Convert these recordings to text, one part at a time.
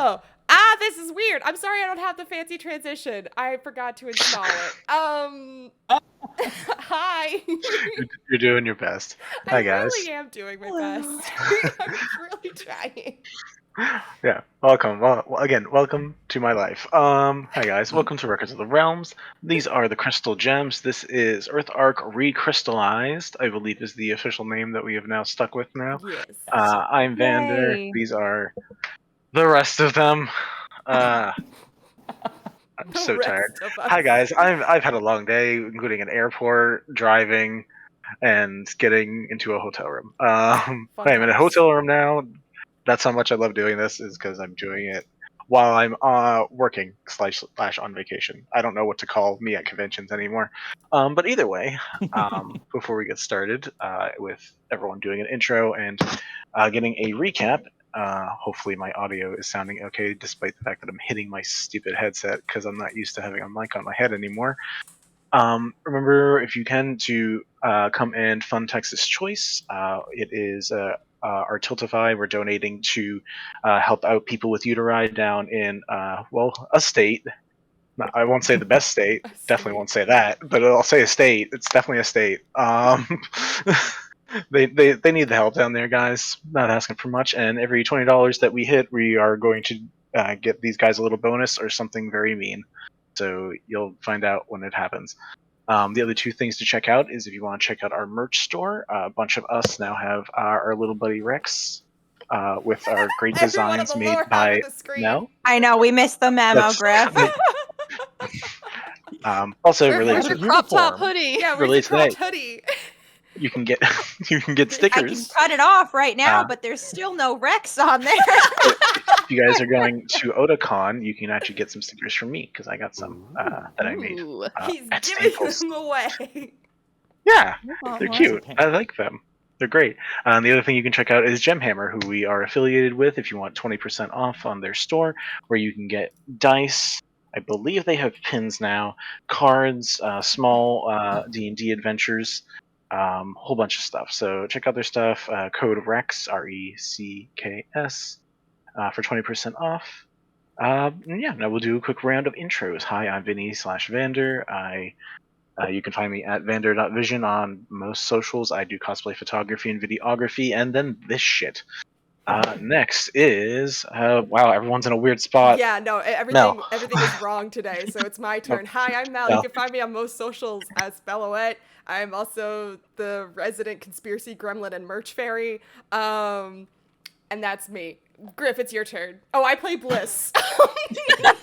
Oh, this is weird. I'm sorry I don't have the fancy transition. I forgot to install it. Hi. You're doing your best. Hi, guys. I really am doing my best. I'm really trying. Yeah, welcome. Well, again, welcome to my life. Hi guys, welcome to Records of the Realms. These are the crystal gems. This is Earth Arc Recrystalized, I believe is the official name that we have now stuck with now. Yes. I'm Vander. Yay. These are the rest of them. I'm The so rest tired. of us. Hi guys, I've had a long day, including an airport, driving, and getting into a hotel room. Fun I'm in a times. hotel room now. That's how much I love doing this, is because I'm doing it while I'm working slash on vacation. I don't know what to call me at conventions anymore. But either way, before we get started with everyone doing an intro and getting a recap, hopefully my audio is sounding okay despite the fact that I'm hitting my stupid headset because I'm not used to having a mic on my head anymore. Remember, if you can, to come and fund Texas Choice. It is our Tiltify. We're donating to help out people with uteri down in, a state. I won't say the best state. Definitely won't say that, but I'll say a state. It's definitely a state. They need the help down there, guys. Not asking for much. And every $20 that we hit, we are going to get these guys a little bonus or something very mean. So you'll find out when it happens. The other two things to check out is if you want to check out our merch store. A bunch of us now have our little buddy Rex with our great designs made by Mel. I know, we missed the memo, Griff. Also, Where's related your to crop top hoodie? Yeah, where's Relates the to cropped hoodie? you can get I stickers. can cut it off right now, but there's still no Rex on there. If you guys are going to Otakon, you can actually get some stickers from me because I got some that I made. Ooh. He's at giving Staples. them away. Yeah, Oh, they're well, cute. I like them. They're great. The other thing you can check out is Gemhammer, who we are affiliated with. If you want 20% off on their store, where you can get dice. I believe they have pins now, cards, small D&D adventures, whole bunch of stuff. So check out their stuff. Code RECS, RECKS, for 20% off. Now we'll do a quick round of intros. Hi, I'm Vinny/Vander. You can find me at vander.vision on most socials. I do cosplay photography and videography, and then this shit. Next is wow, everyone's in a weird spot. Yeah, no, everything is wrong today, so it's my turn. Hi, I'm Mel. You can find me on most socials as Bellowette. I'm also the resident conspiracy gremlin and merch fairy. And that's me. Griff, it's your turn. Oh, I play Bliss. I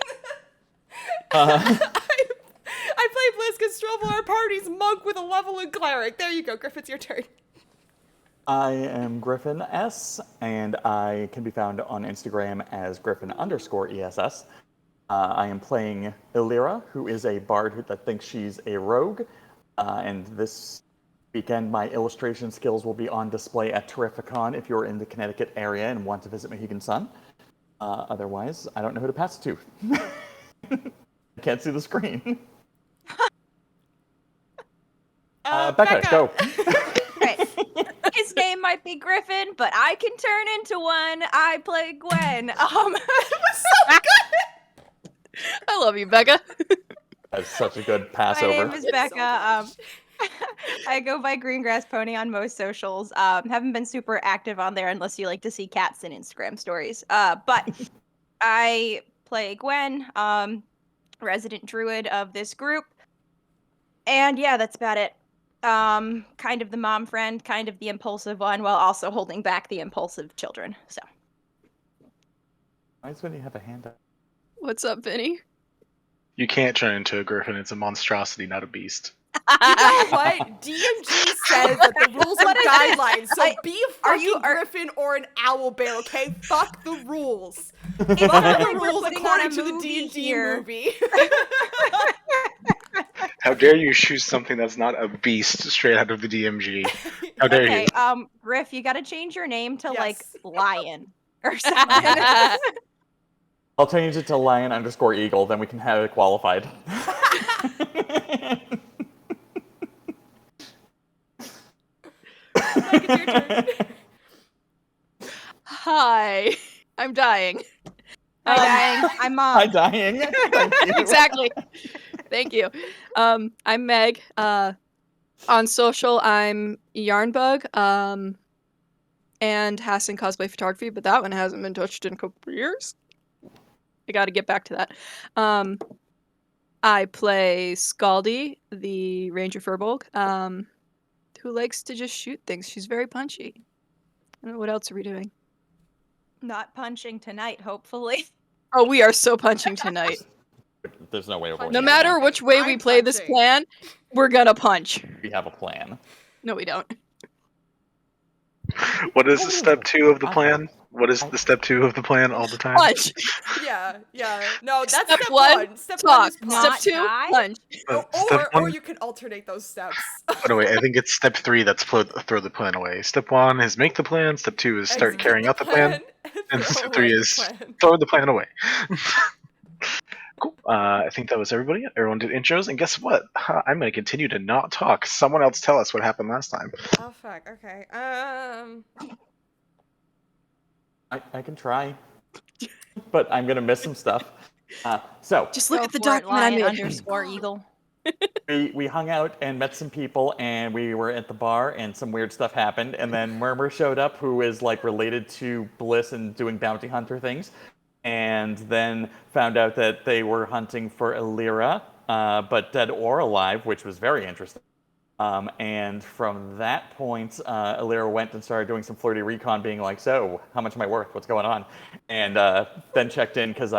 play Bliss because Strovolar Party's monk with a level in cleric. There you go, Griff, it's your turn. I am Griffin S, and I can be found on Instagram as Griffin_ESS. I am playing Eleira, who is a bard that thinks she's a rogue, and this weekend my illustration skills will be on display at Terrificon if you're in the Connecticut area and want to visit Mohegan Sun. Otherwise, I don't know who to pass it to. I can't see the screen. Becca, go. Right. His name might be Griffin, but I can turn into one. I play Gwen. That was so good. I love you, Becca. That's such a good My Passover. name is Becca. I go by Greengrass Pony on most socials. Haven't been super active on there unless you like to see cats in Instagram stories. But I play Gwen, resident druid of this group. And yeah, that's about it. Kind of the mom friend, kind of the impulsive one, while also holding back the impulsive children. So. Nice when you have a hand up. What's up, Vinny? You can't turn into a griffin. It's a monstrosity, not a beast. You know what? DMG says that the rules are guidelines, so be a fucking griffin or an owl bear, okay? Fuck the rules. Fuck the rules according to the D&D movie. How dare you choose something that's not a beast straight out of the DMG? How dare you? Okay, Griff, you gotta change your name to, like, Lion or something. I'll change it to Lion_Eagle, then we can have it qualified. Like, it's your turn. Hi, I'm dying. Hi, dying. I'm Mom. Hi, dying. Thank you. Exactly. Thank you. I'm Meg. On social, I'm Yarnbug. And Hassan cosplay photography, but that one hasn't been touched in a couple of years. I got to get back to that. I play Skaldi, the ranger firbolg, who likes to just shoot things. She's very punchy. I don't know, what else are we doing? Not punching tonight, hopefully. Oh, we are so punching tonight. There's no way avoiding No it. matter which way we I'm play this punching. plan, we're gonna punch. We have a plan. No, we don't. What is the step 2 of the plan? What is the step 2 of the plan all the time? Punch. Yeah. No, that's Step step one, one. Step talk. one is punch. Not Step 2, die? punch. Step Or 1. you can alternate those steps. Oh, no, wait, I think it's step 3 that's throw the plan away. Step 1 is make the plan. Step 2 is start Execute carrying out the plan. And throw step away 3 the is plan. throw the plan away. Cool. I think that was everybody. Everyone did intros, and guess what? I'm going to continue to not talk. Someone else tell us what happened last time. Oh fuck. Okay. I can try, but I'm gonna miss some stuff. So Just look Go at the for it, document I lion made. _eagle. we hung out and met some people, and we were at the bar, and some weird stuff happened. And then Murmur showed up, who is like related to Bliss and doing bounty hunter things, and then found out that they were hunting for Eleira, but dead or alive, which was very interesting. And from that point, Eleira went and started doing some flirty recon, being like, so, how much am I worth? What's going on? And then checked in because,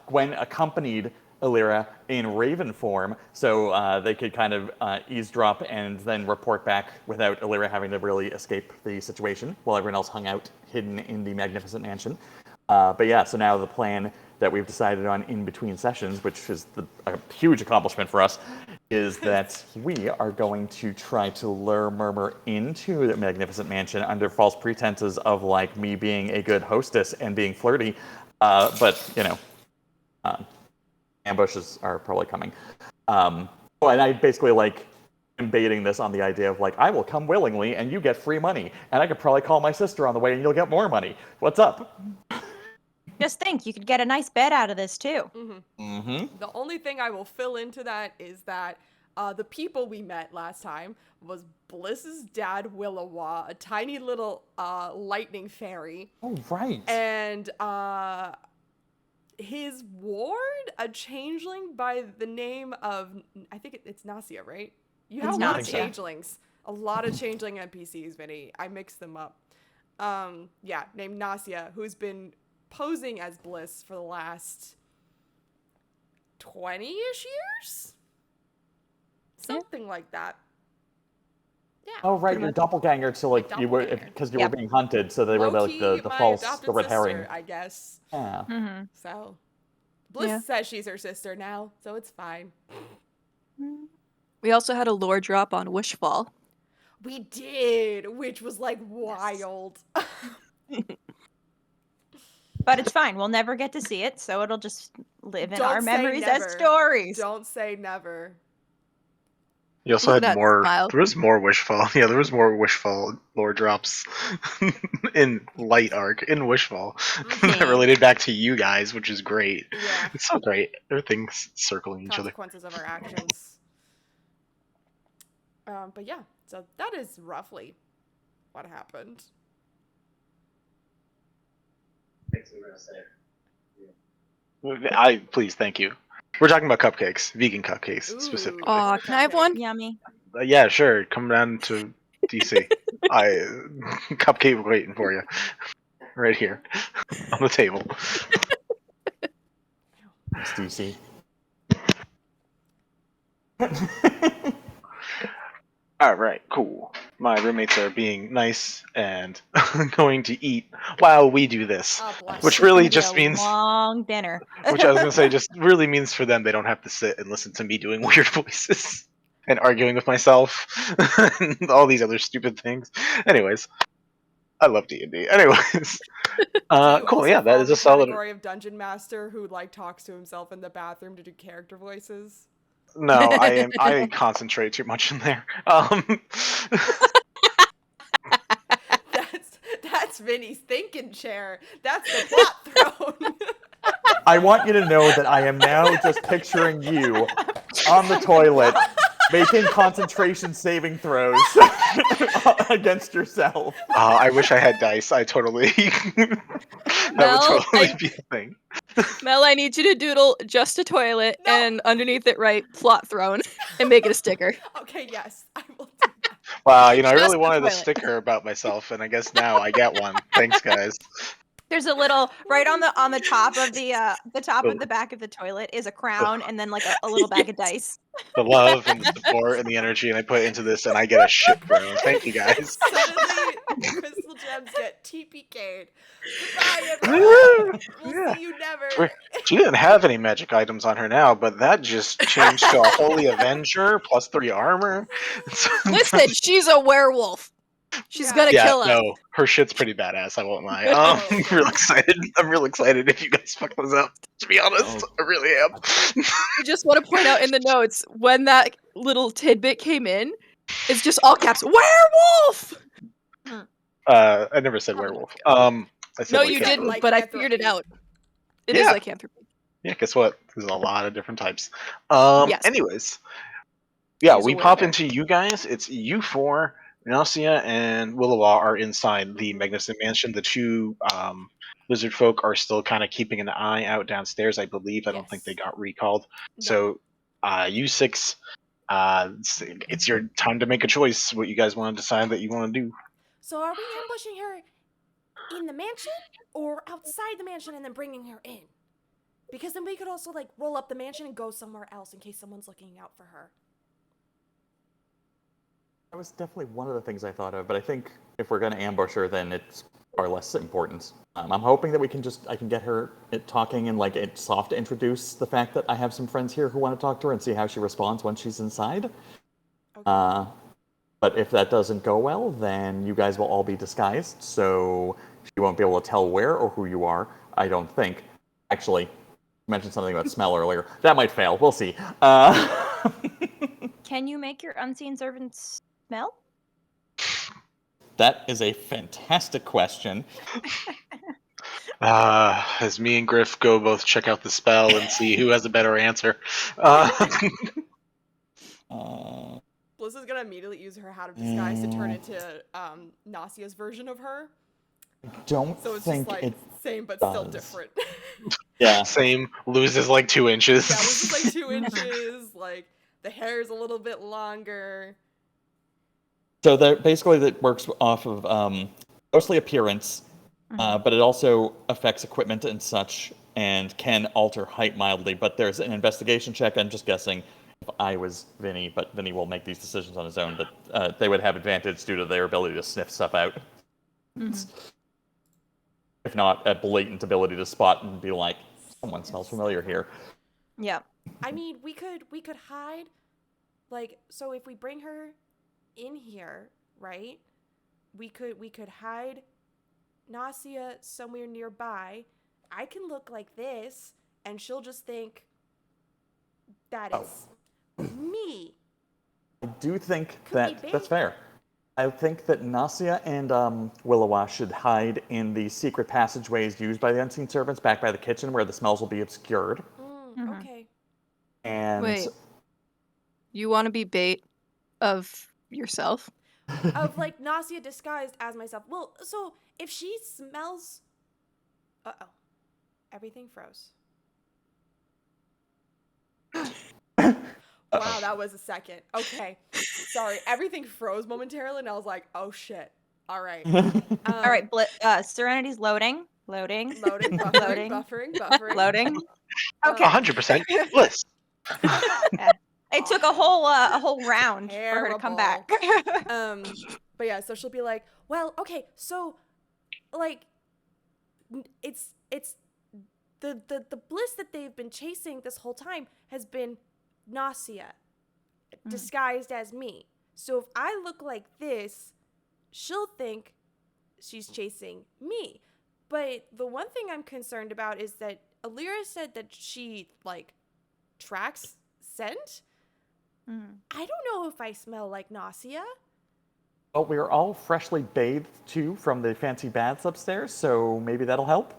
Gwen accompanied Eleira in Raven form, so they could kind of eavesdrop and then report back without Eleira having to really escape the situation, while everyone else hung out hidden in the Magnificent Mansion. But yeah, so now the plan that we've decided on in between sessions, which is a huge accomplishment for us, is that we are going to try to lure Murmur into the Magnificent Mansion under false pretenses of like me being a good hostess and being flirty, but you know, ambushes are probably coming. And I basically like am baiting this on the idea of like, I will come willingly and you get free money, and I could probably call my sister on the way and you'll get more money. What's up? Just think, you could get a nice bed out of this too. The only thing I will fill into that is that the people we met last time was Bliss's dad, Willowa, a tiny little lightning fairy, Oh, right. and his ward, a changeling by the name of, I think it's Nasia, right? You have It's a lot of Nasia. changelings. A lot of changeling NPCs, Vinny. I mixed them up. Yeah, named Nasia, who's been posing as Bliss for the last 20-ish years? Something like that. Yeah. Oh, right, your doppelganger, so like you were, doppelganger. because you were being hunted, so they were like Low-key, the my false, adopted the red herring. sister, I guess. Yeah. So, Bliss Yeah. says she's her sister now, so it's fine. We also had a lore drop on Wishfall. We did, which was like wild. But it's fine. We'll never get to see it, so it'll just live in Don't our say memories as never. stories. Don't say never. You also Look at had that more. smile. There was more Wishfall. Yeah, there was more Wishfall lore drops in Light Arc, in Wishfall, that related back to you guys, which is great. Yeah. It's so great. Everything's circling each other. Consequences of our actions. But yeah, so that is roughly what happened. Please, thank you. We're talking about cupcakes, vegan cupcakes Ooh. specifically. Aw, can I have one? Yummy. Yeah, sure. Come down to DC. Cupcake waiting for you, right here on the table. It's DC. All right, cool. My roommates are being nice and going to eat while we do this, Oh, bless which you. really It's gonna just be a means, long dinner. which I was gonna say, just really means for them they don't have to sit and listen to me doing weird voices and arguing with myself and all these other stupid things. Anyways, I love D&D. Anyways, Do you cool. also Yeah, that fall is in a the solid. category of dungeon master who like talks to himself in the bathroom to do character voices. No, I concentrate too much in there. That's Vinny's thinking chair. That's the plot throne. I want you to know that I am now just picturing you on the toilet making concentration saving throws against yourself. I wish I had dice. I totally. That Mel, would totally be a thing. Mel, I need you to doodle just a toilet No. and underneath it write plot throne and make it a sticker. Okay, yes, I will do that. Wow, I Just really the wanted a toilet. sticker about myself, and I guess now I get one. Thanks, guys. There's a little right on the top of the back of the toilet is a crown and then like a little bag of dice. The love and the support and the energy, and I put into this, and I get a shit throne. Thank you, guys. Suddenly, the crystal gems get TPK'd. Goodbye, everyone. We'll Yeah. see you never. She didn't have any magic items on her now, but that just changed to a Holy Avenger plus 3 armor. Listen, she's a werewolf. She's Yeah. gonna kill us. No, her shit's pretty badass. I won't lie. Oh, I'm real excited. I'm real excited if you guys fuck this up. To be honest, I really am. I just want to point out in the notes when that little tidbit came in, it's just all caps werewolf. I never said werewolf. I said No, you lycanthrope. didn't, but I figured it out. It is Yeah. lycanthropy. Yeah, guess what? There's a lot of different types. Yes. Anyways, yeah, She's we a pop werewolf. into you guys. It's you four. Nausea and Willowa are inside the Magnificent Mansion. The two lizard folk are still kind of keeping an eye out downstairs, I believe. I don't think they Yes. got recalled. No. So, you six, it's your time to make a choice. What you guys want to decide that you want to do. So are we ambushing her in the mansion or outside the mansion and then bringing her in? Because then we could also like roll up the mansion and go somewhere else in case someone's looking out for her. That was definitely one of the things I thought of, but I think if we're going to ambush her, then it's far less important. I'm hoping that I can get her talking and like it soft introduce the fact that I have some friends here who want to talk to her and see how she responds once she's inside. Okay. But if that doesn't go well, then you guys will all be disguised, so she won't be able to tell where or who you are, I don't think. Actually, you mentioned something about smell earlier. That might fail. We'll see. Can you make your unseen servants smell? That is a fantastic question. As me and Griff go both check out the spell and see who has a better answer. Bliss is gonna immediately use her hat of disguise to turn into Nausea's version of her. I don't So it's think just like it same but still does. different. Yeah. Same, loses like 2 inches. Yeah, this is like 2 inches. Like the hair's a little bit longer. So basically that works off of mostly appearance, but it also affects equipment and such, and can alter height mildly. But there's an investigation check. I'm just guessing if I was Vinny, but Vinny will make these decisions on his own, that they would have advantage due to their ability to sniff stuff out. If not, a blatant ability to spot and be like, someone smells familiar here. Yeah. I mean, we could hide, like, so if we bring her in here, right? We could hide Nausea somewhere nearby. I can look like this, and she'll just think that is me. I do think Could be that's big. fair. I think that Nausea and Willowa should hide in the secret passageways used by the unseen servants back by the kitchen where the smells will be obscured. Okay. And Wait. You want to be bait of yourself? Of like Nausea disguised as myself. Well, so if she smells, everything froze. Wow, that was a second. Okay, sorry, everything froze momentarily, and I was like, oh shit. All right. All right, Serenity's loading. Loading, Loading. buffering. Loading. Okay. 100% Bliss. Yeah. It took a whole round for her to come back. But yeah, so she'll be like, well, okay, so like it's the Bliss that they've been chasing this whole time has been Nausea disguised as me. So if I look like this, she'll think she's chasing me. But the one thing I'm concerned about is that Eleira said that she like tracks scent. I don't know if I smell like Nausea. well, we're all freshly bathed too from the fancy baths upstairs, so maybe that'll help.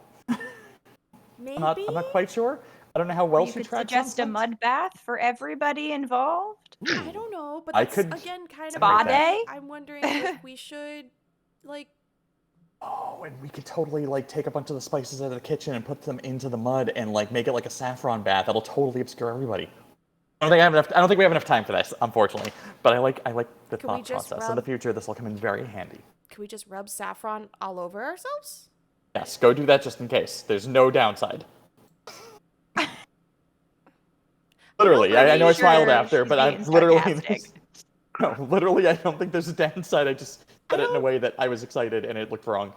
Maybe. I'm not quite sure. I don't know how well You she could tracks suggest a on mud bath for everybody involved. I don't know, but I that's could again kind of separate Spa that. day. I'm wondering if we should like. Oh, and we could totally like take a bunch of the spices out of the kitchen and put them into the mud and like make it like a saffron bath. That'll totally obscure everybody. I don't think we have enough time for this, unfortunately. But I like the Can we thought just process. In the future, this will come in very handy. Can we just rub saffron all over ourselves? Yes, go do that just in case. There's no downside. Literally, I know I smiled after, but I'm literally no, literally I don't think there's a downside. I just said it in a way that I was excited and it looked wrong.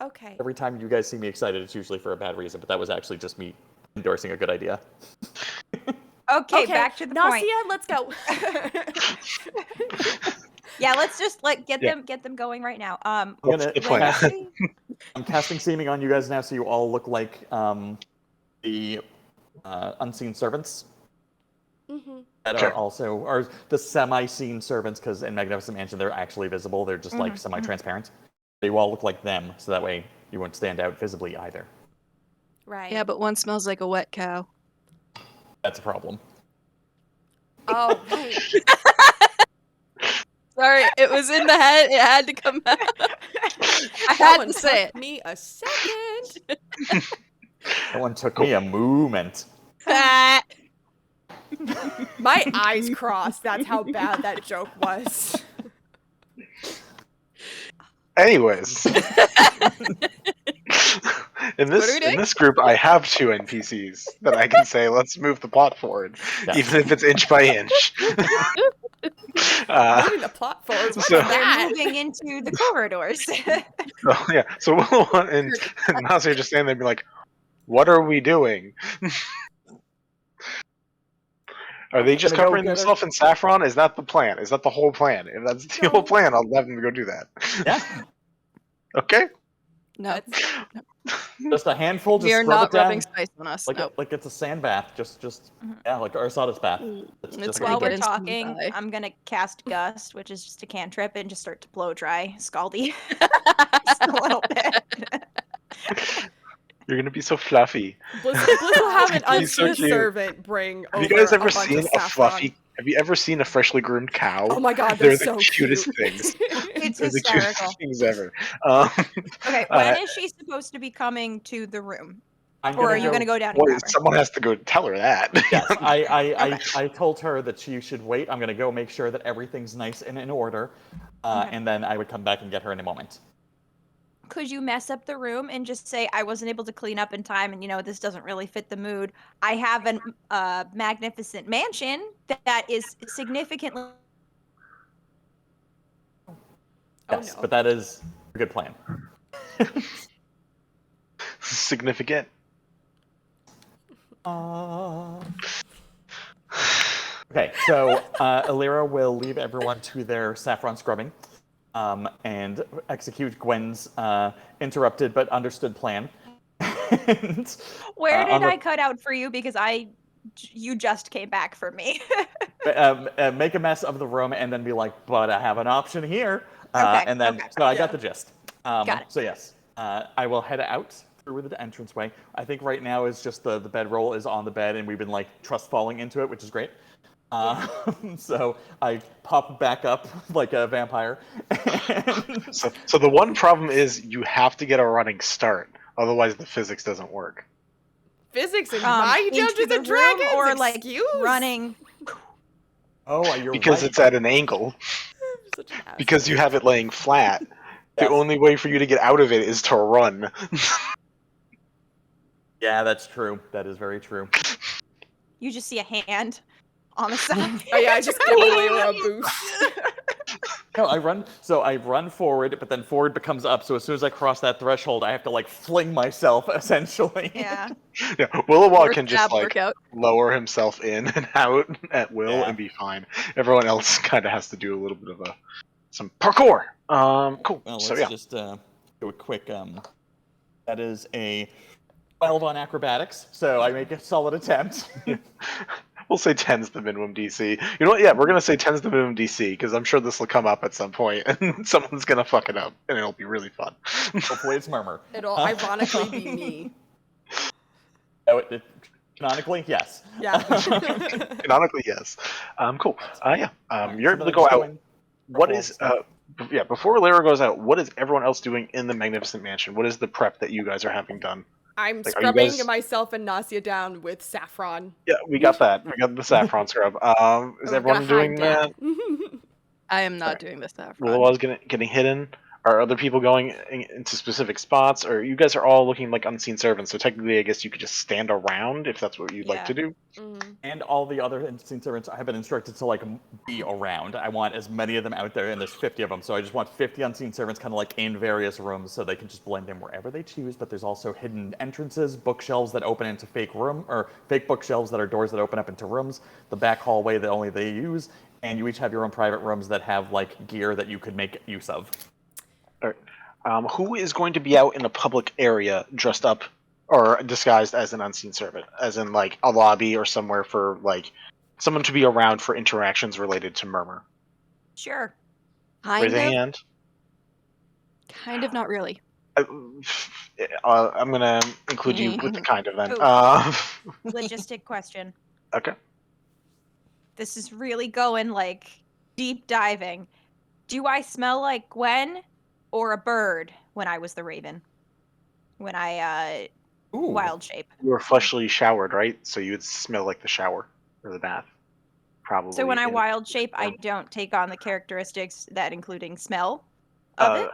Okay. Every time you guys see me excited, it's usually for a bad reason, but that was actually just me endorsing a good idea. Okay, back to the point. Nausea, let's go. Yeah, let's just get them going right now. What's the plan? I'm casting seeming on you guys now, so you all look like the unseen servants. That are also, or the semi-seen servants, because in Magnificent Mansion they're actually visible. They're just like semi-transparent. They all look like them, so that way you won't stand out visibly either. Right. Yeah, but one smells like a wet cow. That's a problem. Oh, right. Sorry, it was in the head. It had to come out. I had to say it. Me a second. That one took me a moment. My eyes crossed. That's how bad that joke was. Anyways. In this group, I have 2 NPCs that I can say, let's move the plot forward, even if it's inch by inch. Moving the plot forward. What's so- that? They're moving into the corridors. So Willow and Nazi are just standing there and be like, what are we doing? Are they just Gonna go covering get themselves in saffron? Is that the plan? Is that the whole plan? If that's the whole plan, I'll have them go do that. Yeah. Okay? No, Just a handful, just we are scrub not it down. rubbing spice on us. Like, Nope. like it's a sand bath, yeah, like Arasada's bath. It's just where you While get we're instant talking, die. I'm gonna cast Gust, which is just a cantrip, and just start to blow dry Skaldi. Just a little bit. You're gonna be so fluffy. Bliss will have an He's so unseen cute. servant bring over Have you guys ever a bunch seen of a saffron. fluffy? Have you ever seen a freshly groomed cow? Oh my god, they're so the cutest cute. things. It's They're the hysterical. cutest things ever. Okay, when is she supposed to be coming to the room? Or are you gonna go down and Well, grab her? someone has to go tell her that. Yes, I told her that she should wait. I'm gonna go make sure that everything's nice and in order, and then I would come back and get her in a moment. Could you mess up the room and just say, I wasn't able to clean up in time and, this doesn't really fit the mood. I have a magnificent mansion that is significantly... Yes, but that is a good plan. Significant. Okay, so Eleira will leave everyone to their saffron scrubbing and execute Gwen's interrupted but understood plan. Where did I cut out for you? Because you just came back for me. Make a mess of the room and then be like, but I have an option here. Okay, And then, okay. so I got the gist. Got it. So yes, I will head out through the entranceway. I think right now is just the bedroll is on the bed and we've been like trust falling into it, which is great. So I pop back up like a vampire. So the one problem is you have to get a running start, otherwise the physics doesn't work. Physics and my into Dungeons the and Dragons? room or Excuse? running. Oh, you're Because right. it's at an angle. Such an ass. Because you have it laying flat. The Yes. only way for you to get out of it is to run. Yeah, that's true. That is very true. You just see a hand on the side. Oh yeah, I just give Eleira a boost. No, I run forward, but then forward becomes up. So as soon as I cross that threshold, I have to like fling myself essentially. Yeah. Yeah, Willowall Work can just ab workout. lower himself in and out at will Yeah. and be fine. Everyone else kind of has to do a little bit of some parkour. Cool. Well, So let's yeah, just do a quick. That is a 12 on acrobatics, so I make a solid attempt. We'll say 10's the minimum DC. You know what? Yeah, we're gonna say 10's the minimum DC because I'm sure this will come up at some point and someone's gonna fuck it up and it'll be really fun. Hopefully it's Murmur. It'll ironically be me. Oh, canonically, yes. Yeah. Canonically, yes. Cool. Yeah. Alright, You're so able then to go just out. going What roll is stuff. yeah? Before Eleira goes out, what is everyone else doing in the Magnificent Mansion? What is the prep that you guys are having done? I'm Like, are you scrubbing guys- myself and Nasia down with saffron. Yeah, we got that. We got the saffron scrub. Is I'm gonna everyone doing hide that? I am not Alright. doing this saffron. Willow's getting hidden. Are other people going into specific spots, or you guys are all looking like unseen servants? So technically, I guess you could just stand around if that's what you'd like to do. Mhm. And all the other unseen servants have been instructed to like be around. I want as many of them out there, and there's 50 of them. So I just want 50 unseen servants kind of like in various rooms so they can just blend in wherever they choose. But there's also hidden entrances, bookshelves that open into fake room, or fake bookshelves that are doors that open up into rooms, the back hallway that only they use, and you each have your own private rooms that have like gear that you could make use of. Who is going to be out in a public area dressed up or disguised as an unseen servant, as in like a lobby or somewhere for like someone to be around for interactions related to Murmur? Sure. Kind Raise a of, hand. kind of, not really. I'm gonna include you with the kind of then. Ooh. Logistic question. Okay. This is really going like deep diving. Do I smell like Gwen or a bird when I was the Raven? When I Ooh. wild shape. You were freshly showered, right? So you would smell like the shower or the bath, probably. So when I in- wild shape, I form. don't take on the characteristics that including smell of it.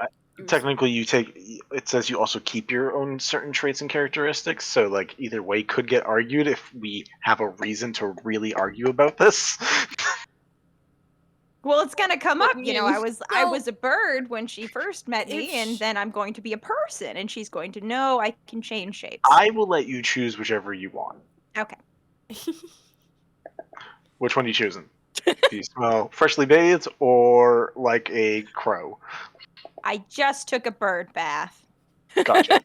Technically, you take. It says you also keep your own certain traits and characteristics. So, like, either way could get argued if we have a reason to really argue about this. Well, it's gonna come What up. do You you know, mean? I No. was a bird when she first met me, If and then I'm going to be a person, and she's going to know I can change shapes. I will let you choose whichever you want. Okay. Which one are you choosing? Do you smell freshly bathed or like a crow? I just took a bird bath, Gotcha.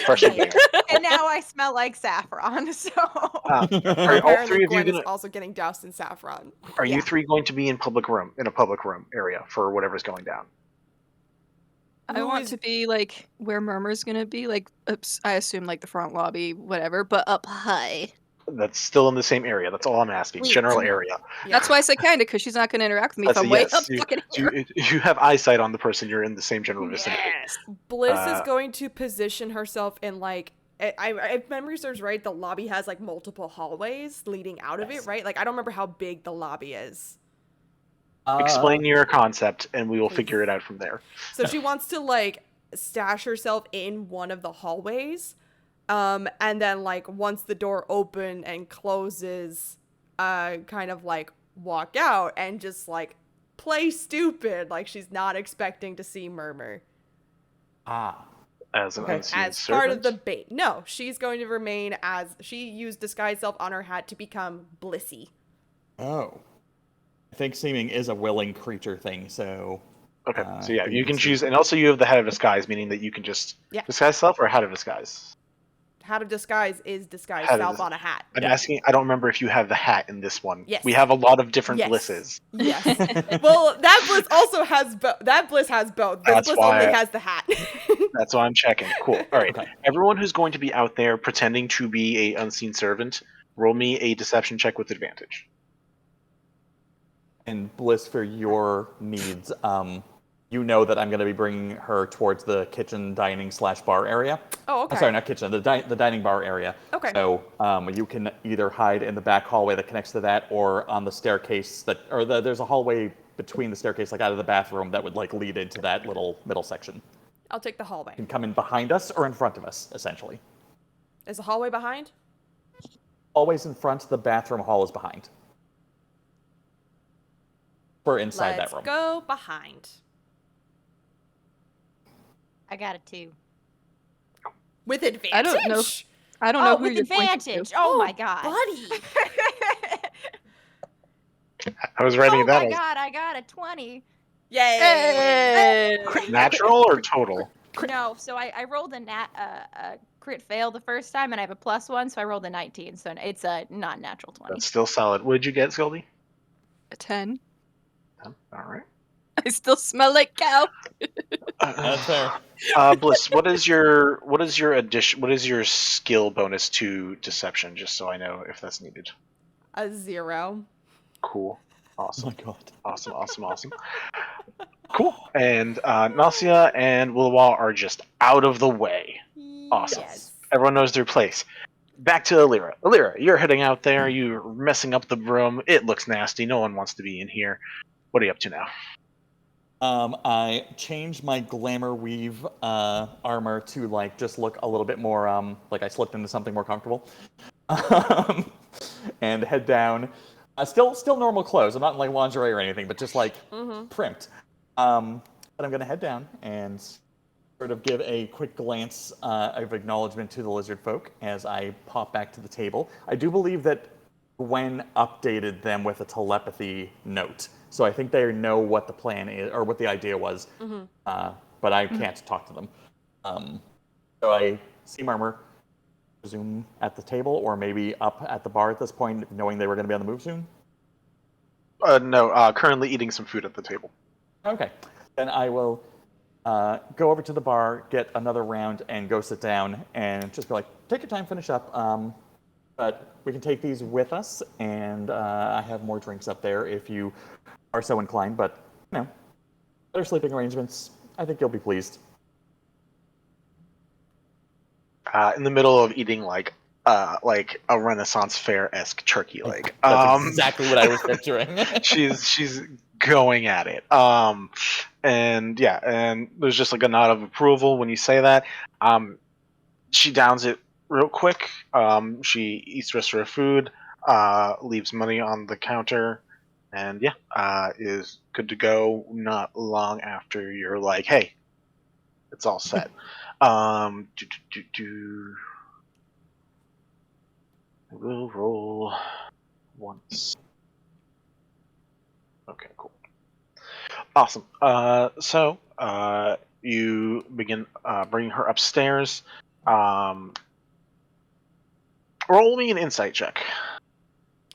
Freshly There. bathed. and now I smell like saffron. So Are all Apparently, three of you Gwen is gonna? also getting doused in saffron. Are you yeah. three going to be in a public room area for whatever's going down? I Who want is- to be like where Murmur's gonna be, like I assume like the front lobby, whatever, but up high. That's still in the same area. That's all I'm asking. Sweet. General area. That's why I said kinda, because she's not gonna interact with me if That's I'm a way yes. up fucking here. You have eyesight on the person. You're in the same general vicinity. Yes. Bliss is going to position herself in like if memory serves right, the lobby has like multiple hallways leading out of it, right? Like I don't remember how big the lobby is. Explain your concept, and we will Please. figure it out from there. So she wants to like stash herself in one of the hallways. And then like once the door open and closes, kind of like walk out and just like play stupid, like she's not expecting to see Murmur. As an Okay. unseen As servant. part of the bait. No, she's going to remain as she used disguise self on her hat to become Blissy. Oh. I think seeming is a willing creature thing, so. Okay, so yeah, I think you can see. choose, and also you have the head of disguise, meaning that you can just Yeah. disguise self or head of disguise. Hat of disguise is disguise Hat of self dis- on a hat. I'm No. asking. I don't remember if you have the hat in this one. Yes. We have a lot of different Yes. blisses. Yes. Well, that Bliss also has both. That Bliss has both. This That's Bliss why- only has the hat. That's why I'm checking. Cool. All right. Okay. Everyone who's going to be out there pretending to be a unseen servant, roll me a deception check with advantage. And Bliss, for your needs, you know that I'm going to be bringing her towards the kitchen, dining / bar area. Oh, okay. I'm sorry, not kitchen, the dining bar area. Okay. So you can either hide in the back hallway that connects to that, or on the staircase there's a hallway between the staircase, like out of the bathroom, that would like lead into that little middle section. I'll take the hallway. You can come in behind us or in front of us, essentially. Is the hallway behind? Always in front. The bathroom hall is behind. We're inside Let's that room. go behind. I got a 2. With advantage? I don't know. I don't know Oh, who with you're pointing to. advantage. Oh my god. buddy. I was writing Oh it down. my god, I got a 20. Yay! Hey! Natural or total? No, so I rolled a crit fail the first time, and I have a +1, so I rolled a 19. So it's a non-natural 20. That's still solid. What did you get, Skaldi? A 10. All right. I still smell like cow. That's fair. Bliss, what is your addition? What is your skill bonus to deception? Just so I know if that's needed. A 0. Cool. Oh Awesome. my god. Awesome. Cool. And Nausea and Willowa are just out of the way. Awesome. Yes. Everyone knows their place. Back to Eleira. Eleira, you're heading out there. You're messing up the room. It looks nasty. No one wants to be in here. What are you up to now? I changed my glamour weave armor to like just look a little bit more like I slipped into something more comfortable, and head down. Still normal clothes. I'm not in like lingerie or anything, but just like primped. But I'm gonna head down and sort of give a quick glance of acknowledgement to the lizard folk as I pop back to the table. I do believe that Gwen updated them with a telepathy note. So I think they know what the plan is, or what the idea was, but I can't talk to them. So I see Murmur, presume at the table, or maybe up at the bar at this point, knowing they were going to be on the move soon? No, currently eating some food at the table. Okay. Then I will go over to the bar, get another round, and go sit down, and just be like, take your time, finish up. But we can take these with us, and I have more drinks up there if you are so inclined, but, you know, better sleeping arrangements. I think you'll be pleased. In the middle of eating like a Renaissance fair-esque turkey leg. That's exactly what I was picturing. she's going at it. And yeah, and there's just like a nod of approval when you say that. She downs it real quick. She eats the rest of her food, leaves money on the counter, and yeah, is good to go not long after you're like, hey, it's all set. We'll roll once. Okay, cool. Awesome. So you begin bringing her upstairs. Roll me an insight check.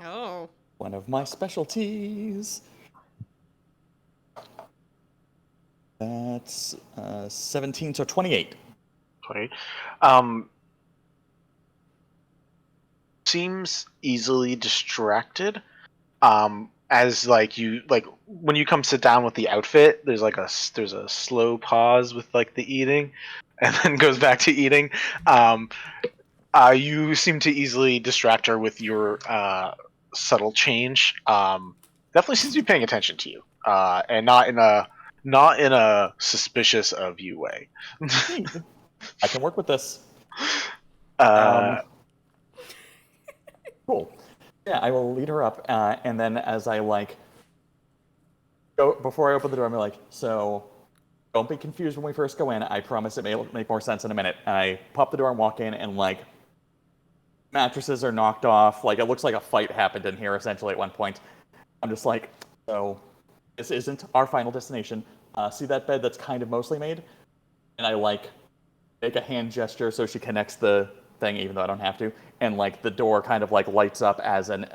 Oh. One of my specialties. That's 17, so 28. 20. Seems easily distracted. As like you like when you come sit down with the outfit, there's a slow pause with like the eating, and then goes back to eating. You seem to easily distract her with your subtle change. Definitely seems to be paying attention to you, and not in a suspicious of you way. I can work with this. Cool. Yeah, I will lead her up, and then as I like go before I open the door, I'm like, so don't be confused when we first go in. I promise it may make more sense in a minute. And I pop the door and walk in, and like mattresses are knocked off. Like it looks like a fight happened in here essentially at one point. I'm just like, so this isn't our final destination. See that bed that's kind of mostly made? And I like make a hand gesture so she connects the thing, even though I don't have to, and like the door kind of like lights up as it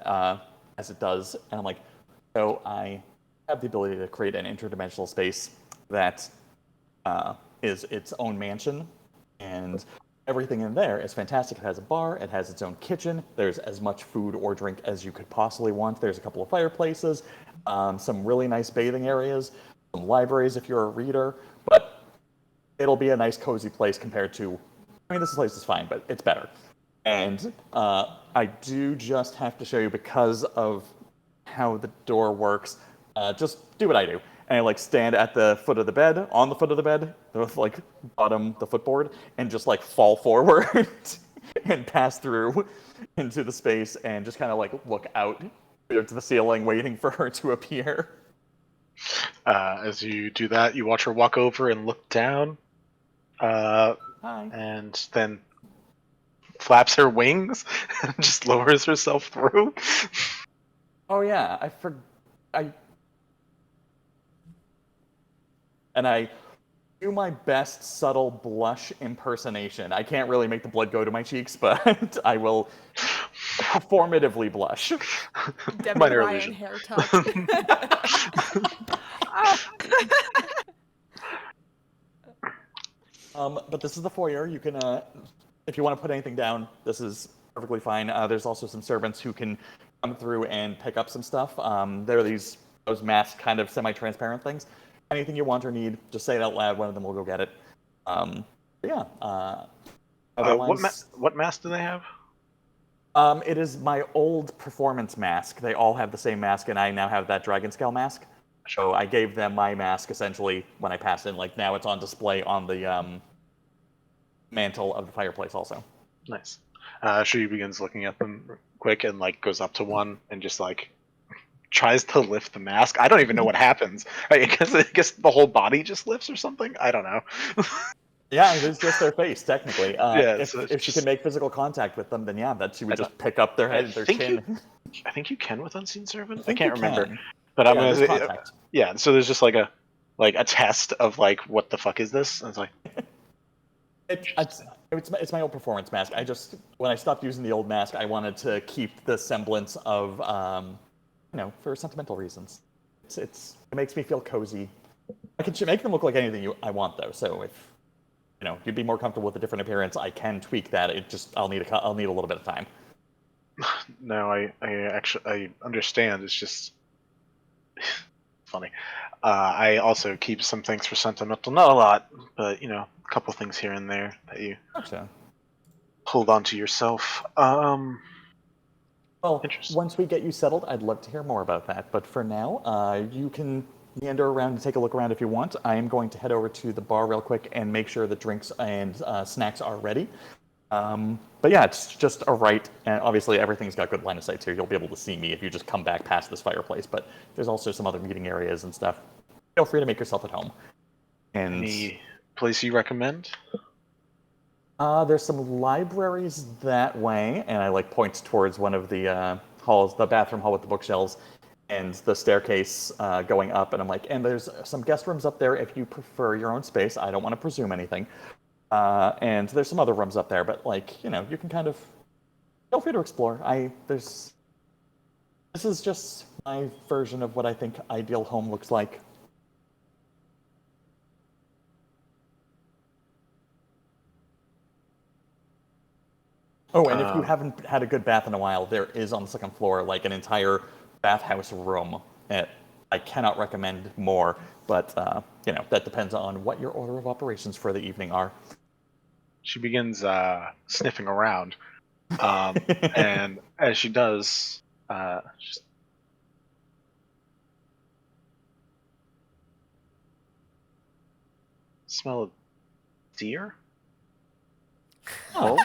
does, and I'm like, so I have the ability to create an interdimensional space that is its own mansion, and everything in there is fantastic. It has a bar, it has its own kitchen, there's as much food or drink as you could possibly want, there's a couple of fireplaces, some really nice bathing areas, some libraries if you're a reader, but it'll be a nice cozy place compared to, I mean, this place is fine, but it's better. And I do just have to show you, because of how the door works, just do what I do. And I like stand at the foot of the bed, on the foot of the bed, with like the footboard, and just like fall forward and pass through into the space and just kind of like look out to the ceiling waiting for her to appear. As you do that, you watch her walk over and look down. Hi. And then flaps her wings and just lowers herself through. Oh yeah, I do my best subtle blush impersonation. I can't really make the blood go to my cheeks, but I will performatively blush. Demi Minor Ryan illusion. hair tuck. But this is the foyer. You can, if you want to put anything down, this is perfectly fine. There's also some servants who can come through and pick up some stuff. There are those masked kind of semi-transparent things. Anything you want or need, just say it out loud. One of them will go get it. Yeah. Otherwise, what mask do they have? it is my old performance mask. They all have the same mask, and I now have that dragon scale mask. So I gave them my mask essentially when I passed in. Like now it's on display on the mantle of the fireplace also. Nice. She begins looking at them quick and like goes up to one and just like tries to lift the mask. I don't even know what happens. I guess the whole body just lifts or something. I don't know. Yeah, it is just their face technically. Yeah, if so it's if she just- can make physical contact with them, then yeah, that she would just pick up their head, their chin. I think you can with Unseen Servant. I think can't you remember. can. But I'm Yeah, gonna there's say, contact. yeah. So there's just like a test of like what the fuck is this? And it's like It's my old performance mask. When I stopped using the old mask, I wanted to keep the semblance of for sentimental reasons. It makes me feel cozy. I can make them look like anything I want though. So if you'd be more comfortable with a different appearance, I can tweak that. I'll need a little bit of time. no, I actually understand. It's just funny. I also keep some things for sentimental, not a lot, but a couple things here and there that you Gotcha. hold on to yourself. Well, Interesting. once we get you settled, I'd love to hear more about that. But for now, you can meander around and take a look around if you want. I am going to head over to the bar real quick and make sure the drinks and snacks are ready. But yeah, it's just a right, and obviously everything's got good line of sight here. You'll be able to see me if you just come back past this fireplace. But there's also some other meeting areas and stuff. Feel free to make yourself at home. And Any place you recommend? there's some libraries that way, and I points towards one of the halls, the bathroom hall with the bookshelves, and the staircase going up. And I'm like, and there's some guest rooms up there if you prefer your own space. I don't want to presume anything. And there's some other rooms up there, but you can kind of feel free to explore. This is just my version of what I think ideal home looks like. Oh, and if you haven't had a good bath in a while, there is on the second floor an entire bathhouse room. I cannot recommend more, but that depends on what your order of operations for the evening are. She begins sniffing around, and as she does, just smell of deer. Oh.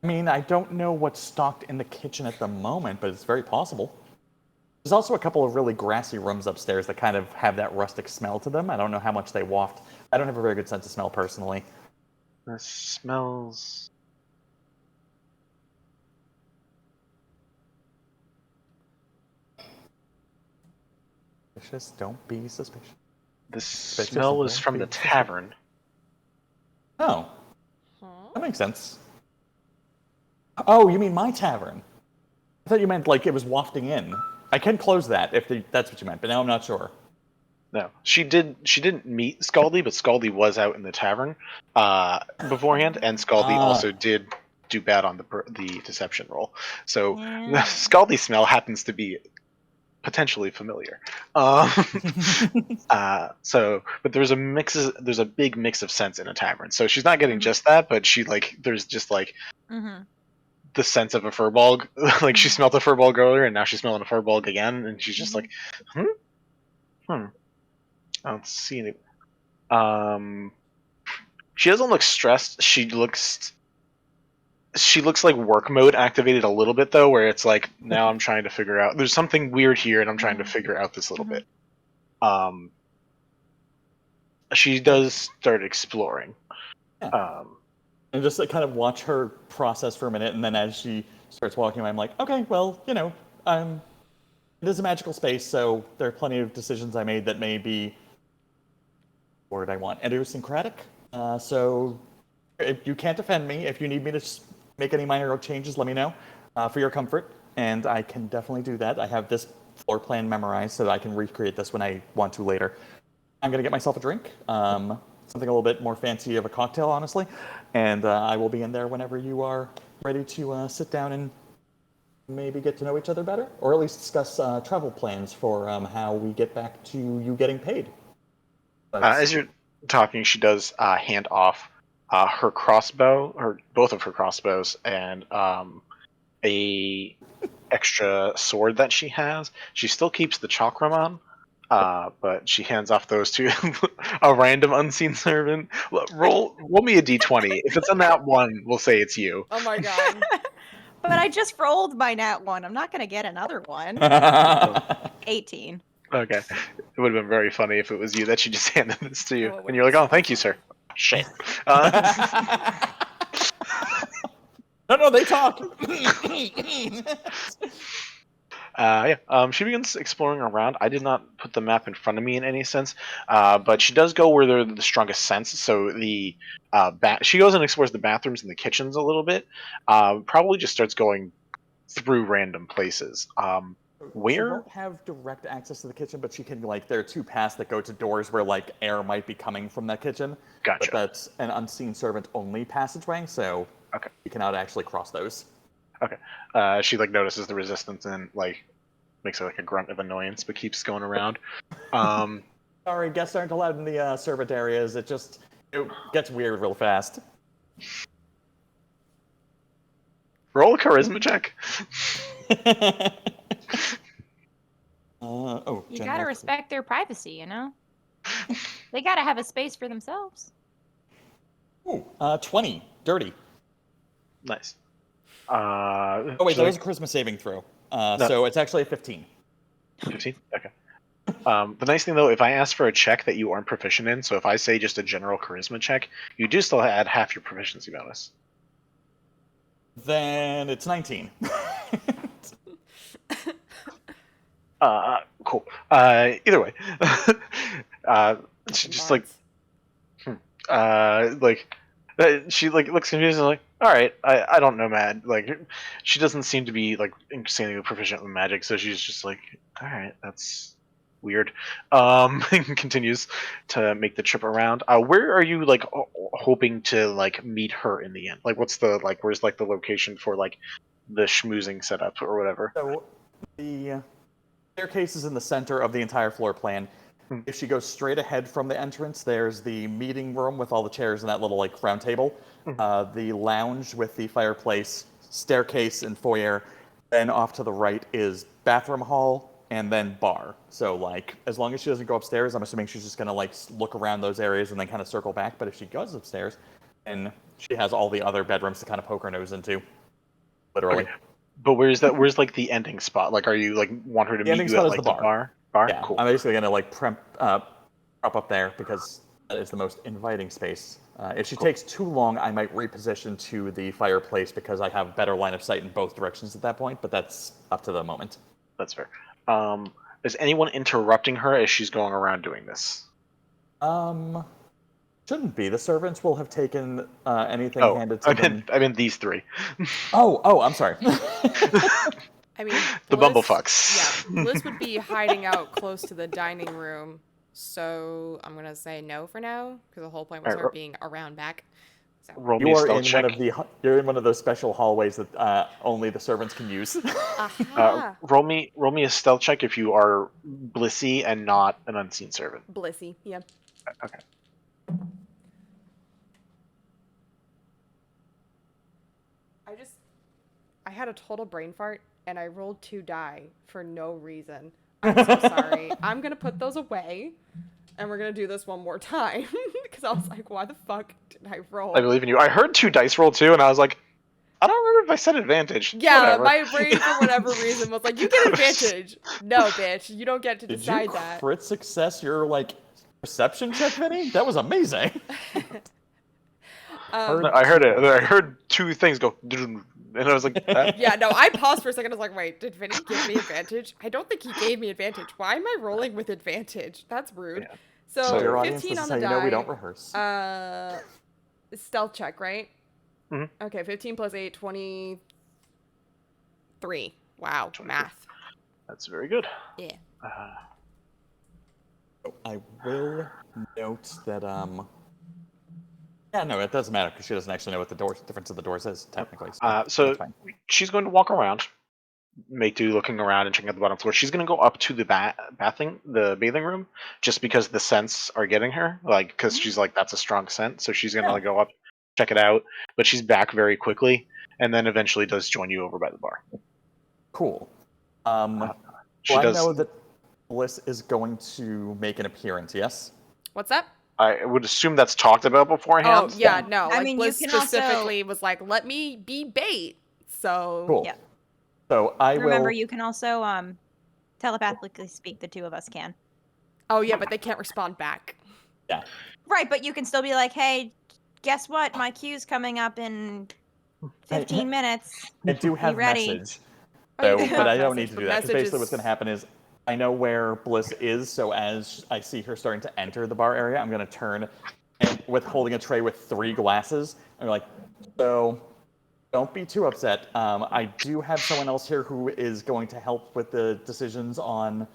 I mean, I don't know what's stocked in the kitchen at the moment, but it's very possible. There's also a couple of really grassy rooms upstairs that kind of have that rustic smell to them. I don't know how much they waft. I don't have a very good sense of smell personally. This smells. Suspicious, don't be suspicious. The smell is from the tavern. Oh. That makes sense. Oh, you mean my tavern? I thought you meant it was wafting in. I can close that if that's what you meant, but now I'm not sure. No, she didn't meet Skaldi, but Skaldi was out in the tavern beforehand, and Skaldi also did do bad on the deception roll. So the Skaldi smell happens to be potentially familiar. But there's a big mix of scents in a tavern. So she's not getting just that, but there's just the sense of a firbolg. She smelled a firbolg earlier, and now she's smelling a firbolg again, and she's just I don't see any. She doesn't look stressed. She looks like work mode activated a little bit though, where it's now I'm trying to figure out. There's something weird here, and I'm trying to figure out this little bit. She does start exploring. Yeah. And just kind of watch her process for a minute, and then as she starts walking away, I'm like, okay, well, it is a magical space, so there are plenty of decisions I made that may be word I want? Idiosyncratic. So if you can't offend me. If you need me to make any minor changes, let me know for your comfort, and I can definitely do that. I have this floor plan memorized so that I can recreate this when I want to later. I'm going to get myself a drink, something a little bit more fancy of a cocktail, honestly, and I will be in there whenever you are ready to sit down and maybe get to know each other better, or at least discuss travel plans for how we get back to you getting paid. As you're talking, she does hand off her crossbow, or both of her crossbows, and a extra sword that she has. She still keeps the chakram on, but she hands off those to a random unseen servant. Roll me a d20. If it's on that one, we'll say it's you. Oh my god. But I just rolled my nat 1. I'm not going to get another one. 18. Okay. It would have been very funny if it was you that she just handed this to you. Oh, it And you're like, oh, thank you, sir. Shit. No, they talk. She begins exploring around. I did not put the map in front of me in any sense, but she does go where they're the strongest sense. So the she goes and explores the bathrooms and the kitchens a little bit. Probably just starts going through random places. She Where? won't have direct access to the kitchen, but she can, there are 2 paths that go to doors where, air might be coming from that kitchen. Gotcha. But that's an unseen servant only passageway, so Okay. you cannot actually cross those. Okay. She notices the resistance and makes a grunt of annoyance, but keeps going around. Sorry, guests aren't allowed in the servant areas. It gets weird real fast. Roll a charisma check. You gotta respect their privacy, you know? They gotta have a space for themselves. Ooh, 20. Dirty. Nice. That was a charisma saving throw. No. So it's actually a 15. 15? Okay. The nice thing, though, if I ask for a check that you aren't proficient in, so if I say just a general charisma check, you do still add half your proficiency bonus. Then it's 19. Cool. Either way. She just she looks confused and all right, I don't know, Mad. She doesn't seem to be insanely proficient with magic, so she's just all right, that's weird. And continues to make the trip around. Where are you hoping to meet her in the end? What's the where's the location for the schmoozing setup or whatever? So the staircase is in the center of the entire floor plan. If she goes straight ahead from the entrance, there's the meeting room with all the chairs and that little round table, the lounge with the fireplace, staircase and foyer. Then off to the right is bathroom hall and then bar. So as long as she doesn't go upstairs, I'm assuming she's just gonna look around those areas and then kind of circle back. But if she goes upstairs, then she has all the other bedrooms to kind of poke her nose into, literally. Okay. But where's the ending spot? Are you want her to meet you at the bar? Yeah, cool. I'm basically gonna prop up there because that is the most inviting space. If she takes too long, I might reposition to the fireplace because I have better line of sight in both directions at that point. But that's up to the moment. That's fair. Is anyone interrupting her as she's going around doing this? Shouldn't be. The servants will have taken anything handed to them. I mean these 3. Oh, I'm sorry. I mean, the bumblefucks. Yeah, Bliss would be hiding out close to the dining room, so I'm gonna say no for now because the whole point was her being around back. So. Roll me a stealth check. You're in one of those special hallways that only the servants can use. Roll me a stealth check if you are Blissy and not an unseen servant. Blissy, yeah. Okay. I had a total brain fart and I rolled 2 die for no reason. I'm so sorry. I'm gonna put those away and we're gonna do this one more time because I was like, why the fuck did I roll? I believe in you. I heard 2 dice roll too, and I was like, I don't remember if I said advantage. Yeah, Whatever. my brain for whatever reason was like, you get advantage. No, bitch, you don't get to decide that. Did you crit success your perception check, Vinny? That was amazing. I heard it. I heard 2 things go, and I was like, Yeah, no, I paused for a second. I was like, wait, did Vinny give me advantage? I don't think he gave me advantage. Why am I rolling with advantage? That's rude. So Dear audience, 15 this on is the how you die. know we don't rehearse. Stealth check, right? Mhm. Okay, 15 plus 8, 23. Wow, 23. math. That's very good. Yeah. I will note that yeah, no, it doesn't matter because she doesn't actually know what the difference of the doors is technically. So that's fine. she's going to walk around, make do looking around and checking out the bottom floor. She's going to go up to the bathing room, just because the scents are getting her. Like, because she's like, that's a strong scent, so she's going to go up, check it out. But she's back very quickly, and then eventually does join you over by the bar. Cool. She I does. know that Bliss is going to make an appearance. Yes. What's up? I would assume that's talked about beforehand. Oh, yeah, no. I Like, mean, Bliss you can specifically was like, let me be bait. So. Cool. Yeah. So I Remember, will. you can also telepathically speak. The two of us can. Oh, yeah, but they can't respond back. Yeah. Right, but you can still be like, hey, guess what? My queue's coming up in 15 minutes. I do have ready. message. Oh, you So, do but have I don't need message, to but do that because message basically what's going to happen is I know where Bliss is, so as I see her starting to enter the bar area, I'm going to turn and with holding a tray with 3 glasses. I'm like, so don't be too upset. I do have someone else here who is going to help with the decisions on,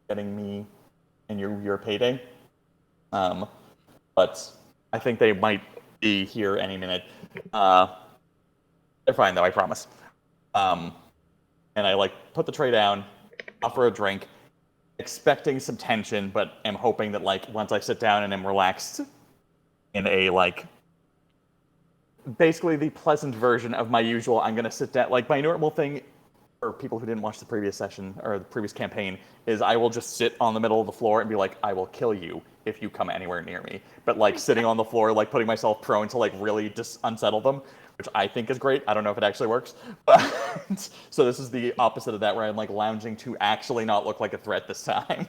getting me and your payday. But I think they might be here any minute. They're fine though, I promise. And I put the tray down, offer a drink, expecting some tension, but am hoping that once I sit down and am relaxed in a basically the pleasant version of my usual, I'm gonna sit down. My normal thing for people who didn't watch the previous session or the previous campaign is I will just sit on the middle of the floor and be like, I will kill you if you come anywhere near me. But sitting on the floor, putting myself prone to really just unsettle them, which I think is great. I don't know if it actually works. But so this is the opposite of that, where I'm lounging to actually not look like a threat this time.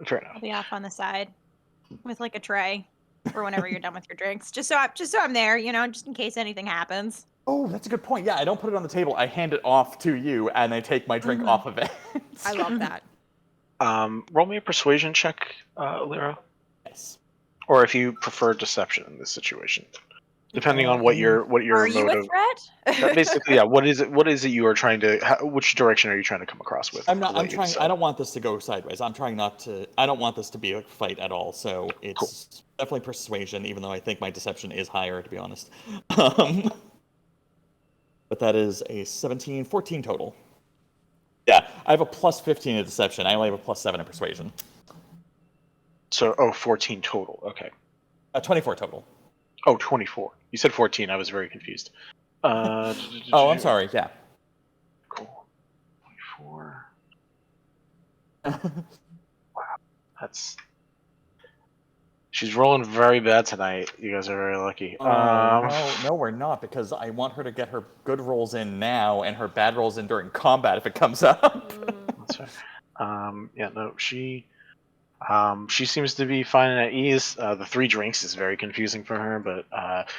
Fair enough. I'll be off on the side with a tray for whenever you're done with your drinks. Just so I'm there, just in case anything happens. Oh, that's a good point. Yeah, I don't put it on the table. I hand it off to you, and I take my drink off of it. I love that. Roll me a persuasion check, Eleira. Yes. Or if you prefer deception in this situation, depending on what your Are you motive. a threat? Basically, yeah. What is it you are trying to? Which direction are you trying to come across with? I'm trying. I don't want this to go sideways. I'm trying not to. I don't want this to be a fight at all. So it's definitely persuasion, even though I think my deception is higher, to be honest. But that is a 17, 14 total. Yeah, I have a plus 15 in deception. I only have a plus 7 in persuasion. So, 14 total. Okay. 24 total. Oh, 24. You said 14. I was very confused. Oh, I'm sorry. Yeah. Cool. 24. Wow. That's... She's rolling very bad tonight. You guys are very lucky. No, we're not, because I want her to get her good rolls in now and her bad rolls in during combat if it comes up. That's right. Yeah, no, she seems to be fine and at ease. The 3 drinks is very confusing for her, but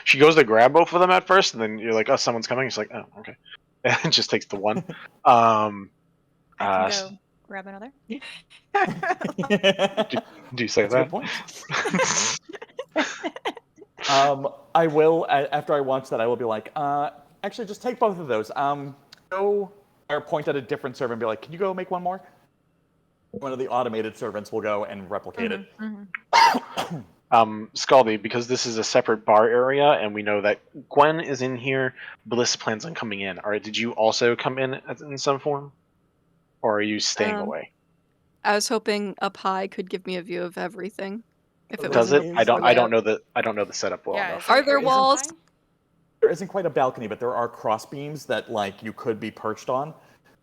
she goes to grab both of them at first, and then you're like, oh, someone's coming. She's like, oh, okay. And it just takes the one. I can go grab another. Do you say That's that? a good point. I will, after I watch that, I will be like, actually, just take both of those. Go, or point at a different servant and be like, can you go make one more? One of the automated servants will go and replicate it. Skaldi, because this is a separate bar area, and we know that Gwen is in here, Bliss plans on coming in. Did you also come in some form? Or are you staying away? I was hoping up high could give me a view of everything. If it Does was it? I don't know the setup well Yeah, enough. Are there walls? There isn't quite a balcony, but there are crossbeams that you could be perched on.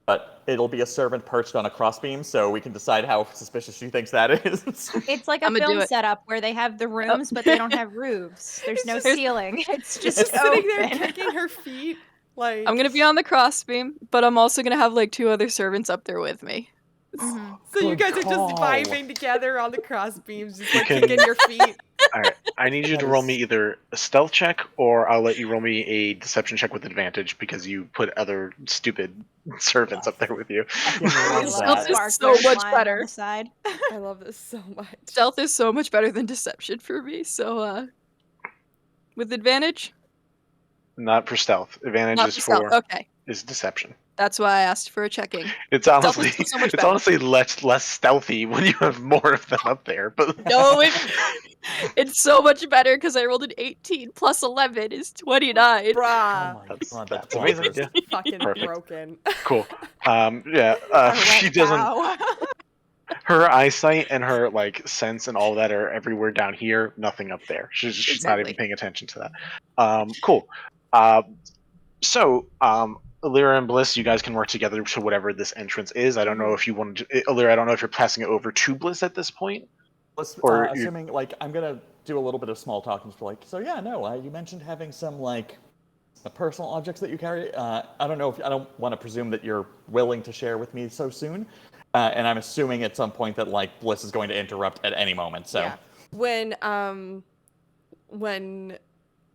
But it'll be a servant perched on a crossbeam, so we can decide how suspicious she thinks that is. It's like a film setup where they have the rooms, but they don't have roofs. There's no ceiling. It's just sitting there kicking her feet. I'm gonna be on the crossbeam, but I'm also gonna have 2 other servants up there with me. So you Good guys are just call. vibing together on the cross beams, just like can- kicking your feet. All right, I need you That to roll is- me either a stealth check, or I'll let you roll me a deception check with advantage because you put other stupid servants up there with you. Fucking We love love Stealth that. is sparkler so much flying on better. the side. I love this so much. Stealth is so much better than deception for me. So, with advantage? Not for stealth. Advantage Not is for stealth. for Okay. is deception. That's why I asked for a checking. It's Stealth honestly is so much it's better. honestly less stealthy when you have more of them up there. But No, it's so much better because I rolled an 18 plus 11 is 29. Oh Bruh. my that's, god, that's that's amazing. bonkers. Yeah, Fucking Perfect. broken. cool. Yeah, Our she wet doesn't. bow. Her eyesight and her sense and all that are everywhere down here. Nothing up there. She's not even Exactly. paying attention to that. Cool. So, Eleira and Bliss, you guys can work together to whatever this entrance is. I don't know if you want to. Eleira, I don't know if you're passing it over to Bliss at this point. Or you- Assuming, like, I'm gonna do a little bit of small talking for, like, so yeah, no, you mentioned having some, like, personal objects that you carry. I don't know if I don't want to presume that you're willing to share with me so soon. And I'm assuming at some point that, like, Bliss is going to interrupt at any moment. So Yeah. When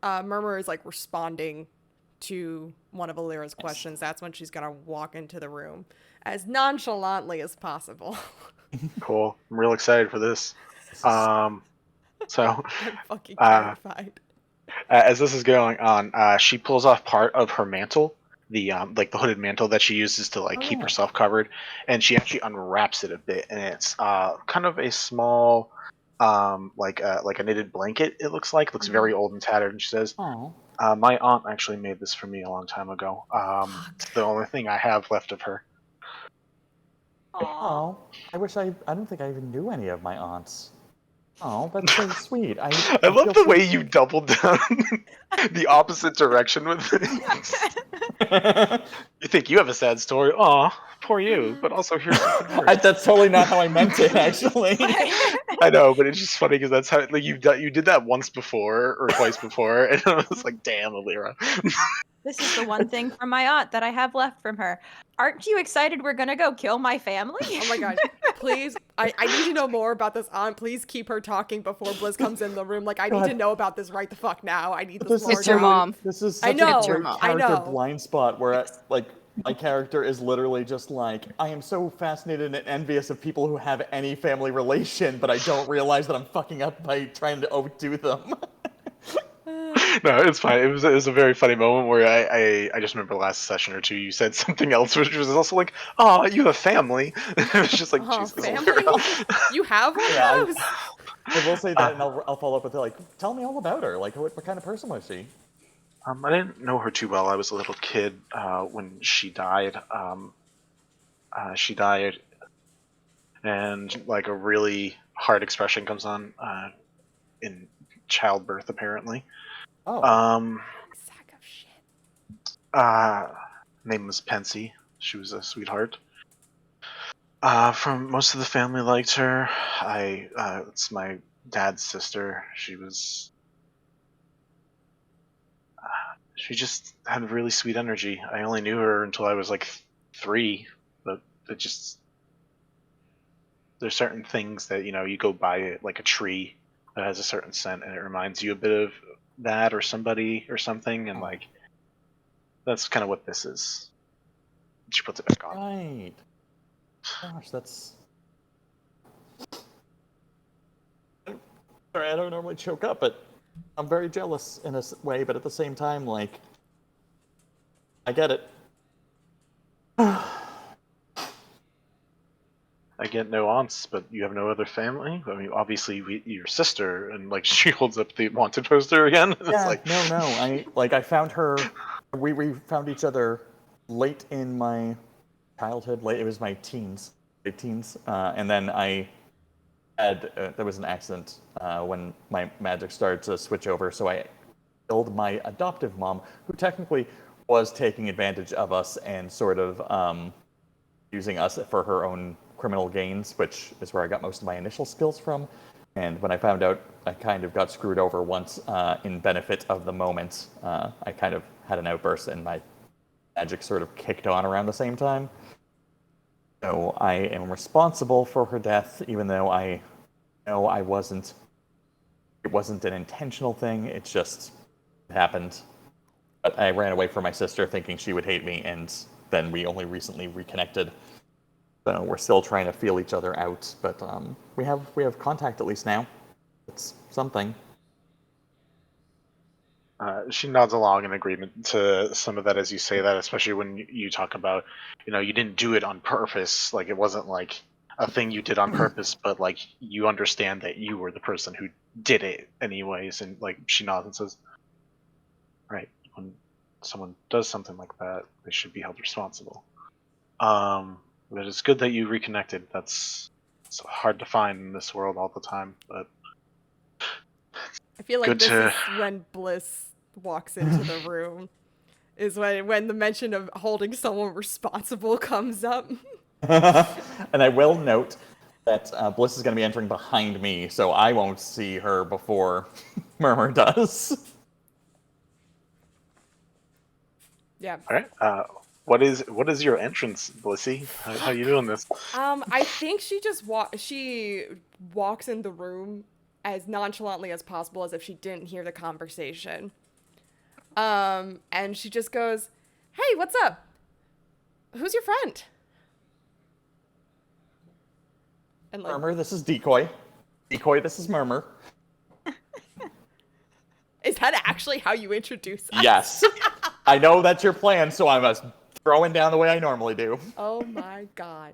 Murmur is like responding to one of Alira's questions, that's when she's gonna walk into the room as nonchalantly as possible. Cool. I'm real excited for this. So, I'm fucking Uh, terrified. as this is going on, she pulls off part of her mantle, the the hooded mantle that she uses to keep yeah. herself covered, and she actually unwraps it a bit, and it's kind of a small, like a knitted blanket. It looks very old and tattered, and she says, Oh. "My aunt actually made this for me a long time ago. It's the only thing I have left of her." Oh, I wish I don't think I even knew any of my aunts. Oh, that's so sweet. I love feel the so- way you doubled down the opposite direction with things. You think you have a sad story? Aw, poor you. But also here's something worse. That's totally not how I meant it, actually. I know, but it's just funny because that's how you did that once before or twice before, and I was like, "Damn, Eleira." This is the one thing from my aunt that I have left from her. Aren't you excited we're gonna go kill my family? Oh my god. Please, I need to know more about this aunt. Please keep her talking before Bliss comes in the room. Like, I need to God. know about this right the fuck now. I need But this this more is It's her down. mom. This is I such know, a great I character know. blind spot where, like, my character is literally just like, I am so fascinated and envious of people who have any family relation, but I don't realize that I'm fucking up by trying to outdo them. No, it's fine. It was a very funny moment where I just remember last session or two you said something else, which was also like, "Oh, you have a family." It was just like, Oh, Jesus, family? Eleira. You have one Yeah, of those? I will say that, and I'll follow up with, like, tell me all about her. Like, what kind of person was she? I didn't know her too well. I was a little kid when she died. She died, and like a really hard expression comes on in childbirth, apparently. Oh, Sack of shit. Name was Pensy. She was a sweetheart. From most of the family liked her. It's my dad's sister. She just had really sweet energy. I only knew her until I was like 3, but it just there's certain things that you go by it, like a tree that has a certain scent, and it reminds you a bit of that or somebody or something, and like that's kind of what this is. She puts it back on. right. Gosh, that's... Sorry, I don't normally choke up, but I'm very jealous in a way, but at the same time, like, I get it. I get no aunts, but you have no other family. I mean, obviously, your sister, and like she holds up the wanted poster again. It's Yeah, like, no. I found her. We found each other late in my childhood. It was my late teens, and then I had there was an accident when my magic started to switch over. So I killed my adoptive mom, who technically was taking advantage of us and sort of using us for her own criminal gains, which is where I got most of my initial skills from. And when I found out I kind of got screwed over once in benefit of the moment, I kind of had an outburst and my magic sort of kicked on around the same time. So I am responsible for her death, even though I know I wasn't. It wasn't an intentional thing. It just happened. But I ran away from my sister thinking she would hate me, and then we only recently reconnected. So we're still trying to feel each other out, but we have contact at least now. It's something. She nods along in agreement to some of that as you say that, especially when you talk about, you didn't do it on purpose. Like, it wasn't like a thing you did on purpose, but like you understand that you were the person who did it anyways. And like she nods and says, "Right, when someone does something like that, they should be held responsible." But it's good that you reconnected. It's hard to find in this world all the time, but I feel like good this to. is when Bliss walks into the room. Is when the mention of holding someone responsible comes up. And I will note that Bliss is going to be entering behind me, so I won't see her before Murmur does. Yeah. All right. What is your entrance, Blissy? How you doing this? I think she just walks in the room as nonchalantly as possible, as if she didn't hear the conversation. And she just goes, "Hey, what's up? Who's your friend?" And like, Murmur, this is Decoy. Decoy, this is Murmur. is that actually how you introduce us? Yes. I know that's your plan, so I'm just throwing down the way I normally do. Oh my god.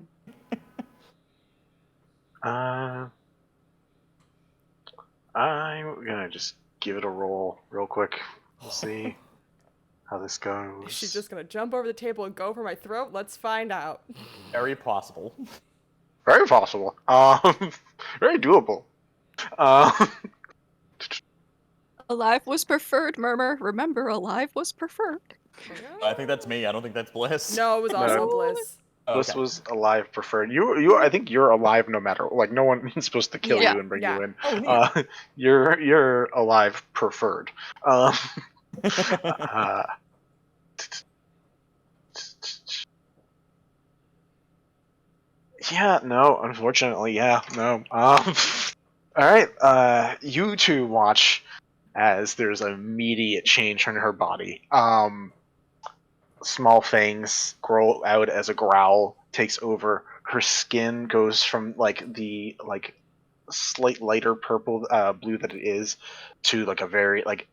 I'm gonna just give it a roll real quick. We'll see how this goes. Is she just gonna jump over the table and go for my throat? Let's find out. Very possible. Very possible. Very doable. Alive was preferred, Murmur. Remember, alive was preferred. I think that's me. I don't think that's Bliss. No, it was also No. Bliss. Bliss Okay. was alive preferred. You. I think you're alive no matter. Like no one is supposed to kill Yeah, you and bring yeah. you in. Oh, neat. You're alive preferred. Uh, Yeah, no, unfortunately, yeah, no. Alright, you two watch as there's an immediate change in her body. Small fangs grow out as a growl takes over. Her skin goes from the slight lighter purple blue that it is to like a very like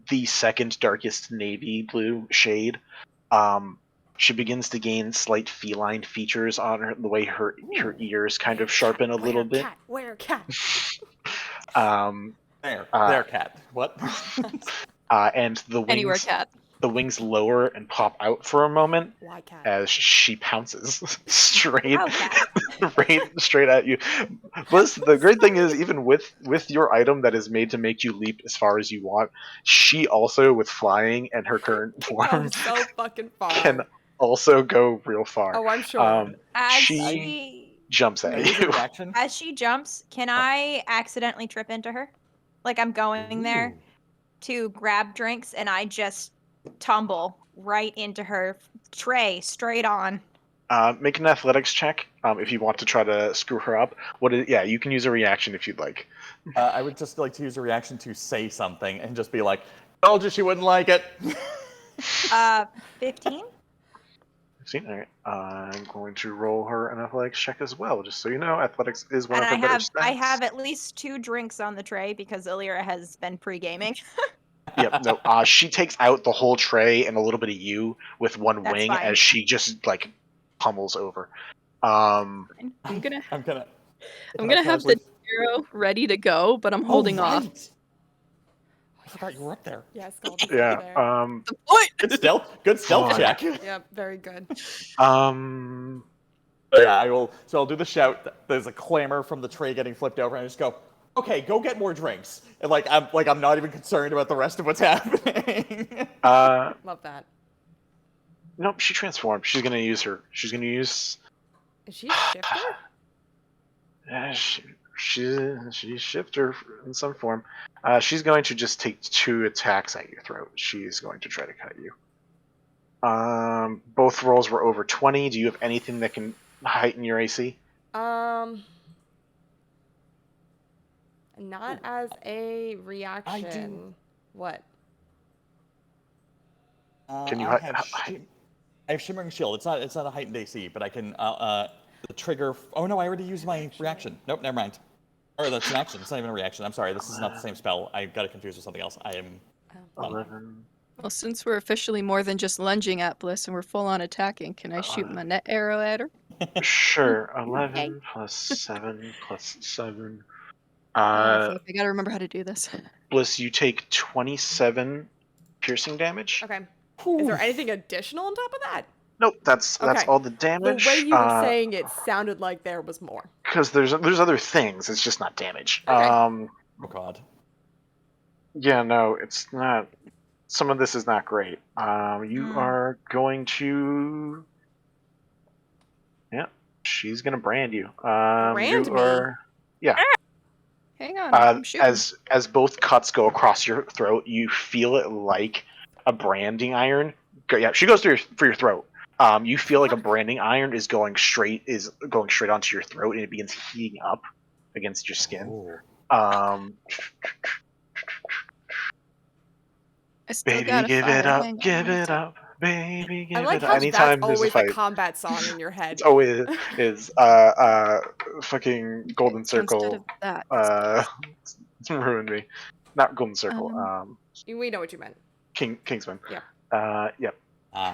the second darkest navy blue shade. Um, she begins to gain slight feline features on her, the way her ears kind of sharpen a little bit. Where cat? Um, There, cat. What? and the Anywhere, wings, cat. the wings lower and pop out for a moment Why cat? as she pounces straight, Wow, cat. straight at you. Bliss, the great thing is, even with your item that is made to make you leap as far as you want, she also, with flying and her current Go form, so fucking far. can also go real far. Oh, I'm sure. As She she jumps Can I at use a you. reaction? as she jumps, can I accidentally trip into her? Like I'm going there to grab drinks and I just tumble right into her tray straight on. Make an athletics check if you want to try to screw her up. Yeah, you can use a reaction if you'd like. I would just like to use a reaction to say something and just be like, told you she wouldn't like it. 15? See, all right. I'm going to roll her an athletics check as well, just so you know. Athletics is one And of her better stats. I have at least 2 drinks on the tray because Eleira has been pre-gaming. Yep. No. She takes out the whole tray and a little bit of you with one That's wing fine. as she just pummels over. Um. I'm gonna I'm gonna have the arrow ready to go, but I'm holding off. I forgot you were up there. Yeah, Skaldi's Yeah. over there. The point. Good stealth Fine. check. Yep, very good. Yeah, I'll do the shout. There's a clamor from the tray getting flipped over, and I just go, okay, go get more drinks. And I'm not even concerned about the rest of what's happening. Love that. Nope. She transformed. She's gonna use her. She's gonna use. Is she a shifter? She's shifter in some form. She's going to just take 2 attacks at your throat. She's going to try to cut you. Both rolls were over 20. Do you have anything that can heighten your AC? Not as a reaction. What? Can you I have Shimmering Shield. It's not a heightened AC, but I can the trigger. Oh no, I already used my reaction. Nope, never mind. Or that's an action. It's not even a reaction. I'm sorry. This is not the same spell. I got it confused with something else. I am. 11. Well, since we're officially more than just lunging at Bliss and we're full on attacking, can I shoot my net arrow at her? Sure. 11 plus 7 plus 7. Fuck, I gotta remember how to do this. Bliss, you take 27 piercing damage. Okay. Is there anything additional on top of that? Nope, that's Okay. all the damage. The way you were saying it sounded like there was more. Because there's other things. It's just not damage. Okay. Oh god. Yeah, no, it's not. Some of this is not great. You are going to. Yeah, she's gonna brand you. Brand you me? are. Yeah. Hang on, I'm shooting. As both cuts go across your throat, you feel it like a branding iron. Yeah, she goes through for your throat. You feel like a branding iron is going straight onto your throat, and it begins heating up against your skin. Oh. I still Baby, got a give fire. it up, Hang on, give one it sec. up, baby, give I like it up. how Anytime that's there's a always fight, the combat song in your head. it's always is fucking Golden So instead Circle. of that, it's It's ruined me. Not Golden Circle. We know what you meant. Kingsman. Yeah. Yep.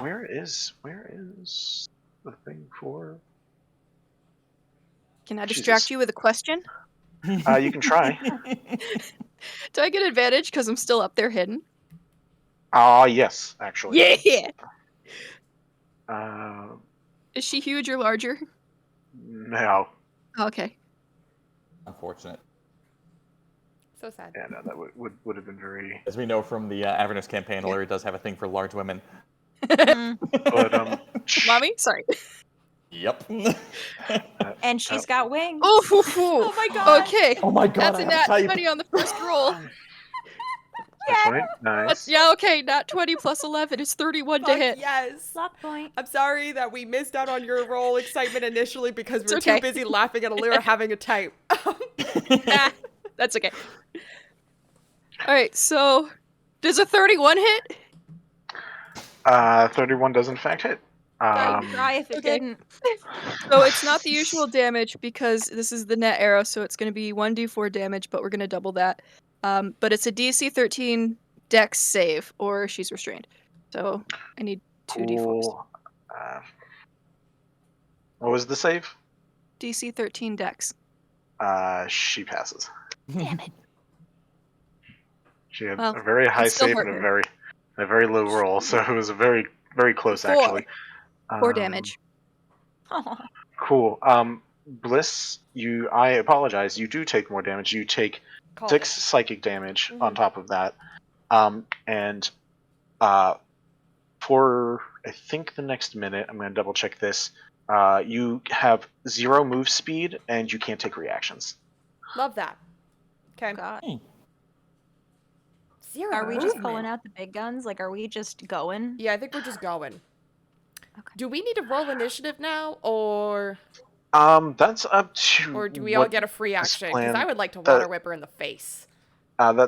Where is the thing for? Can I distract Jesus. you with a question? You can try. Do I get advantage because I'm still up there hidden? Yes, actually. Yeah! Uh, Is she huge or larger? no. Okay. Unfortunate. So sad. Yeah, no, that would have been very. As we know from the Avernus campaign, Eleira does have a thing for large women. But Mommy? Sorry. Yep. And she's got wings. Oh my god. Okay. Oh my god, That's I a have nat type. 20 on the first roll. That's right. Nice. Yeah, okay. Nat 20 plus 11 is 31 to Fuck hit. yes. Luck point. I'm sorry that we missed out on your roll excitement initially because we were It's okay. too busy laughing at Eleira having a type. That's okay. Alright, so does a 31 hit? 31 does in fact hit. I'd cry if it okay. didn't. So it's not the usual damage because this is the net arrow, so it's going to be 1d4 damage, but we're going to double that. But it's a DC 13 Dex save, or she's restrained. So I need 2d4s. Cool. What was the save? DC 13 Dex. She passes. Damn it. She had Well, a very high it still save hurt and her. a very low roll, so it was a very, very close 4. actually. 4 damage. Cool. Bliss, I apologize. You do take more damage. You take Call 6 psychic damage on top of that. And for I think the next minute, I'm going to double check this. You have 0 move speed and you can't take reactions. Love that. Okay. God. 0 Are we just movement. pulling out the big guns? Like, are we just going? Yeah, I think we're just going. Okay. Do we need to roll initiative now, or That's up to. or do we all get a free action? Because I would like to water whip her in the face.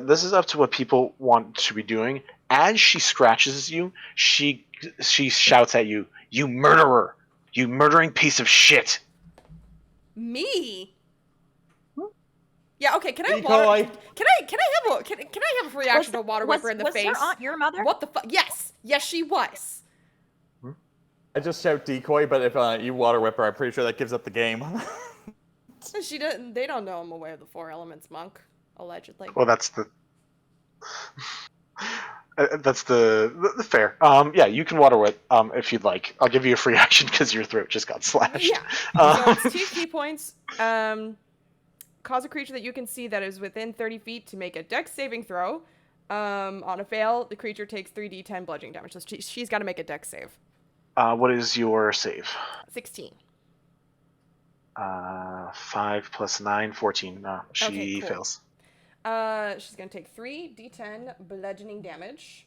This is up to what people want to be doing. As she scratches you, she shouts at you, "You murderer! You murdering piece of shit!" Me? Yeah. Okay. Can I Decoy. Can I have a free action to water whip her in the face? Was her aunt your mother? What the fuck? Yes. Yes, she was. I just shout decoy, but if you water whip her, I'm pretty sure that gives up the game. She didn't. They don't know I'm aware of the 4 elements, monk. Allegedly. Well, that's the. That's the fair. Yeah, you can water whip if you'd like. I'll give you a free action because your throat just got slashed. Yeah. So it's 2 key points. Cause a creature that you can see that is within 30 feet to make a dex saving throw. On a fail, the creature takes 3d10 bludgeoning damage. So she's got to make a dex save. What is your save? 16. 5 plus 9, 14. No, she Okay, cool. fails. She's gonna take 3d10 bludgeoning damage,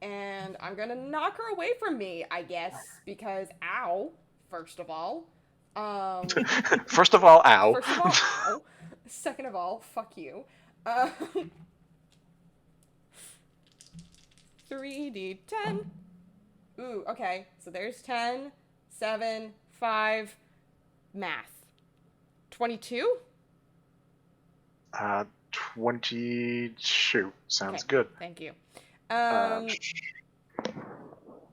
And I'm gonna knock her away from me, I guess, because ow, first of all. First of all, ow. First of all, ow. Second of all, fuck you. 3d10. Ooh, okay. So there's 10, 7, 5, math. 22? 22. Sounds Okay, good. Thank you. Um,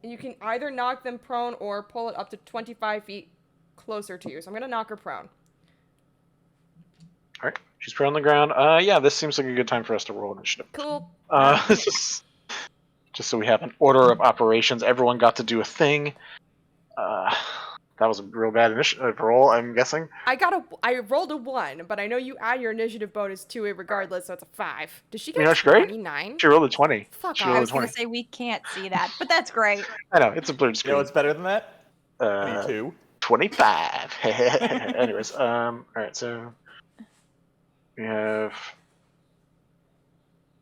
You can either knock them prone or pull it up to 25 feet closer to you. So I'm going to knock her prone. all right, she's put on the ground. Yeah, this seems like a good time for us to roll initiative. Cool. Just so we have an order of operations. Everyone got to do a thing. That was a real bad initiative roll, I'm guessing. I rolled a 1, but I know you add your initiative bonus to it regardless, so it's a 5. Did she get That's great. 29? She rolled a 20. Fuck She off. rolled I a was going 20. to say we can't see that, but that's great. I know, it's a blurred You screen. know what's better than that? 22. 25. Anyways, alright, so we have.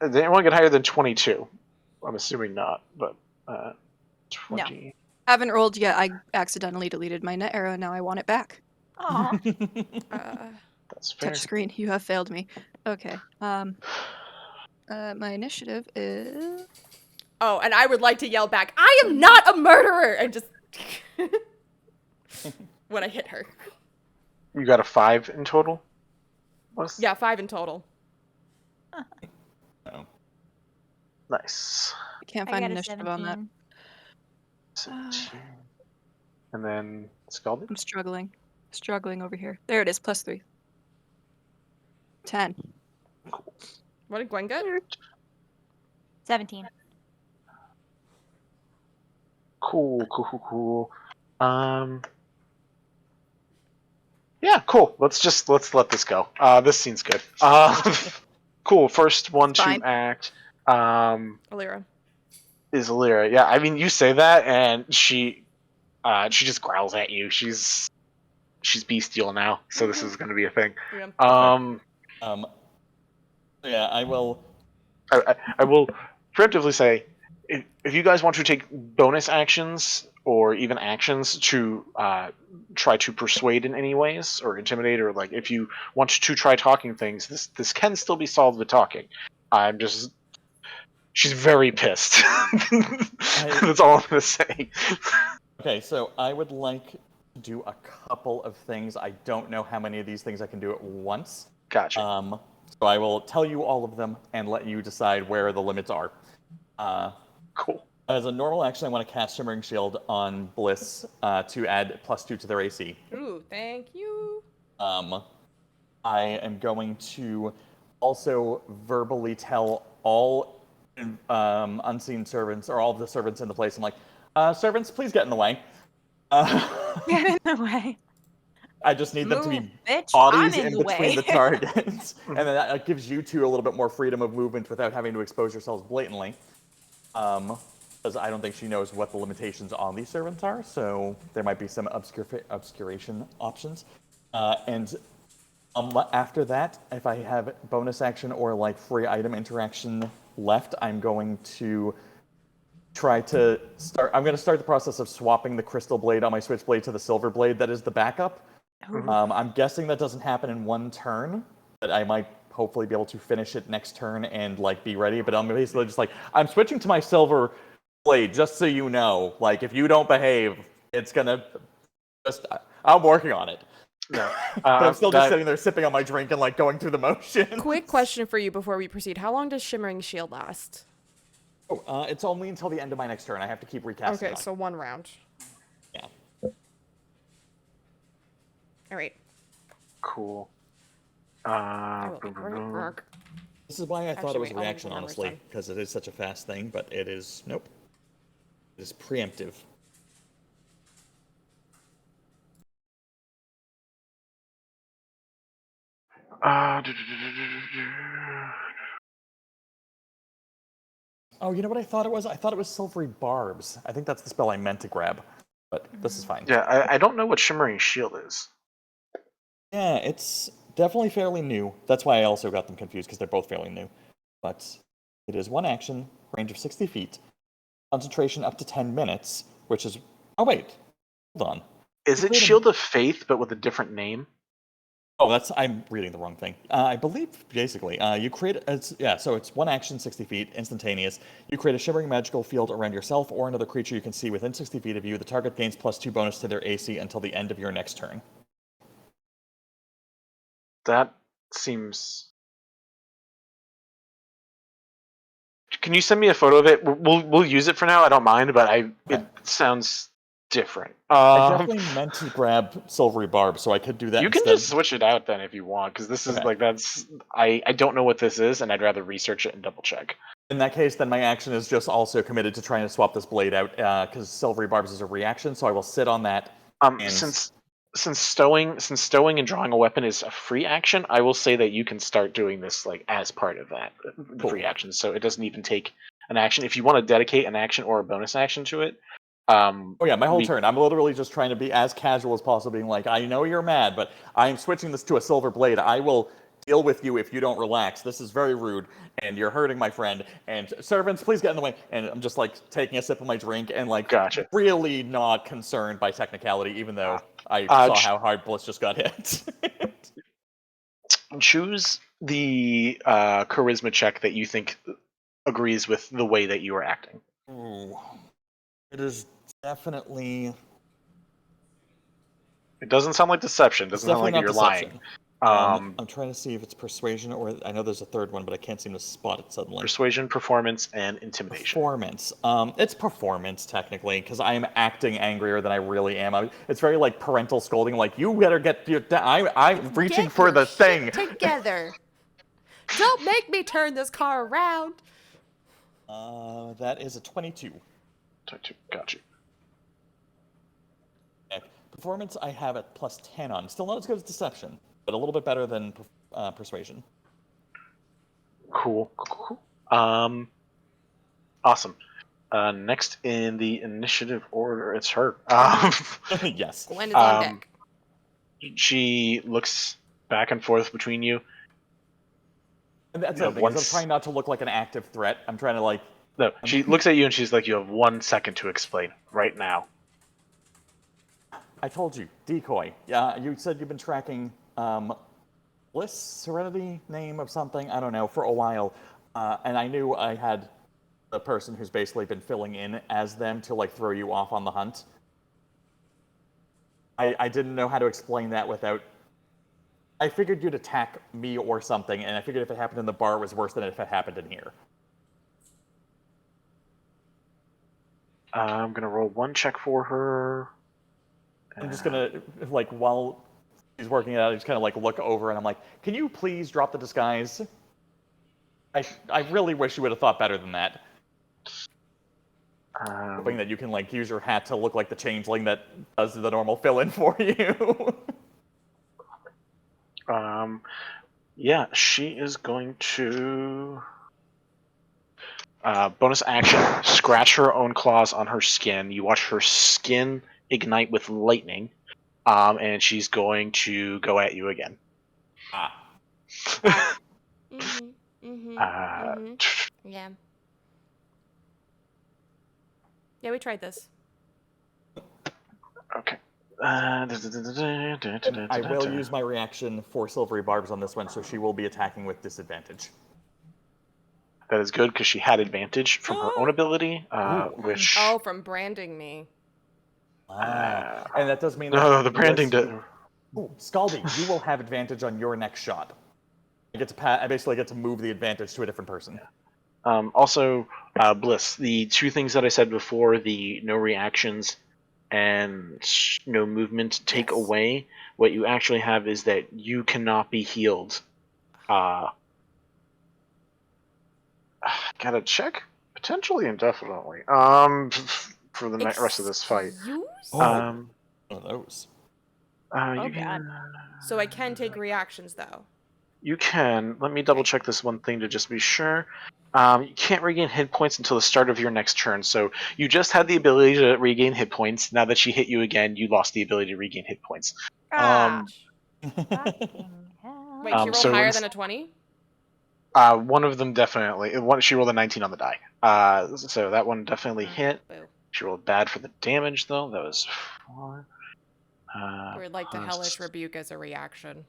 Did anyone get higher than 22? I'm assuming not, but 20. Haven't rolled yet. I accidentally deleted my net arrow. Now I want it back. Aw. That's fair. Touch screen, you have failed me. Okay. My initiative is Oh, and I would like to yell back, I am not a murderer! And just... when I hit her. You got a 5 in total? Yeah, 5 in total. Oh. Nice. I can't I find got a initiative on that. 17. 17. And then Skaldi? I'm struggling over here. There it is, +3. 10. What did Gwen get? 17. Cool. Yeah, cool. Let's let this go. This scene's good. Cool. First one It's fine. to act. Eleira. Is Eleira. Yeah, I mean you say that and she just growls at you. She's bestial now, so this is gonna be a thing. Yeah. Yeah, I will. I will preemptively say, if you guys want to take bonus actions or even actions to try to persuade in any ways or intimidate, or like if you want to try talking things, this can still be solved with talking. She's very pissed. That's all I'm gonna say. Okay, so I would like to do a couple of things. I don't know how many of these things I can do at once. Gotcha. So I will tell you all of them and let you decide where the limits are. Cool. As a normal action, I want to cast Shimmering Shield on Bliss to add +2 to their AC. Ooh, thank you. I am going to also verbally tell all unseen servants, or all of the servants in the place, I'm like, servants, please get in the way. Get in the way. I just need them to Move, be bitch. bodies I'm in in the between way. the targets. And then that gives you two a little bit more freedom of movement without having to expose yourselves blatantly. Because I don't think she knows what the limitations on these servants are, so there might be some obscuration options. And after that, if I have bonus action or like free item interaction left, I'm going to try to start. I'm going to start the process of swapping the crystal blade on my switchblade to the silver blade that is the backup. I'm guessing that doesn't happen in one turn, but I might hopefully be able to finish it next turn and like be ready. But I'm basically just like, I'm switching to my silver blade just so you know. Like if you don't behave, it's gonna just. I'm working on it. No. But I'm still just sitting there sipping on my drink and like going through the motions. Quick question for you before we proceed. How long does Shimmering Shield last? Oh, it's only until the end of my next turn. I have to keep recasting. Okay, so 1 round. Yeah. All right. Cool. This is why I thought it was Actually, wait, I'll reaction, leave the honestly, numbers because it is such a fast thing, but it is, nope. It is preemptive. Oh, you know what I thought it was? I thought it was Silvery Barbs. I think that's the spell I meant to grab, but this is fine. Yeah, I don't know what Shimmering Shield is. Yeah, it's definitely fairly new. That's why I also got them confused, because they're both fairly new. But it is one action, range of 60 feet. Concentration up to 10 minutes, which is... Oh, wait. Hold on. Is it Shield of Faith, but with a different name? Oh, I'm reading the wrong thing. I believe, basically, you create... so it's one action, 60 feet, instantaneous. You create a shimmering magical field around yourself or another creature you can see within 60 feet of you. The target gains +2 bonus to their AC until the end of your next turn. That seems... Can you send me a photo of it? We'll use it for now. I don't mind, but it sounds different. I definitely meant to grab Silvery Barb, so I could do that You instead. can just switch it out then if you want, because this is that's... I don't know what this is, and I'd rather research it and double check. In that case, then my action is just also committed to trying to swap this blade out, because Silvery Barbs is a reaction, so I will sit on that. Since stowing and drawing a weapon is a free action, I will say that you can start doing this as part of that free action, so it doesn't even take an action. If you want to dedicate an action or a bonus action to it. My whole turn. I'm literally just trying to be as casual as possible, being like, I know you're mad, but I'm switching this to a silver blade. I will deal with you if you don't relax. This is very rude, and you're hurting my friend. And servants, please get in the way. And I'm just taking a sip of my drink and really not concerned by technicality, even though I saw how hard Bliss just got hit. Choose the charisma check that you think agrees with the way that you are acting. Ooh. It is definitely... It doesn't sound like deception. It doesn't sound like you're lying. I'm trying to see if it's persuasion or... I know there's a third one, but I can't seem to spot it suddenly. Persuasion, performance, and intimidation. Performance. It's performance, technically, because I am acting angrier than I really am. It's very parental scolding, you better get your... I'm reaching for the thing! Together! Don't make me turn this car around! That is a 22. 22, got you. Performance I have at +10 on. Still not as good as deception, but a little bit better than persuasion. Cool. Awesome. Next in the initiative order, it's her. Yes. Gwen is on deck. She looks back and forth between you. And that's the thing, I'm trying not to look like an active threat. I'm trying to No, she looks at you and she's like, you have 1 second to explain right now. I told you, decoy. Yeah, you said you've been tracking Bliss, Serenity, name of something, I don't know, for a while. And I knew I had the person who's basically been filling in as them to throw you off on the hunt. I didn't know how to explain that without... I figured you'd attack me or something, and I figured if it happened in the bar, it was worse than if it happened in here. I'm going to roll 1 check for her. I'm just going to, while she's working it out, I just kind of, look over, and I'm like, can you please drop the disguise? I really wish you would have thought better than that. Hoping that you can, use your hat to look like the changeling that does the normal fill-in for you. Yeah, she is going to... bonus action, scratch her own claws on her skin. You watch her skin ignite with lightning, and she's going to go at you again. Yeah. Yeah, we tried this. Okay. I will use my reaction for Silvery Barbs on this one, so she will be attacking with disadvantage. That is good, because she had advantage from her own ability, which... Oh, from branding me. And that does mean... No, the branding... Skaldi, you will have advantage on your next shot. I basically get to move the advantage to a different person. Also, Bliss, the 2 things that I said before, the no reactions and no movement take away, what you actually have is that you cannot be healed. Gotta check? Potentially indefinitely. For the rest of this fight. One of those. So I can take reactions, though. You can. Let me double check this one thing to just be sure. You can't regain hit points until the start of your next turn. So you just had the ability to regain hit points. Now that she hit you again, you lost the ability to regain hit points. Fucking hell. Wait, she rolled higher than a 20? One of them definitely. She rolled a 19 on the die. So that one definitely hit. Boo. She rolled bad for the damage though. That was 4. Or like the hellish rebuke as a reaction.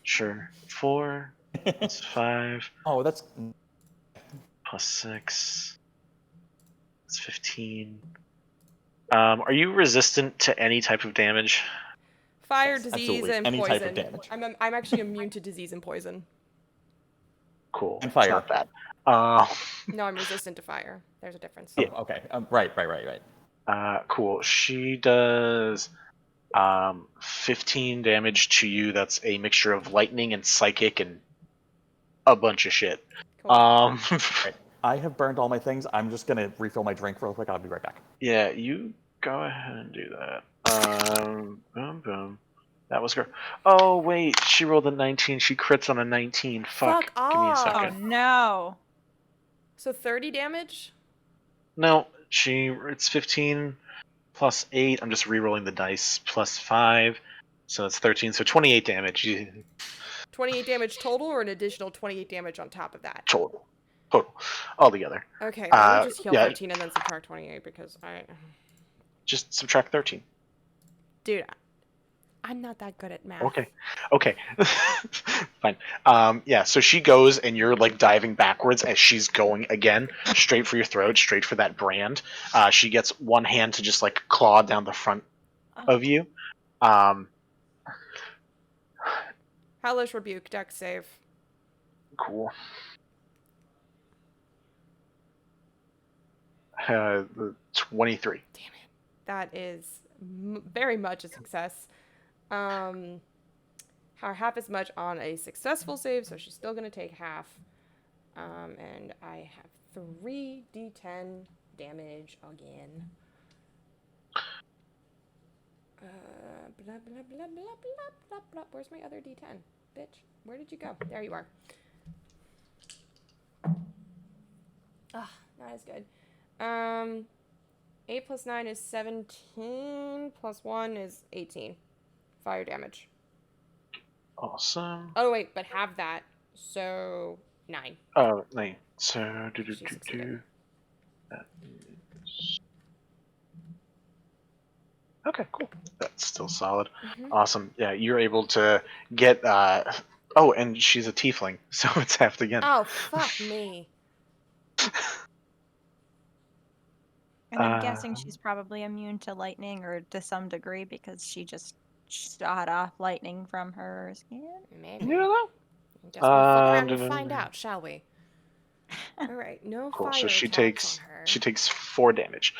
Sure. 4 plus 5 Oh, that's plus 6. That's 15. Are you resistant to any type of damage? Fire, Yes, disease, absolutely. and Any poison. type of damage. I'm actually immune to disease and poison. Cool. And It's fire. not bad. No, I'm resistant to fire. There's a difference. Oh, okay. Right. Cool. She does 15 damage to you. That's a mixture of lightning and psychic and a bunch of shit. Cool. Right. I have burned all my things. I'm just gonna refill my drink real quick. I'll be right back. Yeah, you go ahead and do that. Boom, boom. That was her. Oh wait, she rolled a 19. She crits on a 19. Fuck. Fuck Give me a off. Oh second. no. So 30 damage? No, it's 15 plus 8. I'm just re-rolling the dice plus 5. So it's 13. So 28 damage. 28 damage total or an additional 28 damage on top of that? Total. All together. Okay, let me just heal yeah. 13 and then subtract 28 because Just subtract 13. Dude, I'm not that good at math. Okay. Fine. Yeah, so she goes and you're like diving backwards as she's going again, straight for your throat, straight for that brand. She gets one hand to just like claw down the front of you. Hellish rebuke, dex save. Cool. 23. Damn it. That is very much a success. Half as much on a successful save, so she's still gonna take half. And I have 3d10 damage again. Blah, blah, blah, blah, blah, blah, blah. Where's my other d10? Bitch, where did you go? There you are. Ah, not as good. 8 plus 9 is 17, plus 1 is 18. Fire damage. Awesome. Oh, wait, but have that. So, 9. Oh, 9. So, that is... Okay, cool. That's still solid. Mm-hmm. Awesome. Yeah, you're able to get... Oh, and she's a tiefling, so it's halved again. Oh, fuck me. And I'm guessing she's probably immune to lightning or to some degree because she just shot off lightning from her skin. Maybe. You don't know? Guess we'll fuck around and find out, shall we? Alright, no Cool. fire So she attacks on her. takes 4 damage.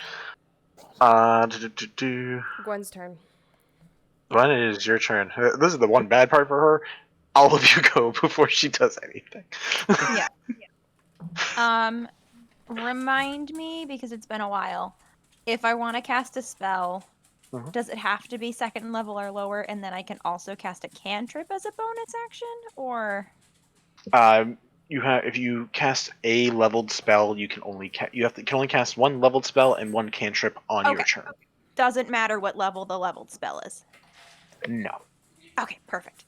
Gwen's turn. Gwen, it is your turn. This is the one bad part for her. All of you go before she does anything. Yeah. Remind me, because it's been a while, if I want to cast a spell, does it have to be 2nd level or lower, and then I can also cast a cantrip as a bonus action, or? If you cast a leveled spell, you can only can only cast 1 leveled spell and 1 cantrip on your turn. Doesn't matter what level the leveled spell is. No. Okay, perfect.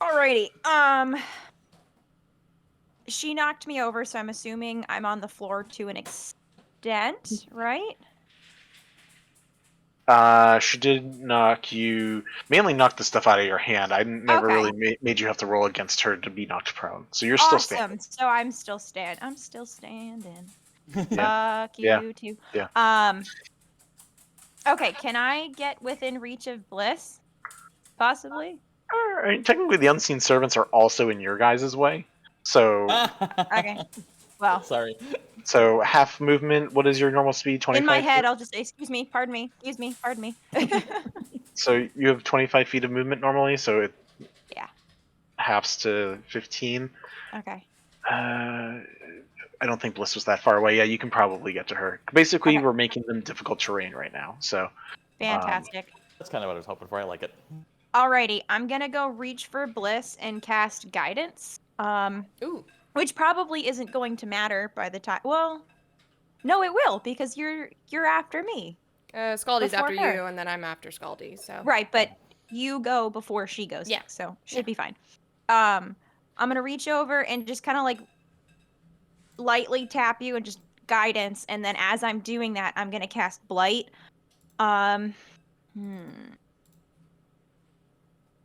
Alrighty. She knocked me over, so I'm assuming I'm on the floor to an extent, right? She did mainly knock the stuff out of your hand. I never really made you have to roll against her to be knocked prone. So you're still standing. So I'm still standing. Yeah. Fuck you too. Yeah. Okay, can I get within reach of Bliss? Possibly? Technically, the unseen servants are also in your guys' way. So... Okay. Well. Sorry. So half movement, what is your normal speed? 25 in my head, feet? I'll just say, excuse me, pardon me. So you have 25 feet of movement normally, so it halves to 15. Okay. I don't think Bliss was that far away. Yeah, you can probably get to her. Basically, we're making them difficult terrain right now, so... Fantastic. That's kind of what I was hoping for. I like it. Alrighty, I'm gonna go reach for Bliss and cast Guidance. Ooh. Which probably isn't going to matter by the time. Well, no, it will because you're after me. Skaldi's Before after her. you, and then I'm after Skaldi. So Right, but you go before she goes. Yeah. So should be fine. I'm gonna reach over and just kind of like lightly tap you and just guidance, and then as I'm doing that, I'm gonna cast Blight.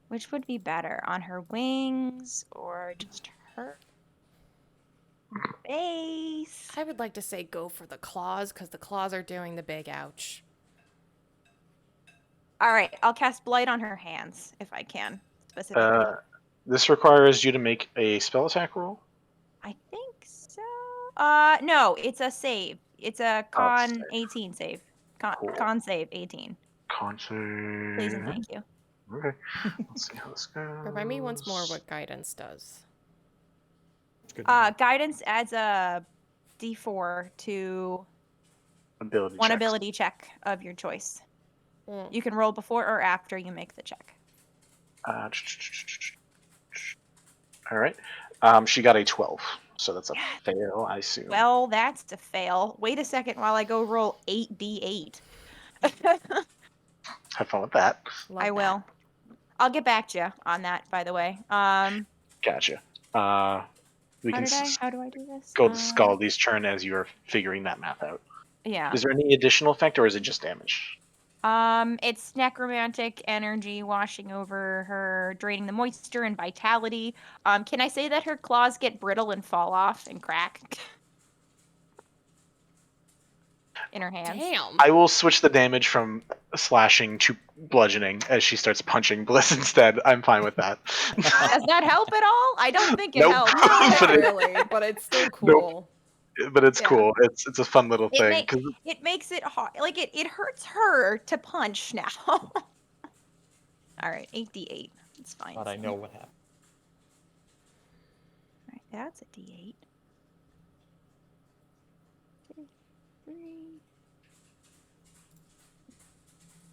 Which would be better, on her wings or just her face? I would like to say go for the claws, because the claws are doing the big ouch. All right, I'll cast Blight on her hands if I can, specifically. This requires you to make a spell attack roll. I think so. No, it's a save. It's a con save. 18 save. Cool. Con save 18. Con save. Please and thank you. Okay. Let's see how this goes. Remind me once more what guidance does. Guidance adds a D4 to one ability check of your choice. You can roll before or after you make the check. All right. She got a 12, so that's a fail, I assume. Well, that's a fail. Wait a second while I go roll 8d8. Have fun with that. I will. I'll get back to you on that, by the way. Gotcha. We can How do I do this? go to Skaldi's turn as you are figuring that math out. Yeah. Is there any additional effect, or is it just damage? It's necromantic energy washing over her, draining the moisture and vitality. Can I say that her claws get brittle and fall off and crack? In her hands. Damn. I will switch the damage from slashing to bludgeoning as she starts punching Bliss instead. I'm fine with that. Does that help at all? I don't think it Nope. helps. Not But it- really, but it's still cool. But it's Yeah. cool. It's a fun little thing. It makes it hard. Like, it hurts her to punch now. All right, 8d8. It's fine. But I know what happened. All right, that's a d8. 2, 3.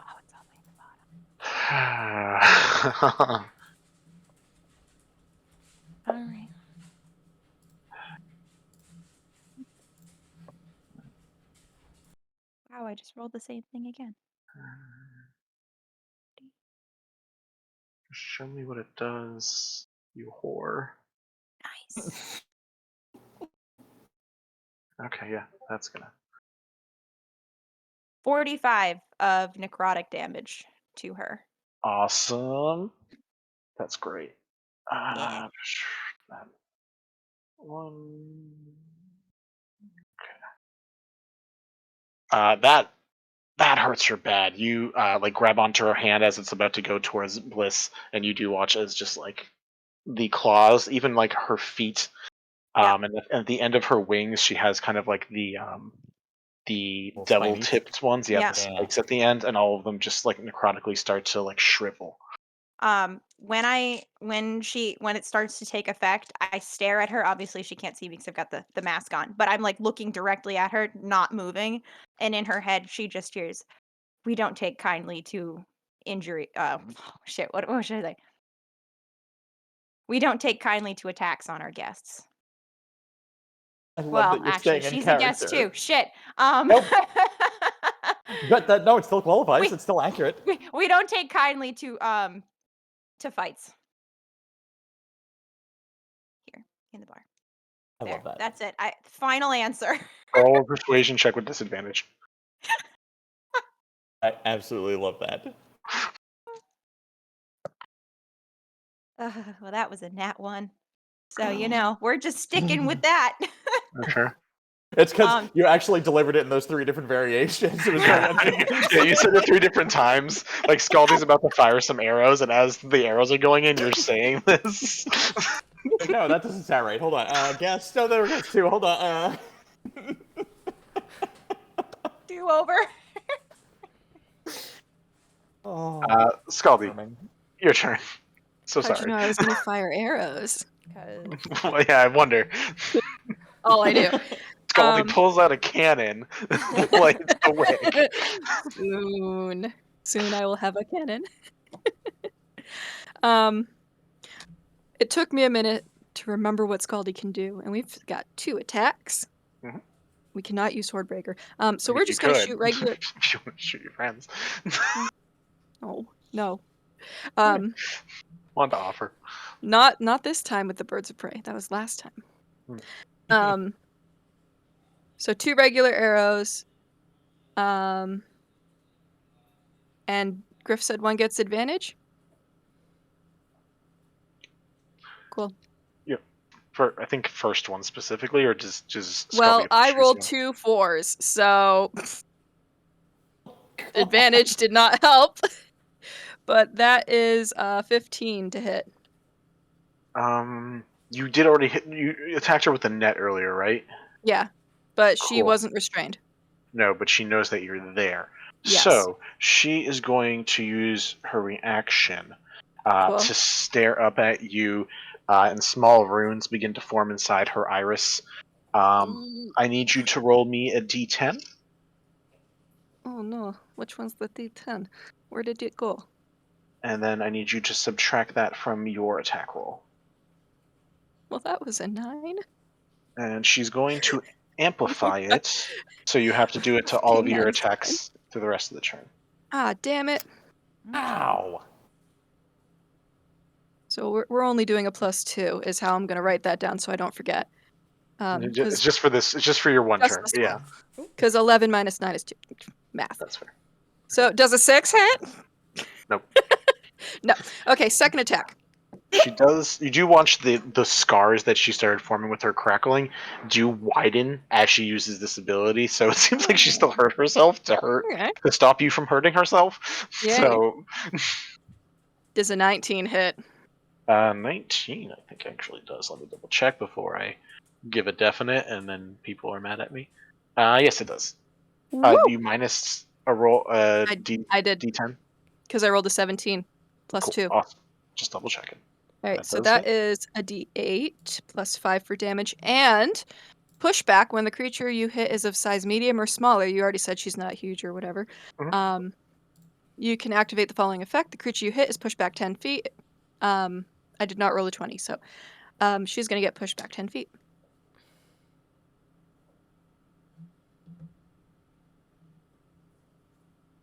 Oh, it's all the way at the bottom. All right. Wow, I just rolled the same thing again. Show me what it does, you whore. Nice. Okay, yeah, that's gonna. 45 of necrotic damage to her. Awesome. That's great. Yeah. That one. Okay. That hurts her bad. You like grab onto her hand as it's about to go towards Bliss, and you do watch as just like the claws, even like her feet, and at the end of her wings, she has kind of like the Little devil spinies. tipped ones, the spikes at the end, and all of them just like necrotically start to like shrivel. When it starts to take effect, I stare at her. Obviously she can't see me because I've got the mask on, but I'm like looking directly at her, not moving, and in her head she just hears, "We don't take kindly to injury." Shit, what should I say? We don't take kindly to attacks on our guests. I love Well, that you're actually, staying in she's a guest character. too. Shit. Nope. But no, it still qualifies. We- It's still accurate. we don't take kindly to fights. Here in the bar. I There. love that. That's it. Final answer. Roll a persuasion check with disadvantage. I absolutely love that. Well, that was a nat 1. So, we're just sticking with that. Okay. It's because you actually delivered it in those 3 different variations. It was very unconvincing. Yeah, you said it 3 different times. Like Skaldi's about to fire some arrows, and as the arrows are going in, you're saying this. Like, no, that doesn't sound right. Hold on. Guess. No, there goes 2. Hold on. Do over. Oh, Skaldi, charming. your turn. So How'd you sorry. know I was gonna fire arrows? 'Cause- Well, yeah, I wonder. Oh, I do. Skaldi pulls out a cannon, lights away. Soon I will have a cannon. It took me a minute to remember what Skaldi can do, and we've got 2 attacks. Mhm. We cannot use Swordbreaker. So I we're mean, just you gonna could, shoot regular. if you want to shoot your friends. Oh no. Want to offer. Not this time with the birds of prey. That was last time. So 2 regular arrows. And Griff said 1 gets advantage. Cool. For I think first one specifically, or just Well, Skaldi I choose rolled one? 2 4s, so advantage did not help. But that is 15 to hit. You did already hit. You attacked her with the net earlier, right? Yeah, but she Cool. wasn't restrained. No, but she knows that you're there. Yes. So she is going to use her reaction Cool. to stare up at you, and small runes begin to form inside her iris. I need you to roll me a d10. Oh no, which one's the D10? Where did it go? And then I need you to subtract that from your attack roll. Well, that was a 9. And she's going to amplify it, so you have to do it to all of your 15 -9. attacks to the rest of the turn. Ah, damn it. Ow. So we're only doing a +2 is how I'm going to write that down so I don't forget. It's just for this. It's just for your one Just turn. this Yeah, Because 11 minus 9 is 2. Math. that's fair. So does a 6 hit? Nope. No. Okay, second attack. She does. You do watch the scars that she started forming with her crackling do widen as she uses this ability. So it seems like she still hurt herself Okay. to stop you from hurting herself. Yay. So Does a 19 hit? 19, I think actually does. Let me double check before I give a definite, and then people are mad at me. Yes, it does. Woo! You minus a roll. I did D10. because I rolled a 17 plus Cool. 2. Awesome. Just double checking. All right, That so does that hit. is a d8 plus 5 for damage and pushback when the creature you hit is of size medium or smaller. You already said she's not huge or whatever. Mhm. You can activate the following effect. The creature you hit is pushed back 10 feet. I did not roll a 20, so she's going to get pushed back 10 feet.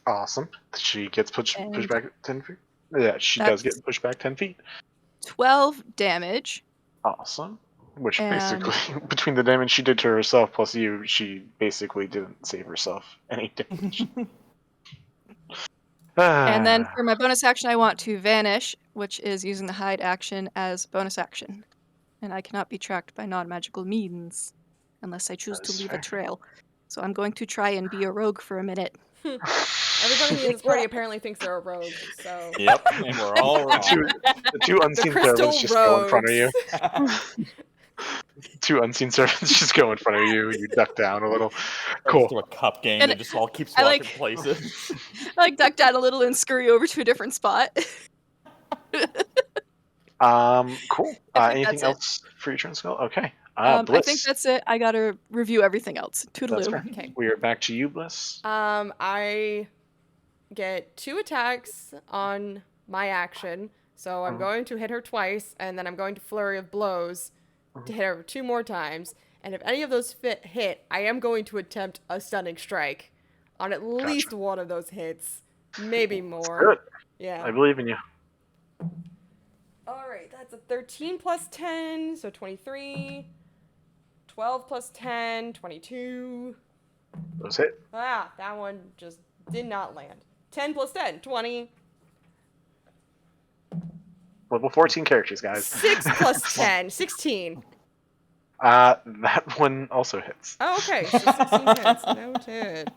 Awesome. She gets pushed And back 10 feet. Yeah, she does get pushed back 10 feet. 12 damage. Awesome. Which And- basically, between the damage she did to herself plus you, she basically didn't save herself any damage. And then for my bonus action, I want to vanish, which is using the hide action as bonus action. And I cannot be tracked by non-magical means unless I choose That to is leave fair. a trail. So I'm going to try and be a rogue for a minute. Everybody in this party apparently thinks they're a rogue, so. Yep, and we're all wrong. The two The unseen crystal servants just go in front of you. rogues. Two unseen servants just go in front of you. You duck down a little. Cool. Cool. To a cup game And that just all keeps I swapping like- places. I like duck down a little and scurry over to a different spot. Cool. I think Anything that's it. else for your turn, Skull? Okay. I Bliss. think that's it. I gotta review everything else. That's Toodaloo. fair. Okay. We are back to you, Bliss. I get 2 attacks on my action, so I'm going to hit her twice, and then I'm going to flurry of blows to hit her 2 more times. And if any of those hit, I am going to attempt a stunning strike on at least one of those hits, maybe more. Good. Yeah. I believe in you. All right, that's a 13 plus 10, so 23. 12 plus 10, 22. Those hit. Ah, that one just did not land. 10 plus 10, 20. Level 14 characters, guys. 6 plus 10, 16. That one also hits. Oh, okay, so 16 hits. Noted.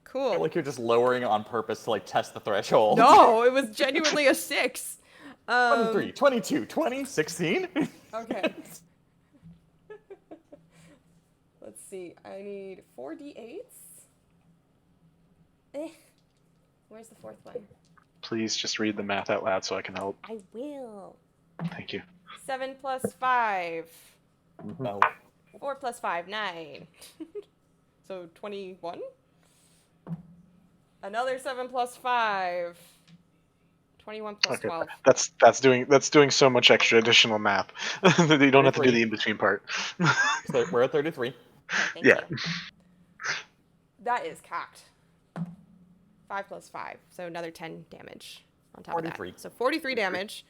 Cool. Like you're just lowering on purpose to like test the threshold. No, it was genuinely a 6. 23, 22, 20, 16. Okay. Let's see. I need 4 d8s. Where's the 4th one? Please just read the math out loud so I can help. I will. Thank you. 7 plus 5. Oh. 4 plus 5, 9. So 21? Another 7 plus 5. 21 plus 12. That's doing so much extra additional math that you don't have to do 33. the in between part. So we're at 33. Thank Yeah. you. That is cocked. 5 plus 5, so another 10 damage on top 43. of that. So 43 damage.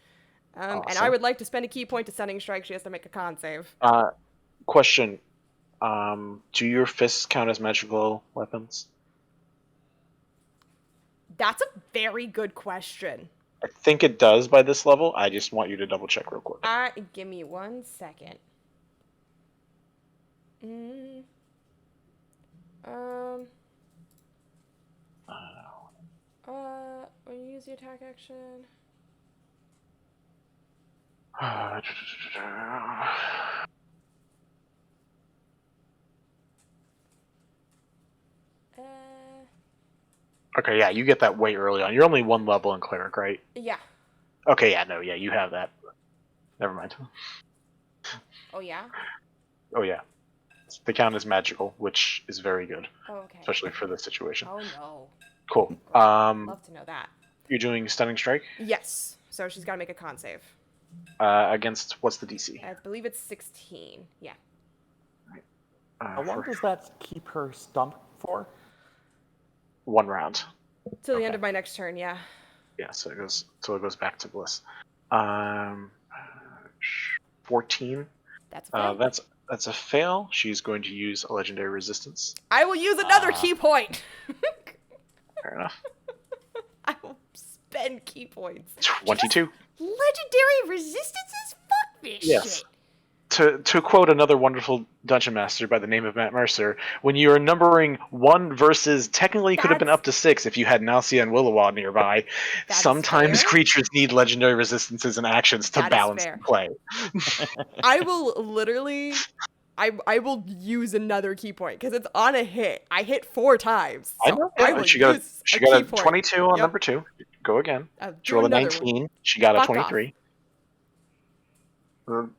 And I Awesome. would like to spend a key point to stunning strike. She has to make a con save. Question: Do your fists count as magical weapons? That's a very good question. I think it does by this level. I just want you to double check real quick. Give me 1 second. When you use the attack action. Okay, yeah, you get that way early on. You're only 1 level in cleric, right? Yeah. Okay, yeah, no, yeah, you have that. Never mind. Oh yeah. Oh yeah, they count as magical, which is very good, Oh, okay. especially for this situation. Oh no. Cool. Love to know that. You're doing stunning strike Yes. So she's got to make a con save. against what's the DC? I believe it's 16. Yeah. How long does that keep her stumped for? 1 round. Till the end of my next turn. Yeah. Yeah, so it goes back to Bliss. 14. That's a fail. That's a fail. She's going to use a legendary resistance. I will use another key point. Fair enough. I will spend key points. 22. Legendary resistances? Fuck this shit. To quote another wonderful dungeon master by the name of Matt Mercer, when you are numbering 1 versus technically could have been up to 6 if you had Nalcia and Willowa nearby, sometimes creatures need legendary resistances and actions to balance the play. I will literally... I will use another key point because it's on a hit. I hit 4 times. So I know. I will she got a 22 on Yep. number 2. Go again. She Do rolled a another 19. one. She got a Fuck 23.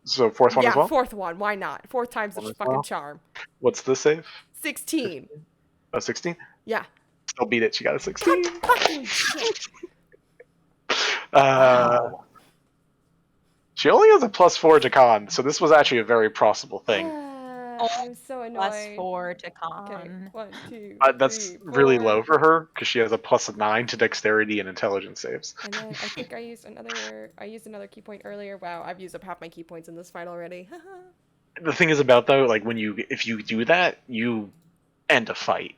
So 4th one as well? Yeah, 4th one. Why not? 4th time's a fucking charm. What's the save? 16. Oh, 16? Yeah. Still beat it. She got a 16. Fucking shit. Wow. She only has a +4 to con, so this was actually a very possible thing. I'm so annoyed. +4 to con. Okay. 1, 2, That's 3, 4. really low for her because she has a +9 to dexterity and intelligence saves. And then I think I used another key point earlier. Wow, I've used up half my key points in this fight already. The thing is about though, like if you do that, you end a fight.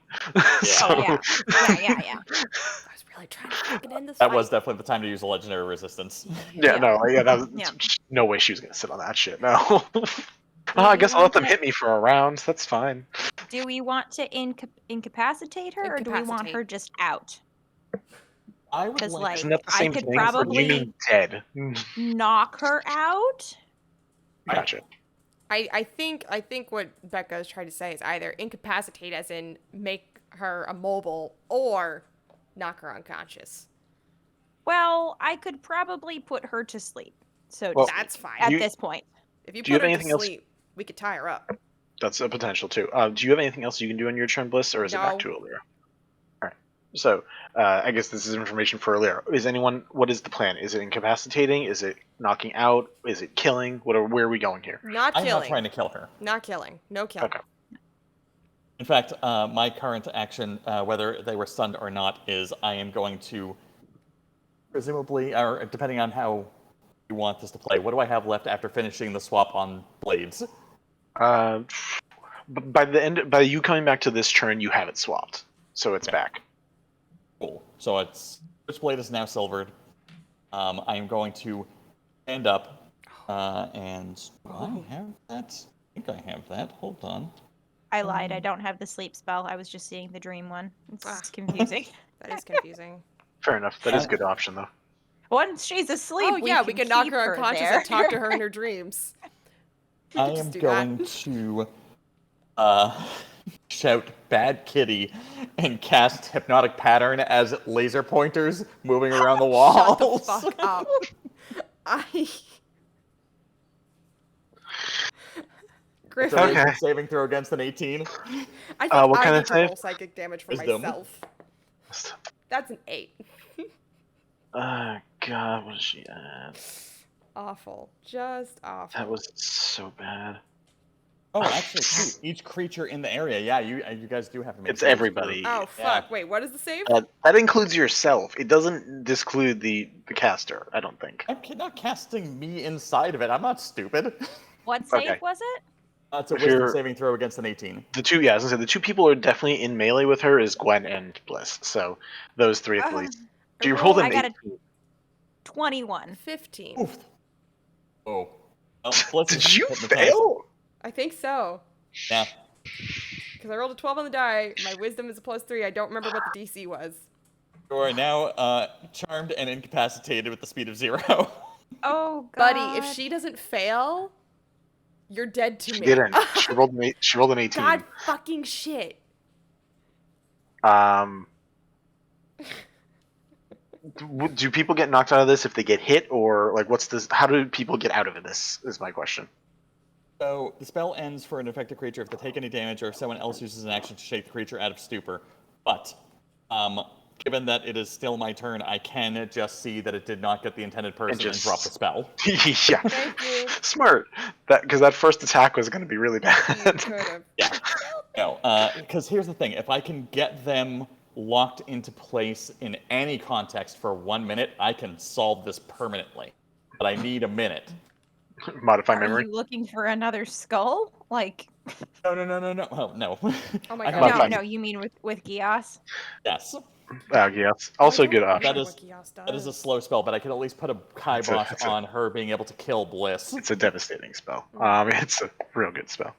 So, Oh yeah. I was really trying to fucking end this That fight. was definitely the time to use a legendary resistance. that was no way she was gonna sit on that shit. No. I guess I'll let them hit me for a round. That's fine. Do we want to incapacitate her, or do we want her just out? I would Because like. Isn't that the same I could thing? probably You mean dead? knock her out. Gotcha. I think what Becca is trying to say is either incapacitate as in make her immobile or knock her unconscious. Well, I could probably put her to sleep. So Well, That's fine. at this point. If you do you put have her anything to else? sleep, we could tie her up. That's a potential too. Do you have anything else you can do on your turn, Bliss, or is it back No. to Eleira? All right. So I guess this is information for Eleira. What is the plan? Is it incapacitating? Is it knocking out? Is it killing? Where are we going here? Not I'm not killing. trying to kill her. Not killing. No killing. Okay. In fact, my current action, whether they were stunned or not, is I am going to, presumably, or depending on how you want this to play, what do I have left after finishing the swap on blades? By you coming back to this turn, you have it swapped, so it's back. Cool. So which blade is now silvered. I am going to stand up, and do I have that? I think I have that. Hold on. I lied. I don't have the sleep spell. I was just seeing the dream one. It's confusing. That is confusing. Fair enough. That is a good option, though. Once she's asleep, Oh yeah, we can knock keep her unconscious there. and talk to her in her dreams. I just am do going that. to shout "Bad Kitty" and cast hypnotic pattern as laser pointers moving around the walls. Shut the fuck up. Griffin. It's a Okay. saving throw against an 18. I think what I kind need of to save? roll psychic damage for Wisdom. myself. That's an 8. God, what is she at? Awful. Just awful. That was so bad. Oh, actually, shoot. Each creature in the area. Yeah, you guys do have to make. It's saves everybody. Oh Yeah. fuck! Wait, what is the save? That includes yourself. It doesn't disclude the caster, I don't think. I'm not casting me inside of it. I'm not stupid. What save Okay. was it? It's a If wisdom you're- saving throw against an 18. The two, yeah, I was gonna say the two people who are definitely in melee with her is Gwen and Bliss. So those three at least. Do you roll an I got a 18? 21. 15. Oof. Oh. Well, Bliss is Did you hypnotized. fail? I think so. Yeah. Because I rolled a 12 on the die. My wisdom is a +3. I don't remember what the DC was. You are now charmed and incapacitated with the speed of 0. Oh, God. Buddy, if she doesn't fail, you're dead to She me. didn't. She rolled an 18. God fucking shit. Do people get knocked out of this if they get hit, or like what's this? How do people get out of this? Is my question. So the spell ends for an affected creature if they take any damage or if someone else uses an action to shake the creature out of stupor. But given that it is still my turn, I can just see that it did not get the intended person and drop the spell. Yeah. Thank you. Smart. Because that first attack was going to be really You bad. could have. Yeah. No, because here's the thing. If I can get them locked into place in any context for 1 minute, I can solve this permanently. But I need a minute. Modify Are memory. you looking for another skull? Like, No. Oh, no. Oh my I God. have- no, no, you mean with Gios? Yes. yes. Also I good don't option. remember That is- what Gios That is a does. slow spell, but I can at least put a kibosh it's a- on her being able to kill Bliss. It's a devastating spell. Mm. It's a real good spell.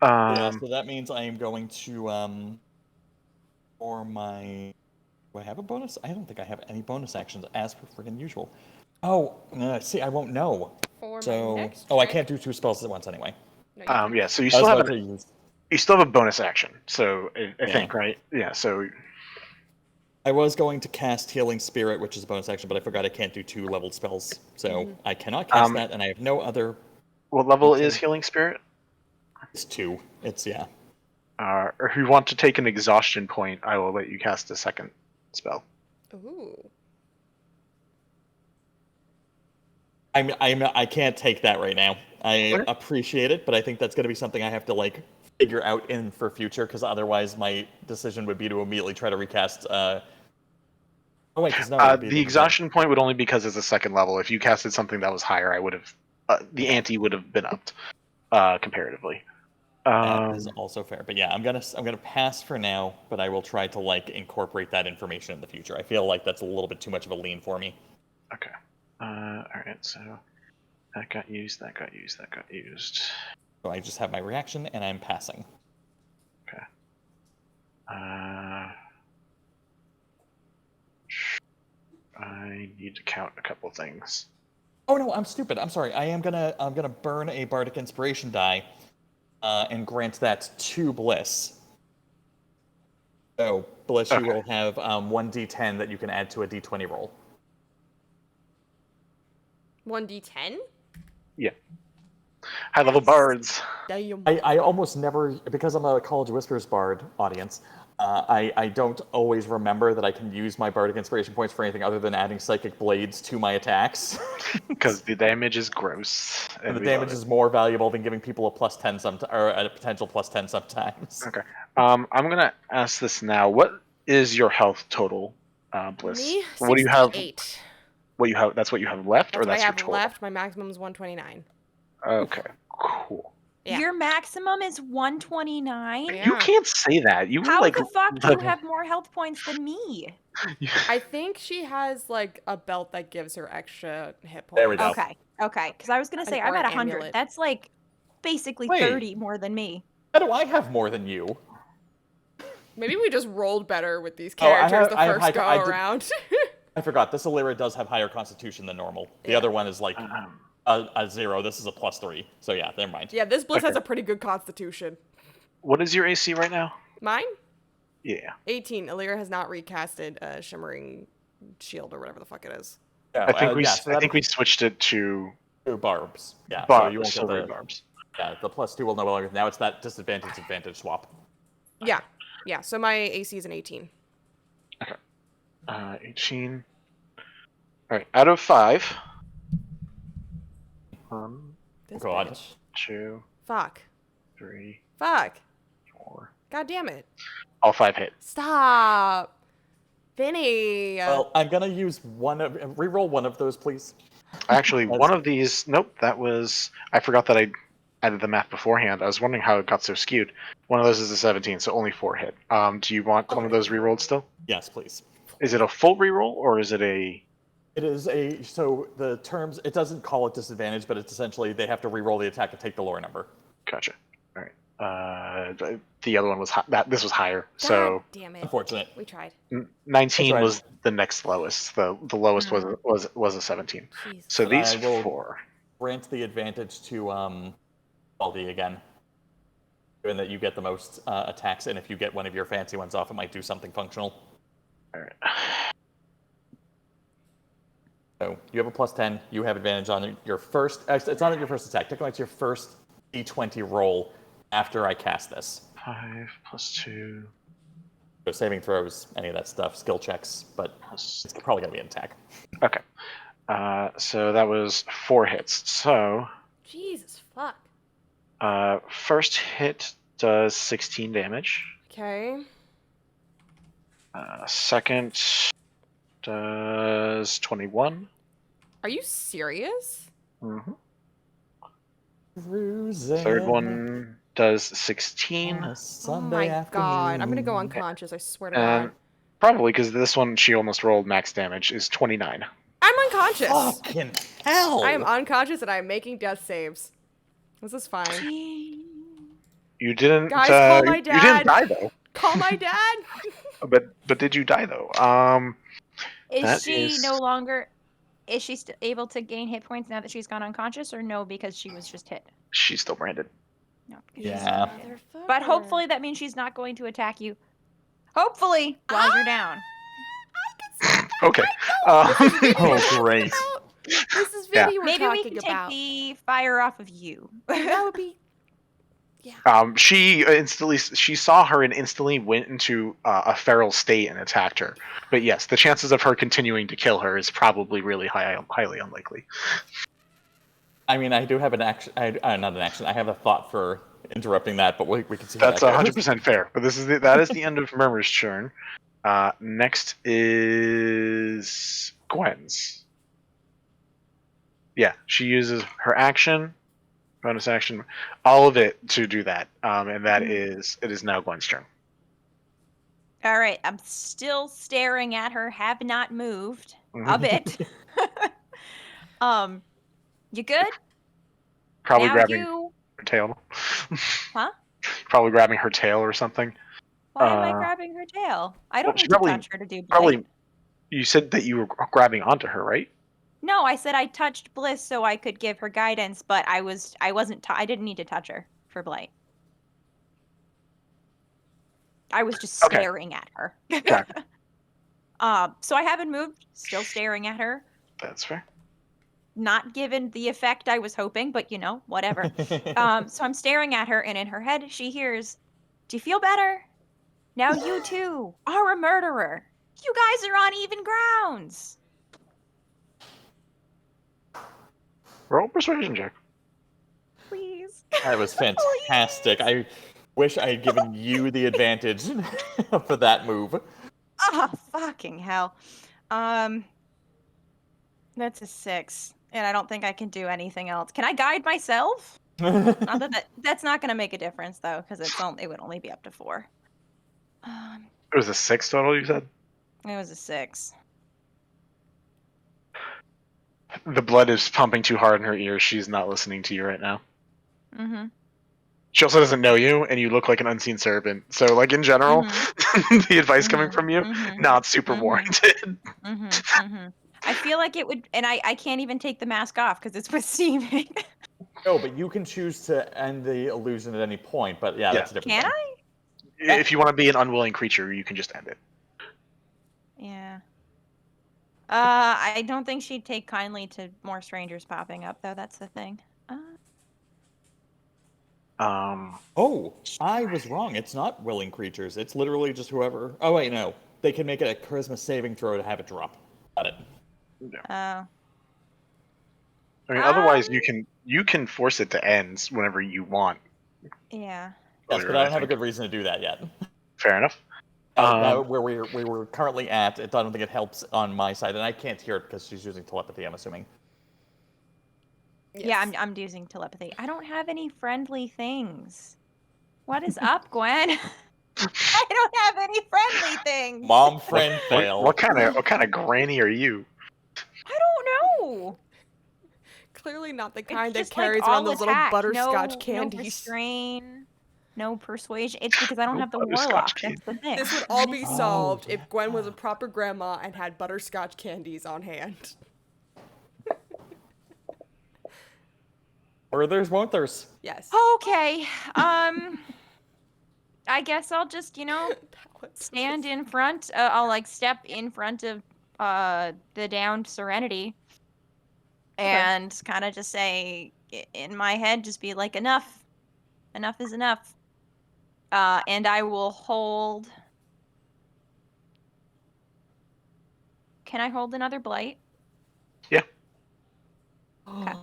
Yeah, so that means I am going to for my. Do I have a bonus? I don't think I have any bonus actions as per friggin' usual. Oh, see, I won't know. For my So, next I trick- can't do 2 spells at once anyway. No, you can't. Yeah. So you I was still have about to use. you still have a bonus action. So I Yeah. think right. Yeah. So I was going to cast Healing Spirit, which is a bonus action, but I forgot I can't do 2 leveled spells, so I cannot cast that, and I have no other. what level is Okay. Healing Spirit? It's 2. It's yeah. Or if you want to take an exhaustion point, I will let you cast a second spell. Ooh. I can't take that right now. I Okay. appreciate it, but I think that's going to be something I have to like figure out in for future, because otherwise my decision would be to immediately try to recast. Oh wait, because no, it would be The the exhaustion point would only be because it's a second level. If you casted something that was higher, I would have the ante would have been upped comparatively. That is also fair, but yeah, I'm gonna pass for now, but I will try to like incorporate that information in the future. I feel like that's a little bit too much of a lean for me. Okay. All right. So that got used. That got used. That got used. So I just have my reaction, and I'm passing. Okay. I need to count a couple things. Oh no, I'm stupid. I'm sorry. I'm gonna burn a bardic inspiration die, and grant that to Bliss. So Bliss, Okay. you will have 1d10 that you can add to a d20 roll. 1d10? Yeah. High level bards. Damn. I almost never, because I'm a College Whispers bard audience, I don't always remember that I can use my bardic inspiration points for anything other than adding psychic blades to my attacks. Because the damage is gross. And the we love damage it. is more valuable than giving people a +10 or a potential +10 sometimes. Okay. I'm gonna ask this now. What is your health total, Bliss? Me? What do you have? 68. What you have? That's what you have left, That's or what I that's your have total? left. My maximum is 129. Okay. Cool. Yeah. Your maximum is 129? Yeah. You can't say that. You were How like the fuck do you level- have more health points than me? I think she has like a belt that gives her extra hit points. There we go. Okay. Because I was gonna say Or I'm an at 100. amulet. That's like basically Wait. 30 more than me. How do I have more than you? Maybe we just rolled better with these Oh, I characters have- the I have first high- I go did- around. I forgot. This Eleira does have higher constitution than normal. The Yeah. other one is like a 0. This is a +3. So yeah, never mind. Yeah, this Bliss has Okay. a pretty good constitution. What is your AC right now? Mine? Yeah. 18. Illyria has not recasted Shimmering Shield or whatever the fuck it is. Yeah, I think we yeah, so I that- think we switched it to barbs. Yeah, so barbs. you won't get silver the barbs. yeah, the +2 will no longer. Now it's that disadvantage advantage swap. Yeah. Yeah, so my AC is an 18. 18. All right. Out of 5. 1, This God. bitch. 2, Fuck. 3, Fuck. 4. God damn it. All 5 hit. Stop. Vinny. Well, I'm gonna use reroll one of those, please. Actually, one of these. Nope. That was. I forgot that I I did the math beforehand. I was wondering how it got so skewed. One of those is a 17, so only 4 hit. Do you want one of those rerolled still? Yes, please. Is it a full reroll or is it a? It is so the terms, it doesn't call it disadvantage, but it's essentially they have to reroll the attack and take the lower number. Gotcha. All right. The other one was this was higher, God so damn it. Unfortunate. We tried. 19 right. was the next lowest. The lowest was a 17. Jeez. So But these I will 4. grant the advantage to Skaldi again, given that you get the most attacks, and if you get one of your fancy ones off, it might do something functional. All right. So you have a +10. You have advantage on your first. It's not on your first attack. Technically, it's your first D20 roll after I cast this. 5 + 2. So saving throws, any of that stuff, skill checks, but Plus... it's probably gonna be an attack. Okay. So that was 4 hits. So Jesus fuck. first hit does 16 damage. Okay. Second does 21. Are you serious? Mm-hmm. Cruising Third one does 16. on a Oh Sunday my afternoon. god. I'm gonna go unconscious, I swear to And god. probably because this one she almost rolled max damage is 29. I'm unconscious. Fucking hell! I am unconscious and I'm making death saves. This is fine. You didn't. Guys, call my You didn't dad. die though. Call my dad. But did you die though? Is That she is- no longer? Is she able to gain hit points now that she's gone unconscious, or no, because she was just hit? She's still branded. No. Yeah. But hopefully that means she's not going to attack you. Hopefully, while you're down. Okay. Oh, great. This is Yeah. Vinny we're Maybe we talking can about. take the fire off of you. That would be. Yeah. She saw her and instantly went into a feral state and attacked her. But yes, the chances of her continuing to kill her is probably really highly unlikely. I mean, I do have an action. Not an action. I have a thought for interrupting that, but we can see. That's how that goes. 100% fair. But that is the end of Murmur's turn. Next is Gwen's. Yeah, she uses her action, bonus action, all of it to do that. And that is it is now Gwen's turn. All right, I'm still staring at her. Have not moved a bit. You good? Probably now grabbing you. her tail. Huh? Probably grabbing her tail or something. Why am I grabbing her tail? I don't she need to probably- touch her to do blight. Probably. You said that you were grabbing onto her, right? No, I said I touched Bliss so I could give her guidance, but I didn't need to touch her for blight. I was just Okay. staring at her. Okay. So I haven't moved, still staring at her. That's fair. Not given the effect I was hoping, but whatever. So I'm staring at her, and in her head, she hears, "Do you feel better? Now you too are a murderer. You guys are on even grounds." Roll persuasion check. Please. That was fantastic. I wish I had given you the advantage for that move. Oh, fucking hell. That's a 6, and I don't think I can do anything else. Can I guide myself? Not that's not going to make a difference though, because it would only be up to 4. It was a 6 total, you said? It was a 6. The blood is pumping too hard in her ears. She's not listening to you right now. Mm-hmm. She also doesn't know you, and you look like an unseen servant. So, like, in general, the advice coming from you, not super warranted. I feel like it would, and I can't even take the mask off because it's receiving. No, but you can choose to end the illusion at any point. But yeah, that's a different Can thing. I? If you want to be an unwilling creature, you can just end it. Yeah. I don't think she'd take kindly to more strangers popping up, though. That's the thing. Oh, I was wrong. It's not willing creatures. It's literally just whoever. Oh wait, no. They can make it a charisma saving throw to have it drop. Got it. I mean, otherwise you can force it to end whenever you want. Yeah. Yes, but I don't have a good reason to do that yet. Fair enough. Where we were currently at, I don't think it helps on my side, and I can't hear it because she's using telepathy, I'm assuming. Yeah, Yes. I'm using telepathy. I don't have any friendly things. What is up, Gwen? I don't have any friendly things. Mom friend fail. What kind of granny are you? I don't know. Clearly not the It's kind that just like carries around all those little attack. butterscotch No candies. restrain, no persuasion. It's because I don't No have the butterscotch warlock. That's the thing. This would I'm all be missing- solved yeah. if Gwen was a proper grandma and had butterscotch candies on hand. Or there's won't there's. Yes. Okay. I guess I'll just, That was stand in front. I'll like step in front of the downed Serenity and kind of just say in my head, just be like, enough is enough. And I will hold. Can I hold another blight? Yeah. Okay.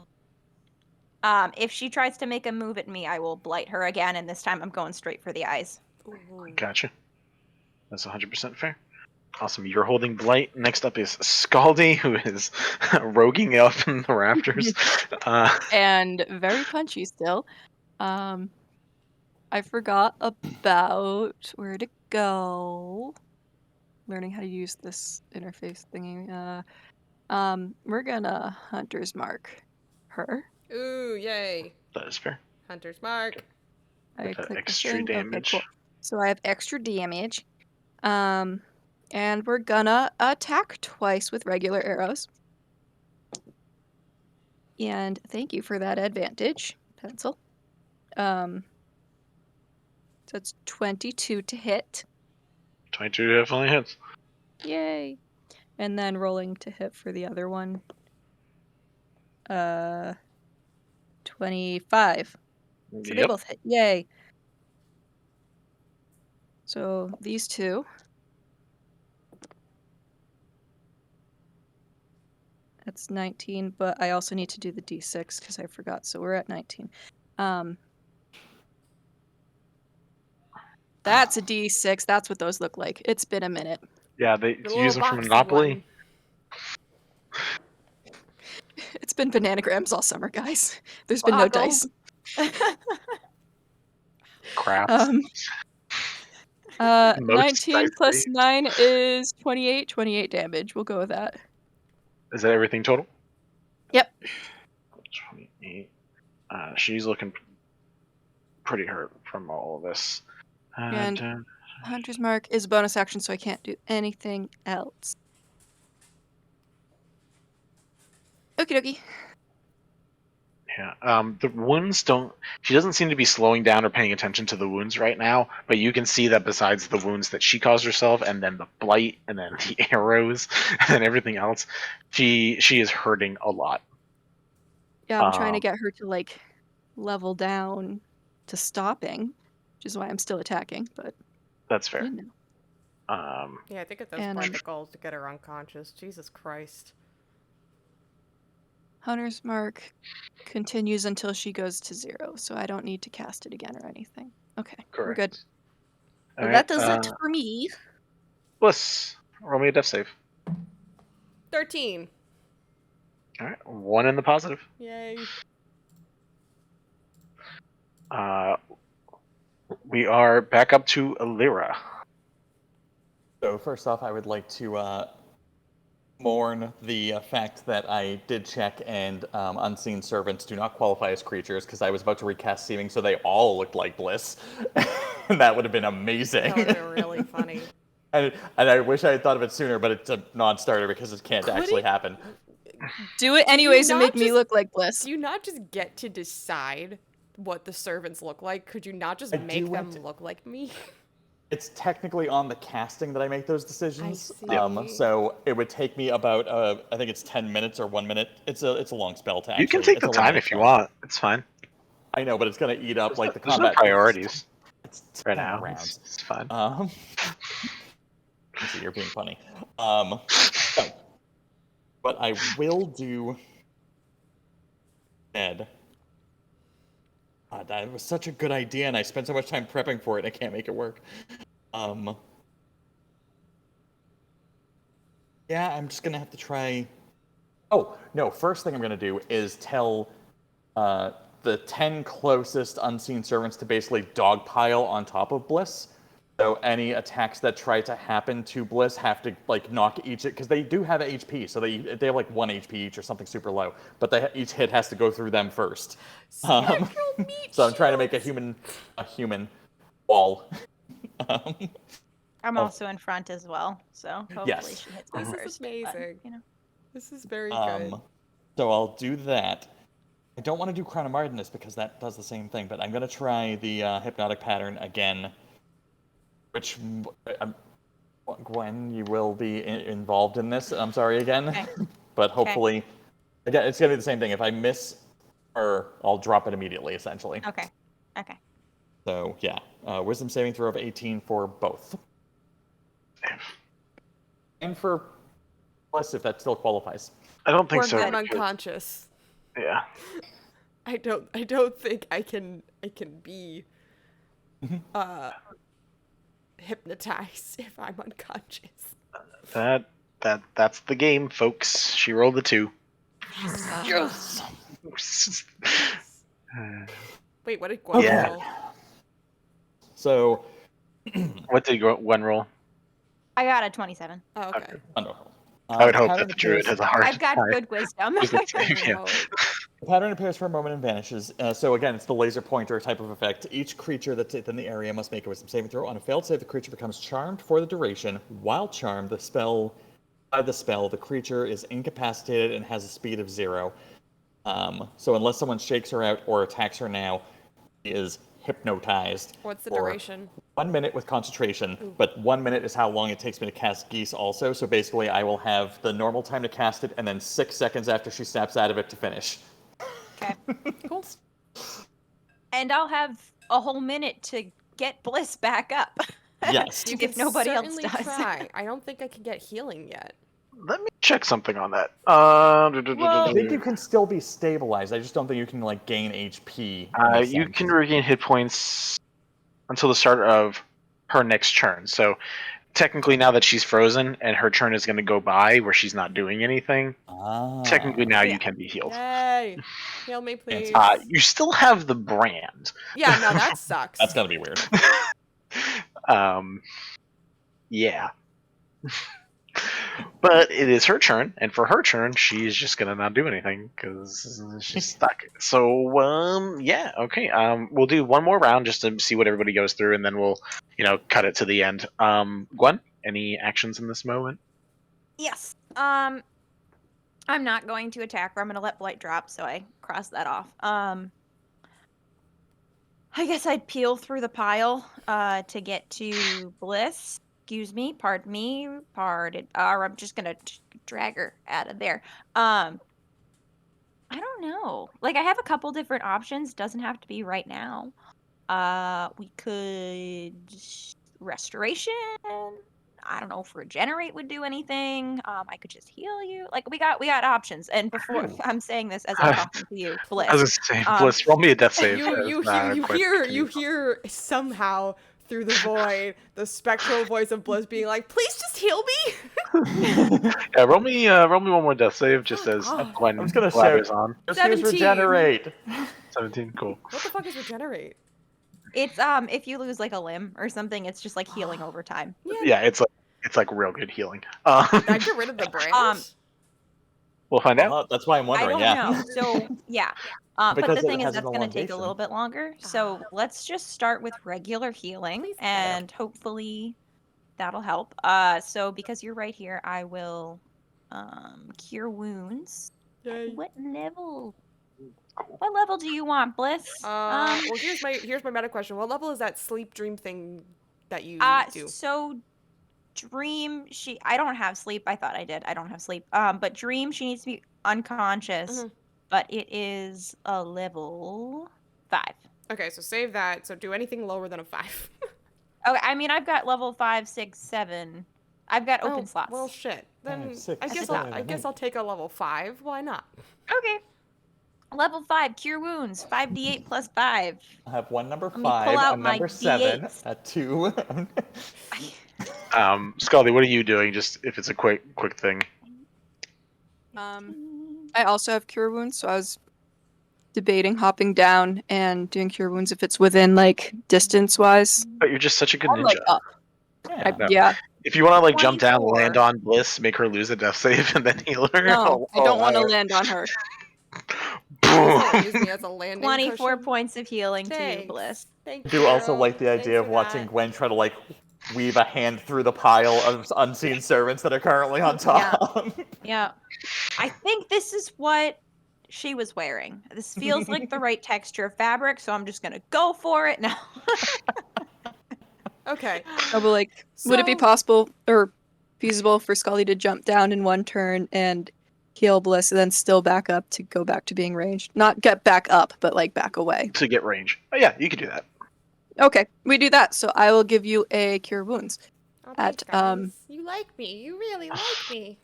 If she tries to make a move at me, I will blight her again, and this time I'm going straight for the eyes. Ooh. Gotcha. That's 100% fair. Awesome. You're holding Blight. Next up is Skaldi, who is roguing up in the rafters. And very punchy still. I forgot about where to go. Learning how to use this interface thingy. We're gonna hunter's mark her. Ooh, yay. That is fair. Hunter's mark. I With that click the extra thing. Okay, damage. cool. So I have extra damage. And we're gonna attack twice with regular arrows. And thank you for that advantage, pencil. So it's 22 to hit. 22 definitely hits. Yay. And then rolling to hit for the other one. 25. So they Yep. both hit. Yay. So these two. That's 19, but I also need to do the d6 because I forgot. So we're at 19. That's a d6. That's what those look like. It's been a minute. Yeah, they The use little them from boxy Monopoly. It's been bananagrams all summer, guys. There's been no dice. Craps. Most 19 dice plus based. 9 is 28. 28 damage. We'll go with that. Is that everything total? Yep. 28. She's looking pretty hurt from all of this. And Hunter's Mark is a bonus action, so I can't do anything else. Okie dokie. Yeah. The wounds don't. She doesn't seem to be slowing down or paying attention to the wounds right now. But you can see that besides the wounds that she caused herself, and then the blight, and then the arrows, and everything else, she is hurting a lot. Yeah, I'm trying to get her to like level down to stopping, which is why I'm still attacking. But That's fair. you know. Yeah, I think at this And point I'm- the goal is to get her unconscious. Jesus Christ. Hunter's Mark continues until she goes to 0, so I don't need to cast it again or anything. Okay, we're good. All So right, that does it for me. Bliss, roll me a death save. 13. All right, 1 in the positive. Yay. We are back up to Eleira. So first off, I would like to mourn the fact that I did check and unseen servants do not qualify as creatures because I was about to recast seeming so they all looked like Bliss. And that would have been amazing. That would have been really funny. And I wish I had thought of it sooner, but it's a non-starter because it can't actually happen. Do it anyways and not make me just- look like Bliss. Do you not just get to decide what the servants look like? Could you not just I make do them want to- look like me? It's technically on the casting that I make those decisions. I see. So it would take me about I think it's 10 minutes or 1 minute. It's a long spell to actually. You can take it's the a time 1 minute if you spell. want. It's fine. I know, but it's gonna eat up like the There's combat. no priorities It's right 10 now. rounds. It's fine. See, you're being funny. So, what I will do. Ed. That was such a good idea, and I spent so much time prepping for it. I can't make it work. Yeah, I'm just gonna have to try. Oh no! First thing I'm gonna do is tell the 10 closest unseen servants to basically dogpile on top of Bliss. So any attacks that try to happen to Bliss have to like knock each, because they do have HP, so they have like 1 HP each or something super low, but each hit has to go through them first. Spectral meat So I'm trying to make a shields. human wall. I'm also in front as well, so hopefully Yes. she hits me This is first. amazing. But, you know. This is very good. So I'll do that. I don't want to do Crown of Martinus because that does the same thing, but I'm going to try the hypnotic pattern again, which, Gwen, you will be involved in this. I'm sorry again, Okay. but hopefully, again, it's going to be the same thing. If I miss her, I'll drop it immediately, essentially. Okay. So, yeah, wisdom saving throw of 18 for both. And for Bliss, if that still qualifies. I don't think We're so. good. I'm because- unconscious. Yeah. I don't think I can be hypnotized if I'm unconscious. That's the game, folks. She rolled the 2. Yes! Wait, what did Gwen Yeah. roll? So, What did Gwen roll? I got a 27. Oh, okay. wonderful. I would hope Pattern that the druid appears- has a hard I've got time. good wisdom. Wisdom save, yeah. Oh, The pattern appears for a moment and vanishes. So again, it's the laser pointer type of effect. Each creature that's within the area must make a wisdom saving throw. On a failed save, the creature becomes charmed for the duration. While charmed, by the spell, the creature is incapacitated and has a speed of 0. So unless someone shakes her out or attacks her now, she is hypnotized. what's the for duration? 1 minute with concentration, but 1 minute is how long it takes me to cast Geese also. So basically, I will have the normal time to cast it, and then 6 seconds after she snaps out of it to finish. Okay. Cool. And I'll have a whole minute to get Bliss back up. Yes. You If can nobody else certainly does. try. I don't think I can get healing yet. Let me check something on that. I think you can still be stabilized. I just don't think you can like gain HP. in a You sense. can regain hit points until the start of her next turn. So technically, now that she's frozen and her turn is going to go by where she's not doing anything, technically now Yeah. you can be healed. Yay! Heal me, please. You still have the brand. Yeah, no, that sucks. That's gotta be weird. Yeah. But it is her turn, and for her turn, she's just gonna not do anything because she's stuck. So, yeah, okay. We'll do one more round just to see what everybody goes through, and then we'll, cut it to the end. Gwen, any actions in this moment? Yes. I'm not going to attack her. I'm gonna let Blight drop, so I cross that off. I guess I'd peel through the pile to get to Bliss. Excuse me, pardon me, pardon. Or I'm just gonna drag her out of there. I don't know. Like I have a couple different options. Doesn't have to be right now. We could restoration. I don't know if regenerate would do anything. I could just heal you. Like we got options. And before I'm saying this as I'm talking to you, Bliss. I was gonna say, Bliss, roll me a death save. You hear somehow through the void the spectral voice of Bliss being like, "Please just heal me." Yeah, roll me one more death save just as Oh. Gwen I'm just gonna blathers shout. on. Just use 17. regenerate. 17, cool. What the fuck is regenerate? It's if you lose like a limb or something, it's just like healing over time. Yeah, it's like real good healing. Did I get rid of the brand? We'll find out. Well, that's why I'm I wondering. don't Yeah. know. So yeah. But Because the it thing is has that's an going to take a elongation. little bit longer. So let's just start with regular healing Please. and hopefully that'll help. So because you're right here, I will cure wounds. Yay. What level? What level do you want, Bliss? Well, here's my meta question. What level is that sleep dream thing that you do? So dream, I don't have sleep. I thought I did. I don't have sleep. But dream, she needs to be unconscious. Mhm. But it is a level 5. Okay, so save that. So do anything lower than a 5. Okay, I mean I've got level 5, 6, 7. I've got open slots. Well, shit. Then 5, 6, I guess 7, I guess 8. I'll take a level 5. Why not? Okay. Level 5, cure wounds, 5d8 plus 5. I have one number me 5, pull a out my number 7, D8s. a 2. Skaldi, what are you doing? Just if it's a quick thing. I also have cure wounds, so I was debating hopping down and doing cure wounds if it's within like distance wise. But you're just such a good I'm like ninja. up. Yeah. No. Yeah. If you want to like jump down, 24. land on Bliss, make her lose a death save, and then heal her. No, I don't want to allow it. land on her. Please don't use me as a landing 24 cushion. points of healing to you, Thanks. Bliss. Thank I you. do also girl. like the idea Thanks of for watching that. Gwen try to like weave a hand through the pile of unseen servants that are currently on top. Yeah. I think this is what she was wearing. This feels like the right texture of fabric, so I'm just gonna go for it now. Okay. No, but like, would it be So- possible or feasible for Scully to jump down in one turn and heal Bliss and then still back up to go back to being ranged? Not get back up, but like back away. To get range. Oh yeah, you could do that. Okay, we do that. So I will give you a cure wounds. Oh, At, thanks, guys. You like me. You really like me.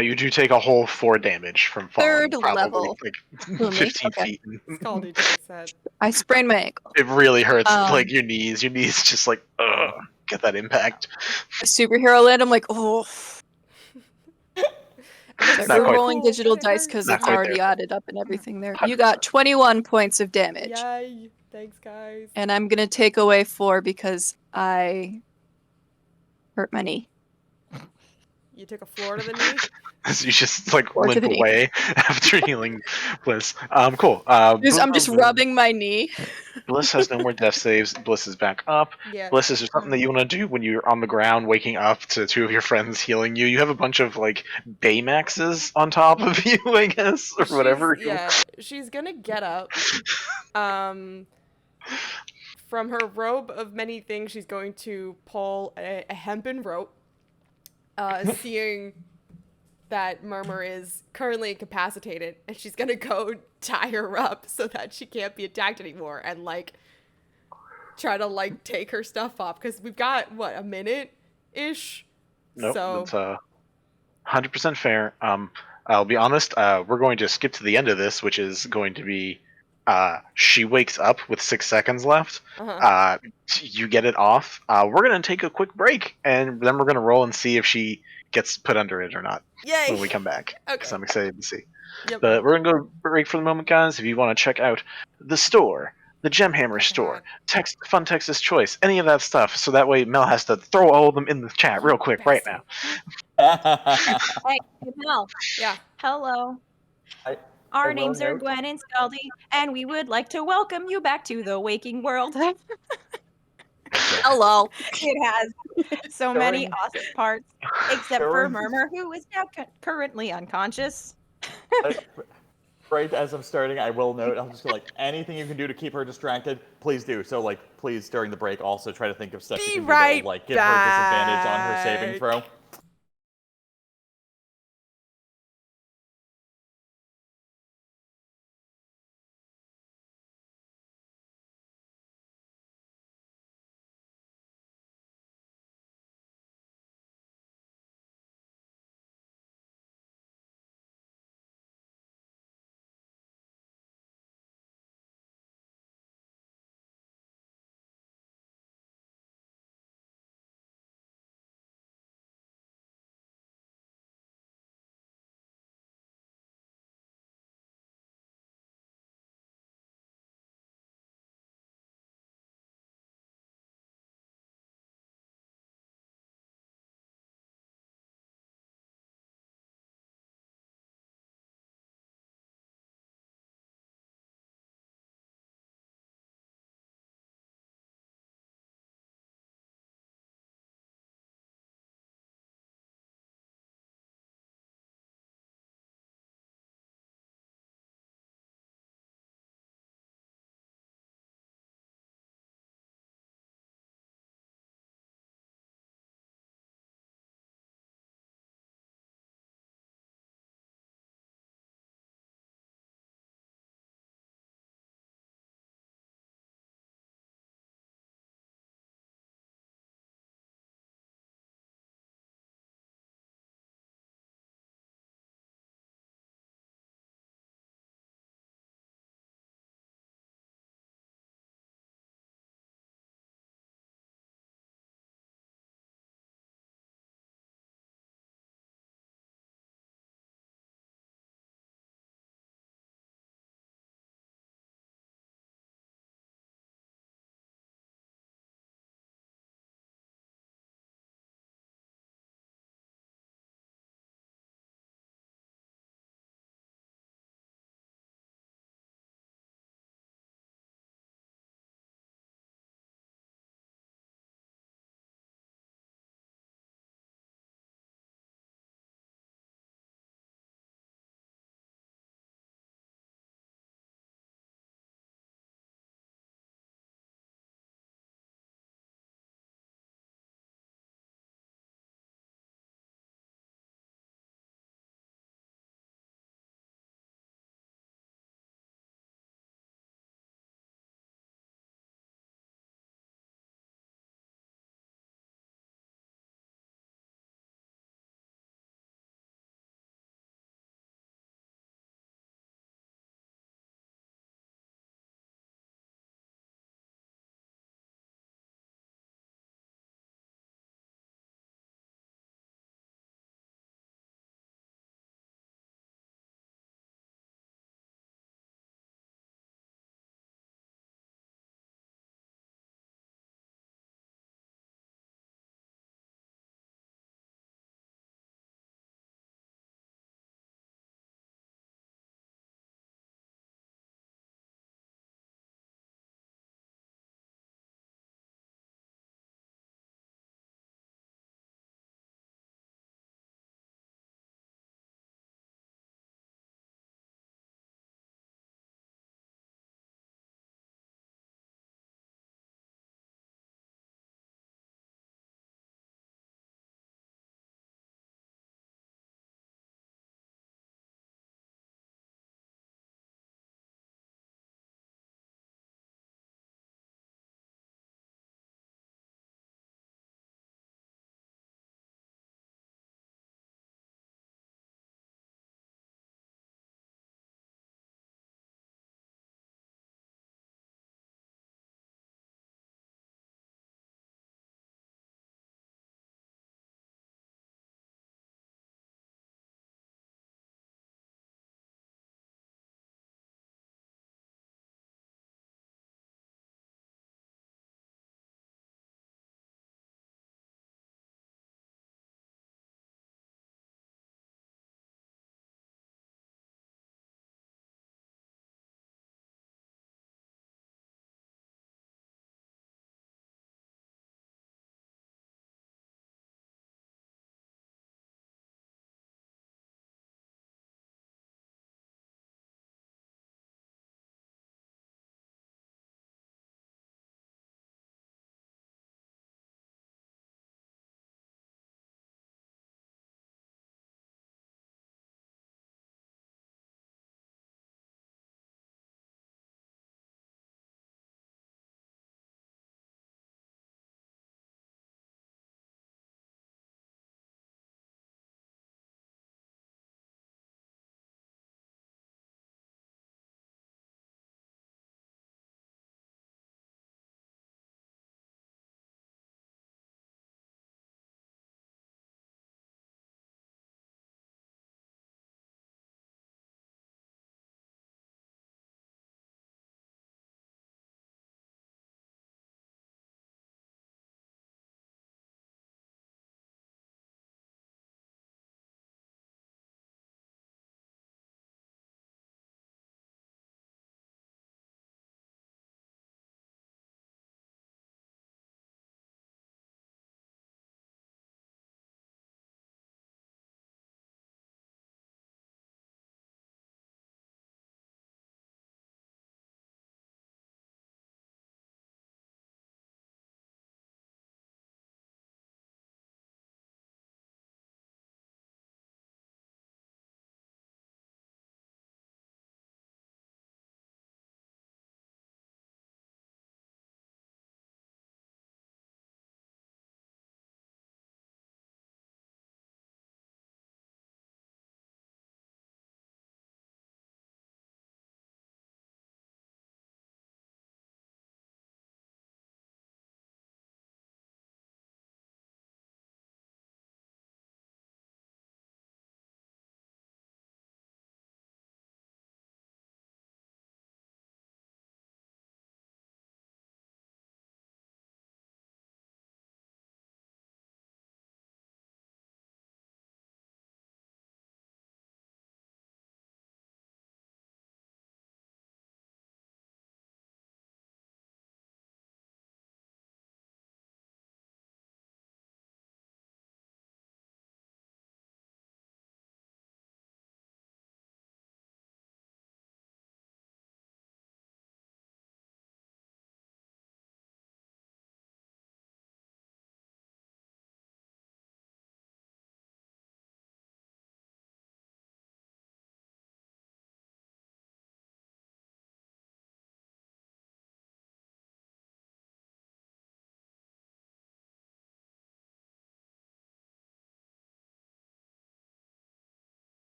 You do take a whole 4 damage from falling, Third probably level. like Who, me? 15 Okay. feet. Skaldi takes that. I sprained my ankle. It really hurts, Um, like your knees. Your knees just like, get that impact. Superhero land. I'm like, oh. It's Not We're quite. rolling cool, digital but it dice hurts. because Not it's quite already there. added up and everything there. You 100%. got 21 points of damage. Yay. Thanks, guys. And I'm going to take away 4 because I hurt my knee. You took a floor to the knee? So you just like Or to limp the knee. away after healing Bliss. Cool. I'm Boom, just boom, boom. rubbing my knee. Bliss has no more death saves. Bliss is back up. Yeah. Bliss, is there something that you want to do when you're on the ground, waking up to 2 of your friends healing you? You have a bunch of like Baymaxes on top of you, I guess, or whatever. She's gonna get up. From her robe of many things, she's going to pull a hempen rope. Seeing that Murmur is currently incapacitated, and she's gonna go tie her up so that she can't be attacked anymore, and like try to like take her stuff off because we've got what, a minute ish. Nope, So that's 100% fair. I'll be honest. We're going to skip to the end of this, which is going to be she wakes up with 6 seconds left. uh-huh. You get it off. We're gonna take a quick break, and then we're gonna roll and see if she gets put under it or not Yay. when we come back. Because Okay. I'm excited to see. Yep. But we're gonna go break for the moment, guys. If you want to check out the store, the Gemhammer store, Fun Texas Choice, any of that stuff, so that way Mel has to throw all of them in the chat real quick right now. Hey, Mel. Yeah. Hello. I Our will names are note- Gwen and Skaldi, and we would like to welcome you back to the waking world. Hello. It has so many During- awesome parts, except for During- Murmur, who is now currently unconscious. Right as I'm starting, I will note, I'm just like, anything you can do to keep her distracted, please do. So, like, please, during the break, also try to think of stuff Be you can do right that will, like, give her disadvantage on her saving back. throw.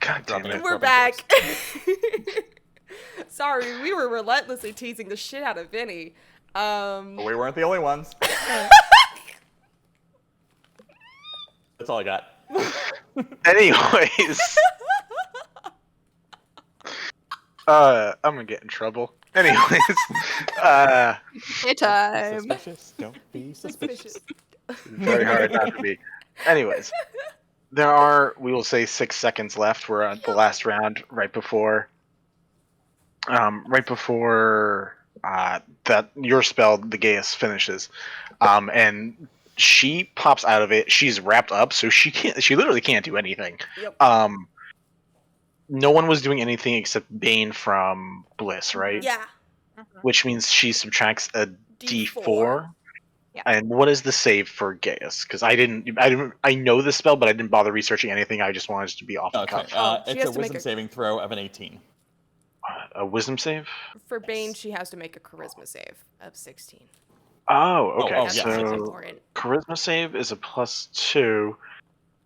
God damn it. We're back. Sorry, we were relentlessly teasing the shit out of Vinny. But we weren't the only ones. That's all I got. Anyways. I'm gonna get in trouble. Anyways. Playtime. Suspicious. Don't be suspicious. Very hard not to be. Anyways. There are, we will say, 6 seconds left. We're at the last round, right before that your spell, the Gaius, finishes, and she pops out of it. She's wrapped up, so she literally can't do anything. Yep. No one was doing anything except Bane from Bliss, right? Yeah. Which means she subtracts a D4. Yeah. And what is the save for Gaius? Because I know the spell, but I didn't bother researching anything. I just wanted it to be off the Okay. cuff. She It's has a to make wisdom a- saving throw of an 18. A wisdom save? For Bane, she has to make a charisma save of 16. Oh, okay. yes, That's yes, yes. important. Charisma save is a +2.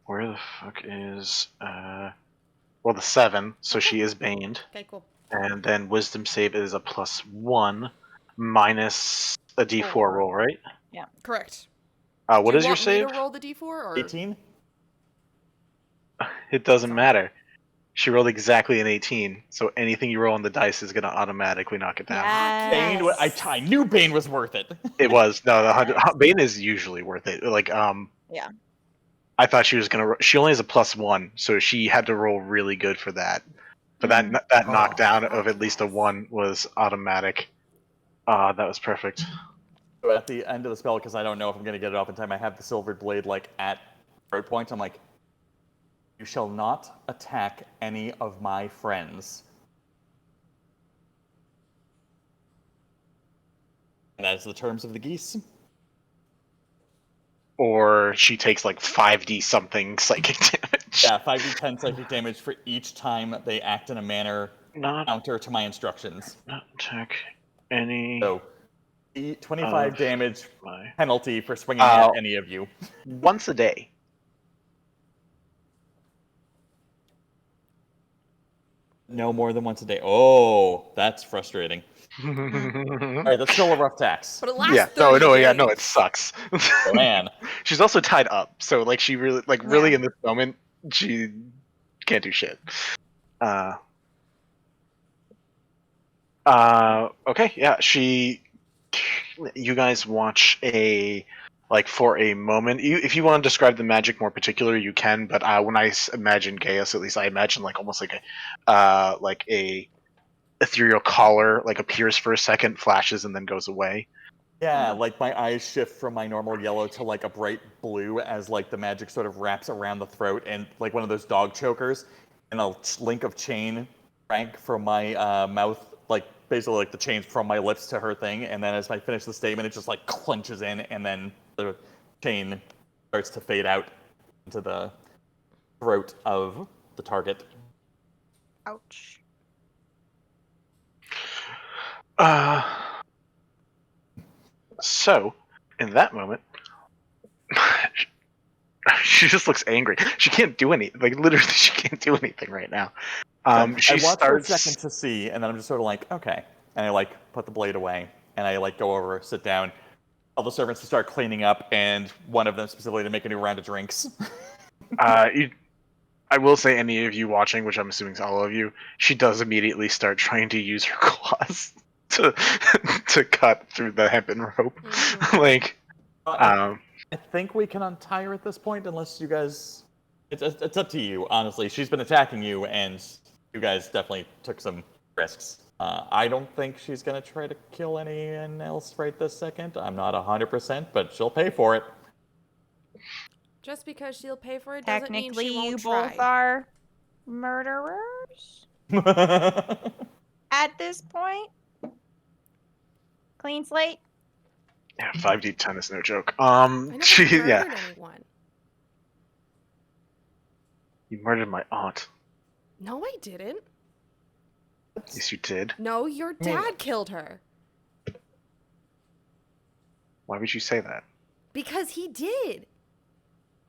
Where the fuck is the 7, so she is baned. Okay, cool. And then wisdom save is a +1 minus a D4 roll, right? Correct. What Do is you your want me save? to roll the D4 or 18? It doesn't matter. She rolled exactly an 18, so anything you roll on the dice is gonna automatically knock it down. Bane, I knew Bane was worth it. It was no, the 100. Bane is usually worth it. Like Yeah. I thought she was gonna. She only has a +1, so she had to roll really good for that. But that knockdown of at least a 1 was automatic. That was perfect. So at the end of the spell, because I don't know if I'm going to get it off in time, I have the silvered blade like at throat point. I'm like, you shall not attack any of my friends. And that is the terms of the geese. Or she takes like 5d something psychic damage. Yeah, 5d10 psychic damage for each time they act in a manner counter to my instructions. Not attack any. So, 25 of damage my- penalty for swinging at any of you. Once a day. No more than once a day. Oh, that's frustrating. All right, that's still a rough tax. But it lasts Yeah, 30 days. no, it sucks. Oh, man. She's also tied up, so like she really in this moment she can't do shit. Okay, yeah, you guys watch for a moment. If you want to describe the magic more particular, you can. But when I imagine Gaius, at least I imagine almost like a ethereal collar appears for a second, flashes, and then goes away. Yeah, like my eyes shift from my normal yellow to a bright blue as the magic sort of wraps around the throat and like one of those dog chokers, and a link of chain rank from my mouth, basically the chain from my lips to her thing, and then as I finish the statement, it just clenches in, and then the chain starts to fade out into the throat of the target. Ouch. So, in that moment, she just looks angry. She can't do anything. Literally, she can't do anything right now. She I watch for a starts. second to see, and then I'm just sort of okay. And I put the blade away, and I go over, sit down, all the servants to start cleaning up, and one of them specifically to make a new round of drinks. I will say, any of you watching, which I'm assuming is all of you, she does immediately start trying to use her claws to cut through the hempen rope. I think we can untie her at this point, unless you guys. It's up to you, honestly. She's been attacking you, and you guys definitely took some risks. I don't think she's gonna try to kill anyone else right this second. I'm not 100%, but she'll pay for it. Just because she'll pay for it doesn't mean Technically, she won't you try. both are murderers at this point. Clean slate. Yeah, 5d10 is no joke. I never murdered anyone. You murdered my aunt. No, I didn't. Yes, you did. No, your dad killed her. Why would you say that? Because he did.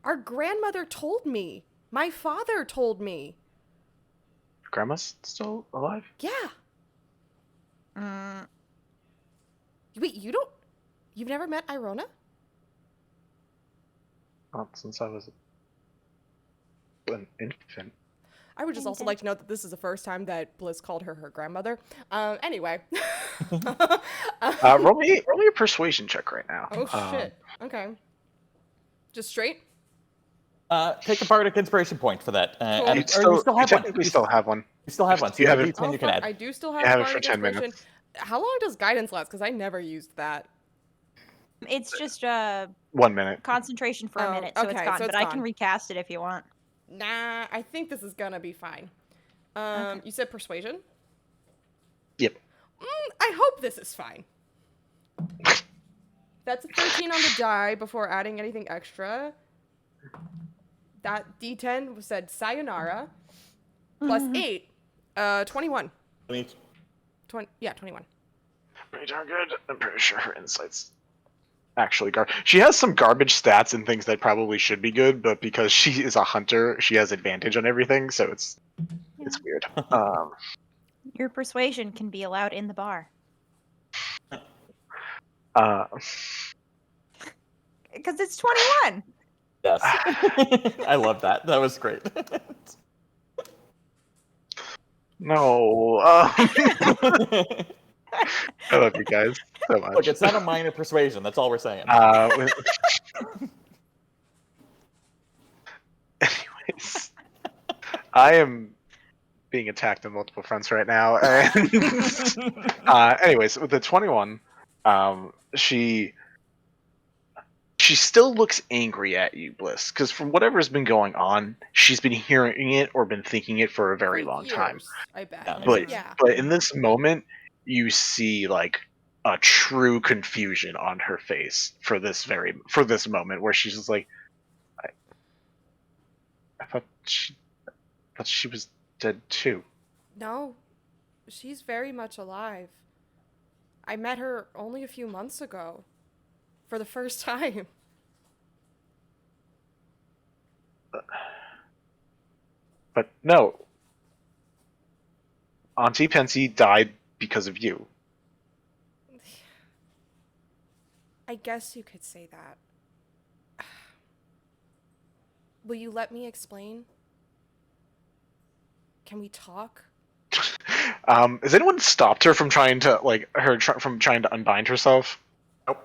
Our grandmother told me. My father told me. grandma's still alive? Yeah. Wait, you've never met Irona? Not since I was an infant. I would just also like to note that this is the first time that Bliss called her grandmother. Anyway. Roll me a persuasion check right now. Oh shit. Okay. Just straight? Take a bardic inspiration point for that. Cool. You still have one. Technically still have one. You still have one, so You you have have a it- D10 you can fuck, add. I do still You have have it for bardic 10 inspiration. minutes. How long does guidance last? Because I never used that. It's just 1 minute. concentration for a Oh, minute, so it's okay, gone. so it's But I can gone. recast it if you want. Nah, I think this is gonna be fine. Okay. You said persuasion? Yep. I hope this is fine. That's a 13 on the die before adding anything extra. That D10 said sayonara. Plus 8. 21. 21. Pretty darn good. I'm pretty sure her insight's actually she has some garbage stats and things that probably should be good, but because she is a hunter, she has advantage on everything, so it's weird. Your persuasion can be allowed in the bar. Because it's 21. Yes. I love that. That was great. No. I love you guys so much. Look, it's not a minor persuasion. That's all we're saying. Anyways, I am being attacked on multiple fronts right now. And anyways, with the 21, she still looks angry at you, Bliss, because from whatever's been going on, she's been hearing it or been thinking it for a very long time. Years, I bet. Yeah. But in this moment, you see like a true confusion on her face for this moment where she's just like, I thought she was dead too. No, she's very much alive. I met her only a few months ago. For the first time. But no. Auntie Pensy died because of you. I guess you could say that. Will you let me explain? Can we talk? Has anyone stopped her from trying to from trying to unbind herself? Nope.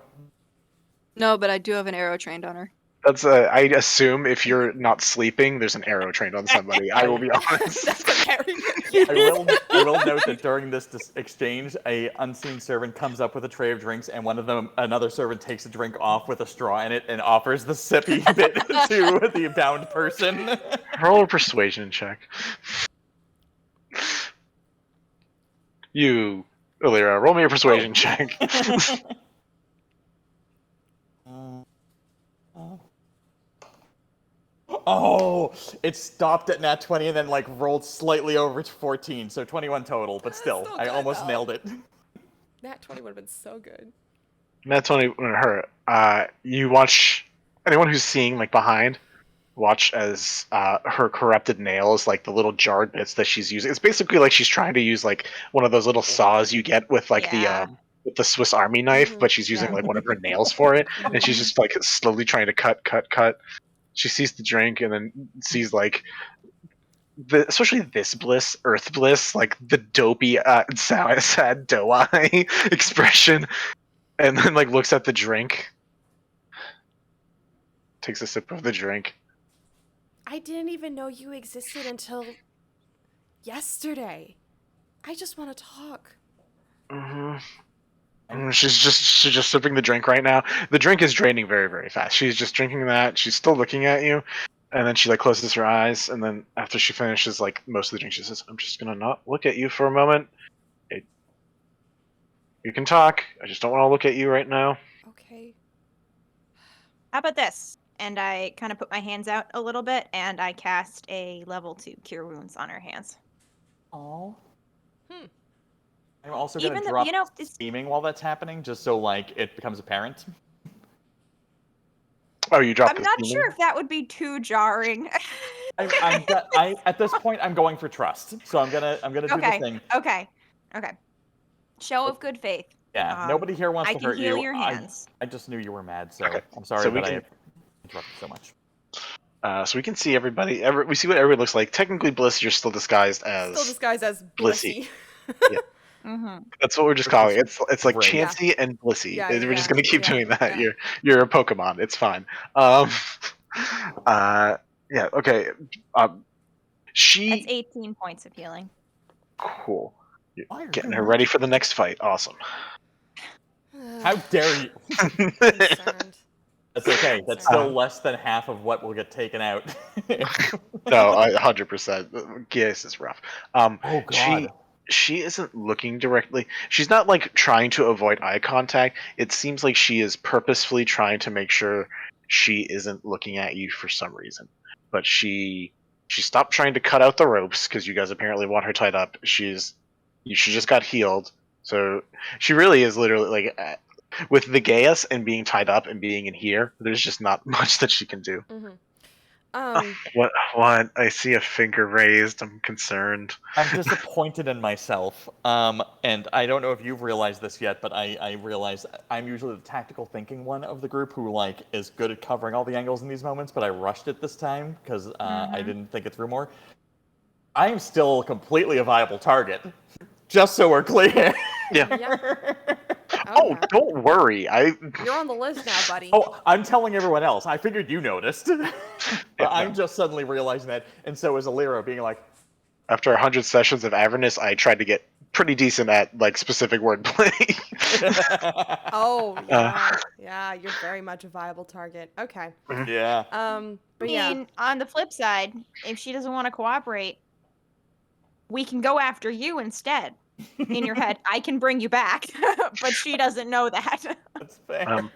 No, but I do have an arrow trained on her. That's I assume if you're not sleeping, there's an arrow trained on somebody. I will be honest. That's a very I will note that during this exchange, a unseen servant comes up with a tray of drinks, and another servant takes a drink off with a straw in it and offers the sippy bit to the bound person. Roll a persuasion check. You, Eleira, roll me a persuasion check. Oh, it stopped at nat 20 and then rolled slightly over to 14, so 21 total, but still, still I good, almost though. nailed it. Nat 20 would have been so good. Nat 20 wouldn't hurt. You watch anyone who's seeing behind. Watch as her corrupted nails, the little jarred bits that she's using. It's basically like she's trying to use one of those little saws you get with Yeah. with the Swiss Army knife, but she's using one of her nails for it, and she's just slowly trying to cut. She sees the drink and then sees especially this Bliss, Earth Bliss, the dopey, sad doe eye expression, and then looks at the drink, takes a sip of the drink. I didn't even know you existed until yesterday. I just want to talk. She's just sipping the drink right now. The drink is draining very, very fast. She's just drinking that. She's still looking at you, and then she closes her eyes. And then after she finishes most of the drink, she says, "I'm just gonna not look at you for a moment. You can talk. I just don't want to look at you right now." Okay. How about this? And I kind of put my hands out a little bit, and I cast a level 2 Cure Wounds on her hands. Oh. I'm also going to Even though, drop steaming while that's happening, just so it becomes apparent. Oh, you dropped. I'm not sure if that would be too jarring. At this point, I'm going for trust. So I'm gonna do the thing. Okay. Show of good faith. Yeah, nobody here wants I to can hurt heal you. your hands. I just knew you were mad, so Okay. I'm sorry So we that can- I interrupted so much. So we can see everybody. We see what everybody looks like. Technically, Bliss, you're still disguised as Still disguised as Blissy. Blissy. Mm-hmm. That's what we're just Which calling is it. It's like great. Chansey and Blissy. Yeah, We're just yeah, gonna keep yeah, doing that. yeah. You're a Pokemon. It's fine. Yeah. Okay. That's She 18 points of healing. cool. You're Why are getting you her ready for the next fight. Awesome. How dare you? Concerned. That's okay. That's still less than half of what will get taken out. No, 100%. Yes, is rough. Oh God. She isn't looking directly. She's not like trying to avoid eye contact. It seems like she is purposefully trying to make sure she isn't looking at you for some reason. But she stopped trying to cut out the ropes because you guys apparently want her tied up. She just got healed, so she really is literally like with the Gaius and being tied up and being in here. There's just not much that she can do. What? I see a finger raised. I'm concerned. I'm disappointed in myself. And I don't know if you've realized this yet, but I realize I'm usually the tactical thinking one of the group who like is good at covering all the angles in these moments, but I rushed it this time because I didn't think it through more. I am still completely a viable target. Just so we're clear. Yeah. Oh, Oh, don't worry. you're on the list now, buddy. Oh, I'm telling everyone else. I figured you noticed. Yeah, I'm no. just suddenly realizing that, and so is Eleira being like, After 100 sessions of Avernus, I tried to get pretty decent at like specific wordplay. Oh, yeah, you're very much a viable target. Okay. yeah. But I yeah. mean, on the flip side, if she doesn't want to cooperate, we can go after you instead. In your head, I can bring you back, but she doesn't know that. That's fair.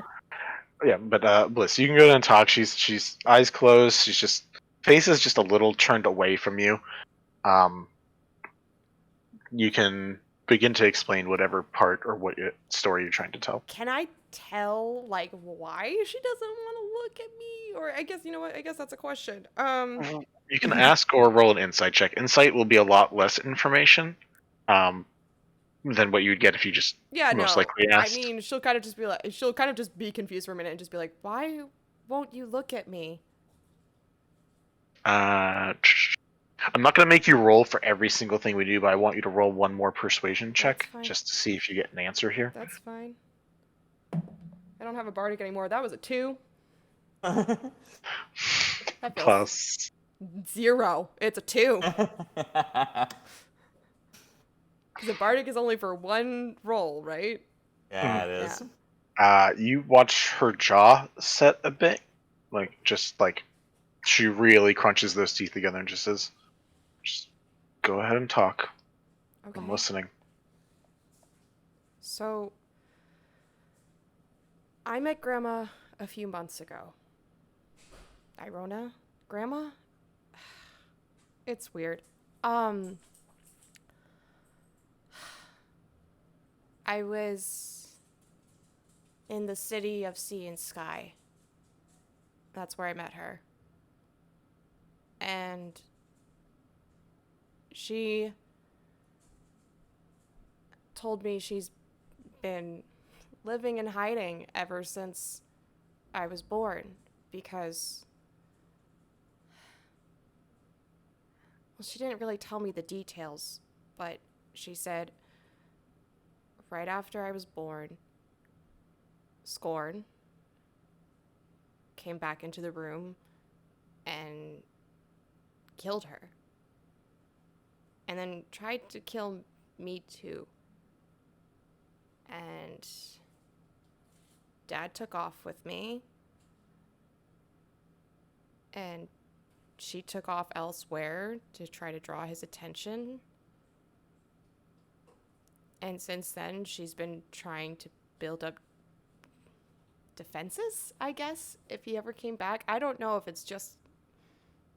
Yeah, but Bliss, you can go ahead and talk. She's eyes closed. She's just face is just a little turned away from you. You can begin to explain whatever part or what story you're trying to tell. Can I tell like why she doesn't want to look at me? Or I guess you know what? I guess that's a question. You can ask or roll an insight check. Insight will be a lot less information than what you would get if you just most likely asked. I mean, she'll kind of just be confused for a minute and just be like, "Why won't you look at me?" I'm not going to make you roll for every single thing we do, but I want you to roll one more persuasion check fine. just to see if you get an answer here. That's fine. I don't have a bardic anymore. That was a 2. That feels Plus, 0. It's a 2. Because a bardic is only for one roll, right? Yeah, it is. you watch her jaw set a bit, just like she really crunches those teeth together and just says, "Just go ahead and talk. Okay. I'm listening." So, I met Grandma a few months ago. Irona? Grandma? It's weird. I was in the city of sea and sky. That's where I met her. And she told me she's been living in hiding ever since I was born because, well, she didn't really tell me the details, but she said right after I was born, Scorn came back into the room and killed her. And then tried to kill me too. And Dad took off with me. And she took off elsewhere to try to draw his attention. And since then, she's been trying to build up defenses, I guess, if he ever came back. I don't know if it's just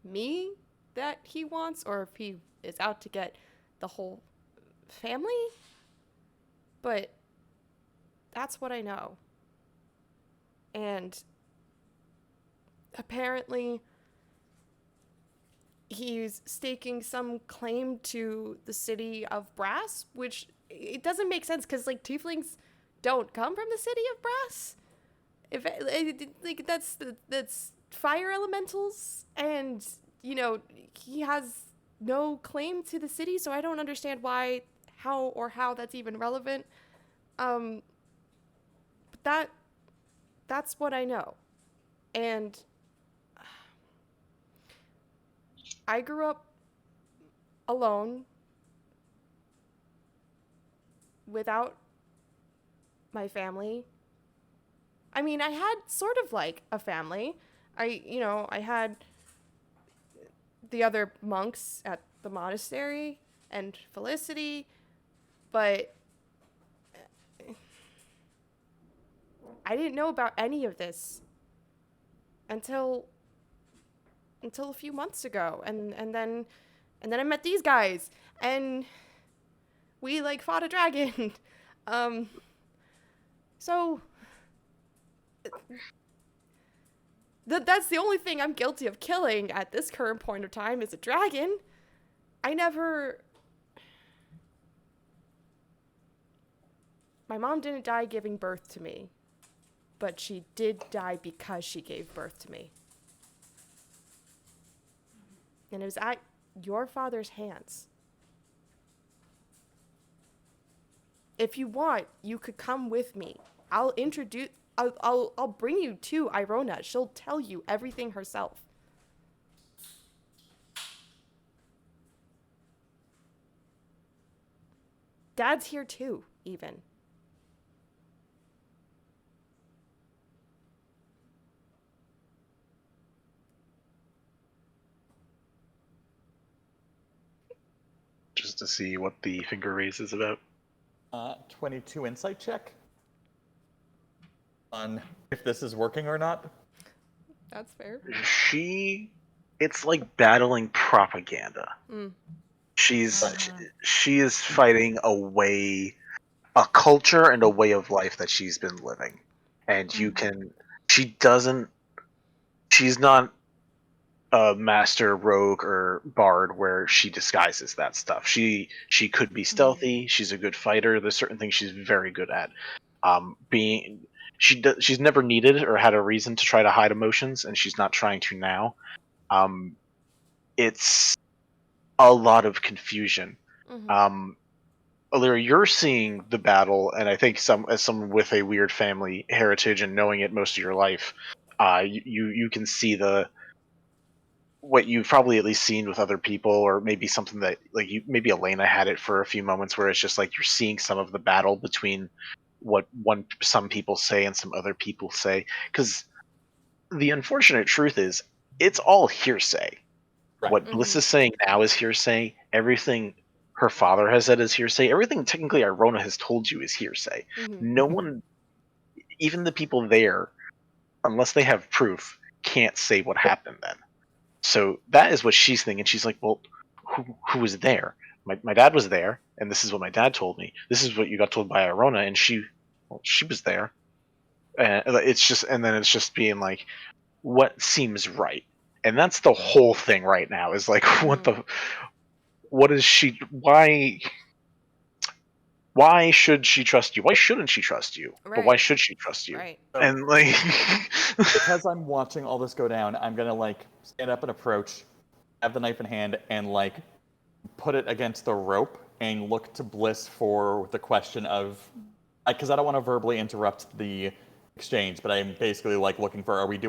me that he wants or if he is out to get the whole family. But that's what I know. And apparently he's staking some claim to the city of Brass, which it doesn't make sense because like tieflings don't come from the city of Brass. If like that's fire elementals, and you know he has no claim to the city, so I don't understand how that's even relevant. But that's what I know, and I grew up alone without my family. I mean, I had sort of like a family. I had the other monks at the monastery and Felicity, but I didn't know about any of this until a few months ago, and then I met these guys, and we like fought a dragon. So that's the only thing I'm guilty of killing at this current point of time is a dragon. My mom didn't die giving birth to me, but she did die because she gave birth to me. And it was at your father's hands. If you want, you could come with me. I'll bring you to Irona. She'll tell you everything herself. Dad's here too, even. Just to see what the finger raise is about. 22 insight check on if this is working or not. That's fair. It's like battling propaganda. She is fighting a culture and a way of life that she's been living. And she's not a master rogue or bard where she disguises that stuff. She could be stealthy. She's a good fighter. There's certain things she's very good at. She's never needed or had a reason to try to hide emotions, and she's not trying to now. It's a lot of confusion. Eleira, you're seeing the battle, and I think as someone with a weird family heritage and knowing it most of your life, you can see what you've probably at least seen with other people, or maybe something that maybe Elena had it for a few moments where it's just like you're seeing some of the battle between what some people say and some other people say, because the unfortunate truth is it's all hearsay. Right. What Bliss is saying now is hearsay. Everything her father has said is hearsay. Everything technically Irona has told you is hearsay. No one, even the people there, unless they have proof, can't say what happened then. So that is what she's thinking. She's like, well, who was there? My dad was there, and this is what my dad told me. This is what you got told by Irona, and she was there. And it's just being like, what seems right? And that's the whole thing right now. Is like, what is she? Why should she trust you? Why shouldn't she trust you? Right. But why should she trust you? Right. And like, because I'm watching all this go down, I'm gonna like stand up and approach, have the knife in hand, and like put it against the rope and look to Bliss for the question of, because I don't want to verbally interrupt the exchange, but I'm basically like looking for, are we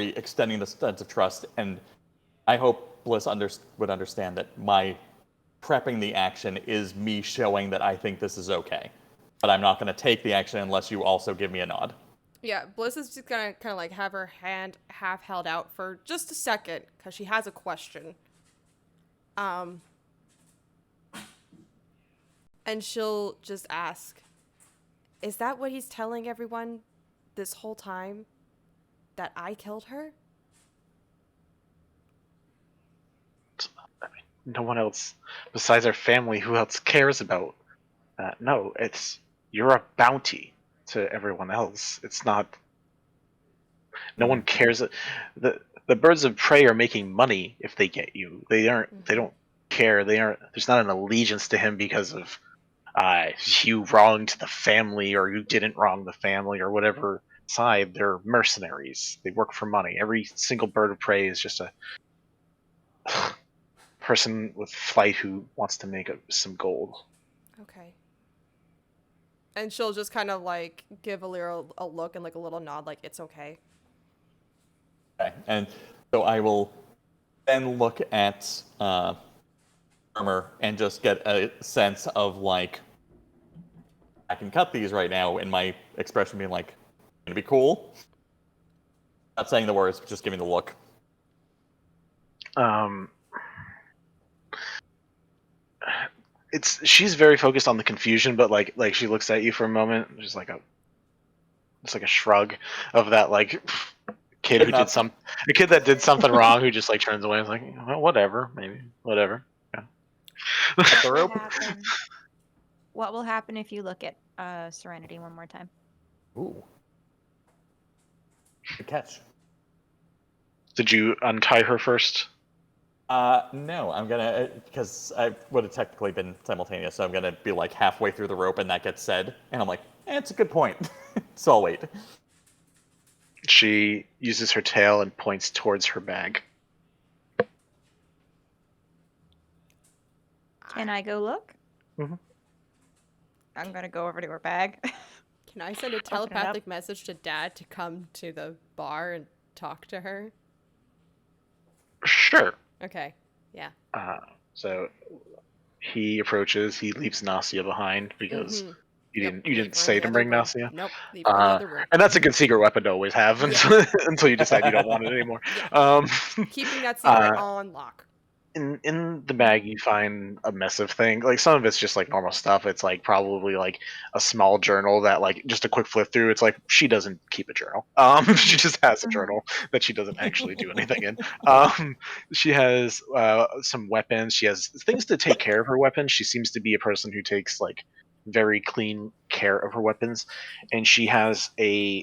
extending the sense of trust? And I hope Bliss would understand that my prepping the action is me showing that I think this is okay. But I'm not going to take the action unless you also give me a nod. Yeah, Bliss is just going to kind of like have her hand half held out for just a second because she has a question. And she'll just ask, is that what he's telling everyone this whole time? That I killed her? No one else besides our family who else cares about that. No, you're a bounty to everyone else. It's not. No one cares. the birds of prey are making money if they get you. They aren't. They don't care. They aren't. There's not an allegiance to him because of you wronged the family or you didn't wrong the family or whatever side. They're mercenaries. They work for money. Every single bird of prey is just a person with flight who wants to make some gold. Okay. And she'll just kind of like give Eleira a look and like a little nod, like it's okay. Okay, and so I will then look at armor and just get a sense of like, I can cut these right now, and my expression being like, gonna be cool. Not saying the words, but just giving the look. She's very focused on the confusion, but like she looks at you for a moment, just like a shrug of that like kid who did a kid that did something wrong who just like turns away and is like, well, whatever, maybe whatever. Yeah. What will happen if you look at Serenity one more time? Ooh. Good catch. Did you untie her first? No, I'm gonna, because I would have technically been simultaneous, so I'm gonna be like halfway through the rope and that gets said, and I'm like, it's a good point. So I'll wait. She uses her tail and points towards her bag. Can I go look? Mm-hmm. I'm gonna go over to her bag. Can I send a telepathic message to Dad to come to the bar and talk to her? Sure. Okay. Yeah. So he approaches. He leaves Nasia behind because you didn't say to bring Nasia. Nope. Leave her in the other room. And that's a good secret weapon to always have until you decide you don't want it anymore. Yeah. Keeping that secret on lock. In the bag you find a mess of things. Like some of it's just like normal stuff. It's like probably like a small journal that like just a quick flip through. It's like she doesn't keep a journal. She just has a journal that she doesn't actually do anything in. She has some weapons. She has things to take care of her weapons. She seems to be a person who takes like very clean care of her weapons, and she has a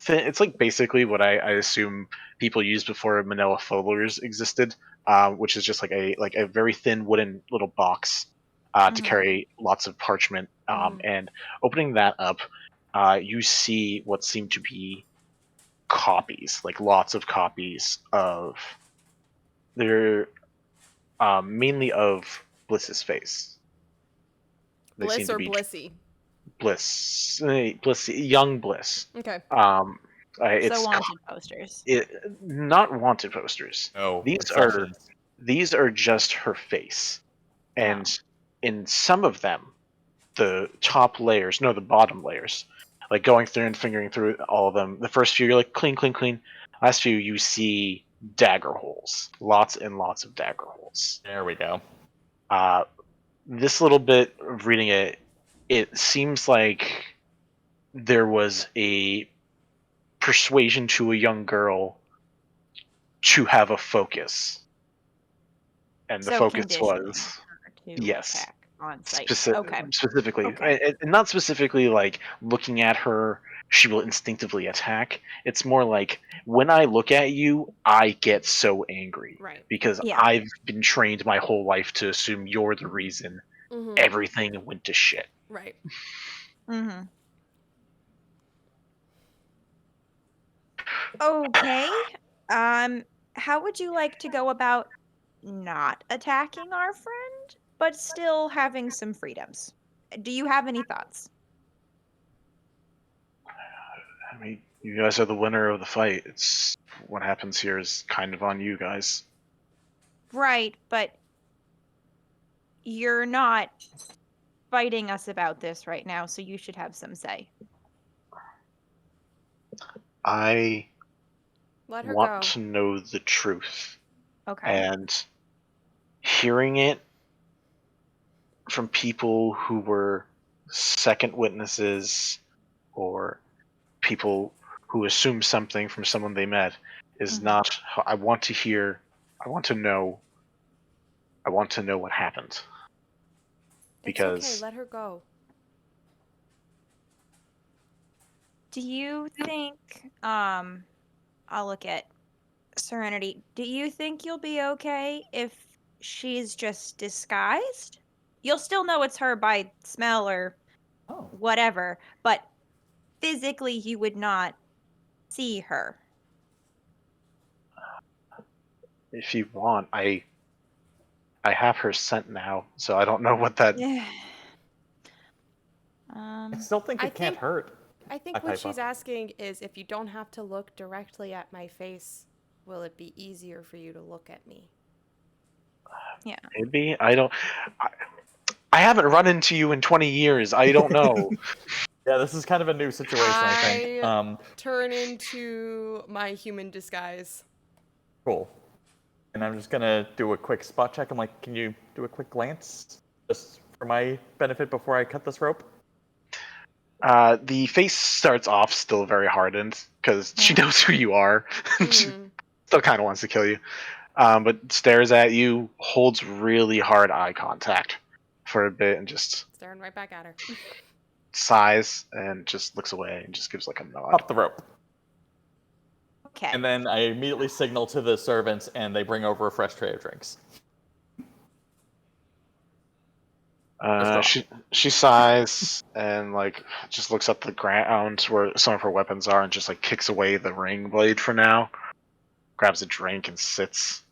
it's like basically what I assume people used before manila folders existed, which is just like a very thin wooden little box to carry lots of parchment. And opening that up, you see what seem to be copies, like lots of copies of they're mainly of Bliss's face. They Bliss seem to or be Blissy? Bliss, young Bliss. Okay. It's so wanted posters. Not wanted posters. No, These are just her face, and in some of them, the bottom layers, like going through and fingering through all of them. The first few you're like clean, clean, clean. Last few you see dagger holes, lots and lots of dagger holes. There we go. This little bit of reading it seems like there was a persuasion to a young girl to have a focus, and the focus was yes, on site. Specifically, Okay. and not specifically like looking at her she will instinctively attack. It's more like when I look at you I get so angry, Right. because I've been trained my whole life to assume you're the reason everything went to shit. Right. Okay. How would you like to go about not attacking our friend, but still having some freedoms? Do you have any thoughts? I mean, you guys are the winner of the fight. It's what happens here is kind of on you guys. Right, but you're not fighting us about this right now, so you should have some say. I Let her want go. to know the truth. Okay. And hearing it from people who were second witnesses or people who assume something from someone they met is not. I want to know what happened. Because it's okay, let her go. Do you think I'll look at Serenity, do you think you'll be okay if she's just disguised? You'll still know it's her by smell or Oh. whatever, but physically you would not see her. If you want, I have her scent now, so I don't know what that. I still think I it can't think- hurt. I think what she's asking is if you don't have to look directly at my face, will it be easier for you to look at me? Yeah. Maybe I don't. I haven't run into you in 20 years. I don't know. Yeah, this is kind of a new situation, I think. Turn into my human disguise. Cool. And I'm just gonna do a quick spot check. I'm like, can you do a quick glance? Just for my benefit before I cut this rope? The face starts off still very hardened because she knows who you are. She still kind of wants to kill you, but stares at you, holds really hard eye contact for a bit, and just Staring right back at her. sighs and just looks away and just gives like a nod. Up the rope. Okay. And then I immediately signal to the servants, and they bring over a fresh tray of drinks. She sighs and like just looks up the ground where some of her weapons are and just like kicks away the ring blade for now. Grabs a drink and sits,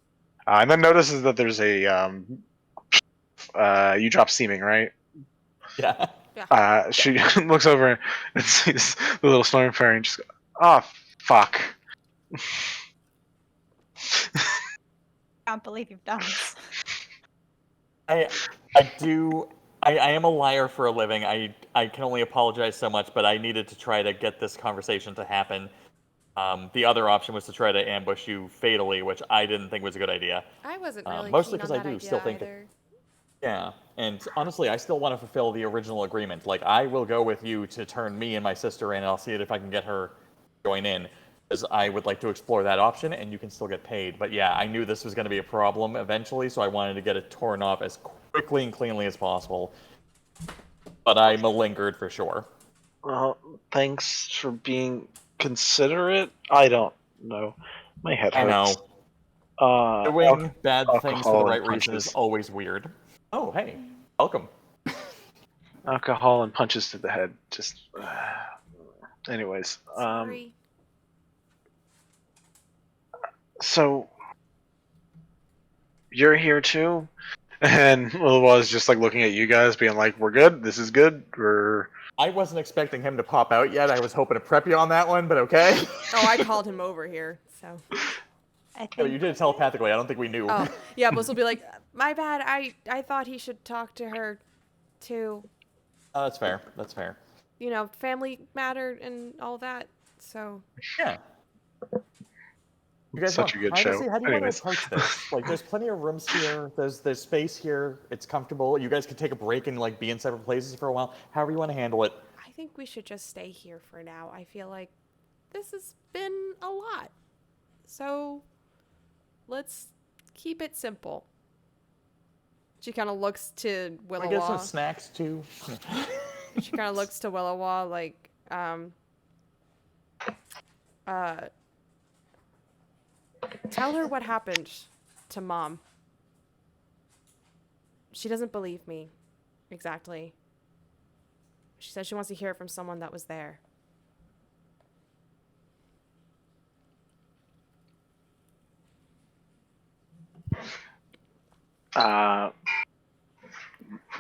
and then notices that there's a you drop seeming, right? Yeah. She looks over and sees the little storm fairy and just goes, "Oh fuck." I can't believe you've done this. I am a liar for a living. I can only apologize so much, but I needed to try to get this conversation to happen. The other option was to try to ambush you fatally, which I didn't think was a good idea. I wasn't really mostly keen on because that I do idea still think either. Yeah, and honestly, I still want to fulfill the original agreement. Like, I will go with you to turn me and my sister in, and I'll see if I can get her to join in, because I would like to explore that option, and you can still get paid. But yeah, I knew this was going to be a problem eventually, so I wanted to get it torn off as quickly and cleanly as possible. But I malingered for sure. Well, thanks for being considerate. I don't know. My head hurts. I know. Doing bad things for the right punches. reason is always weird. Oh, hey. Welcome. Alcohol and punches to the head. Just. Anyways. Sorry. So. You're here too? And was just like looking at you guys, being like, "We're good. This is good." I wasn't expecting him to pop out yet. I was hoping to prep you on that one, but okay. Oh, I called him over here, so. No, you did it telepathically. I don't think we knew. Oh, yeah, Bliss will be like, "My bad. I thought he should talk to her, too." Oh, that's fair. That's fair. You know, family matter and all that. So. Yeah. You guys Such a good show. How do you Anyways. want to approach this? Like, there's plenty of rooms here. There's space here. It's comfortable. You guys can take a break and like be in separate places for a while. However you want to handle it. I think we should just stay here for now. I feel like this has been a lot. So let's keep it simple. She kind of looks to Willowa. I get some snacks too. She kind of looks to Willowa like, tell her what happened to Mom. She doesn't believe me. Exactly. She says she wants to hear it from someone that was there.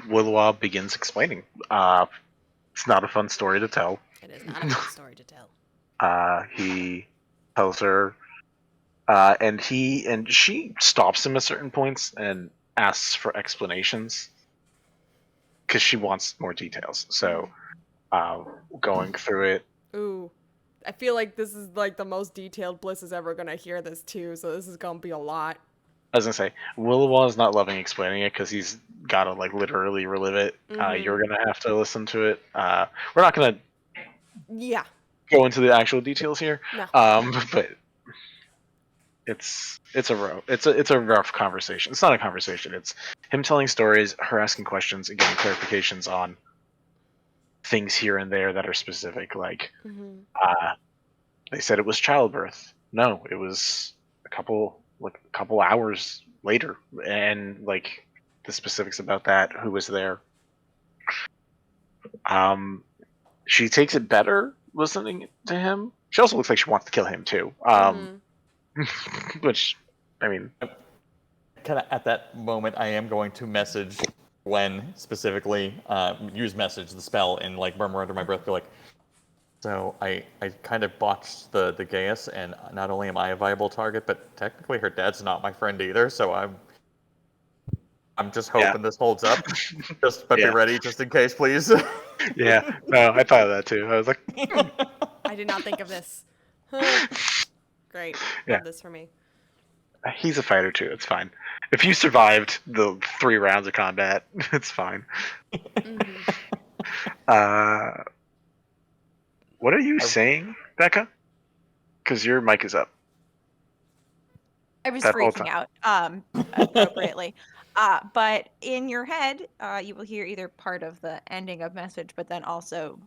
Willowa begins explaining. It's not a fun story to tell. It is not a fun story to tell. He tells her, and she stops him at certain points and asks for explanations because she wants more details. So, going through it. Ooh, I feel like this is like the most detailed Bliss is ever gonna hear this too. So this is gonna be a lot. I was gonna say, Willowa is not loving explaining it because he's gotta like literally relive it. You're gonna have to listen to it. We're not gonna go into the actual details here. No. But it's a rough conversation. It's not a conversation. It's him telling stories, her asking questions, and getting clarifications on things here and there that are specific. Like, they said it was childbirth. No, it was couple hours later, and like the specifics about that, who was there. She takes it better listening to him. She also looks like she wants to kill him too. Which, I mean, Kind of at that moment, I am going to message Gwen specifically, use message the spell, and like murmur under my breath, be like, so I kind of botched the Gaius, and not only am I a viable target, but technically her dad's not my friend either. So I'm just hoping this holds up. But be ready just in case, please. Yeah, no, I thought of that too. I was like, I did not think of this. Great. Yeah. Love this for me. he's a fighter too. It's fine. If you survived the 3 rounds of combat, it's fine. What are you saying, Becca? Because your mic is up. I was That whole freaking out appropriately. But in your head, you will hear either part of the ending of message, but then also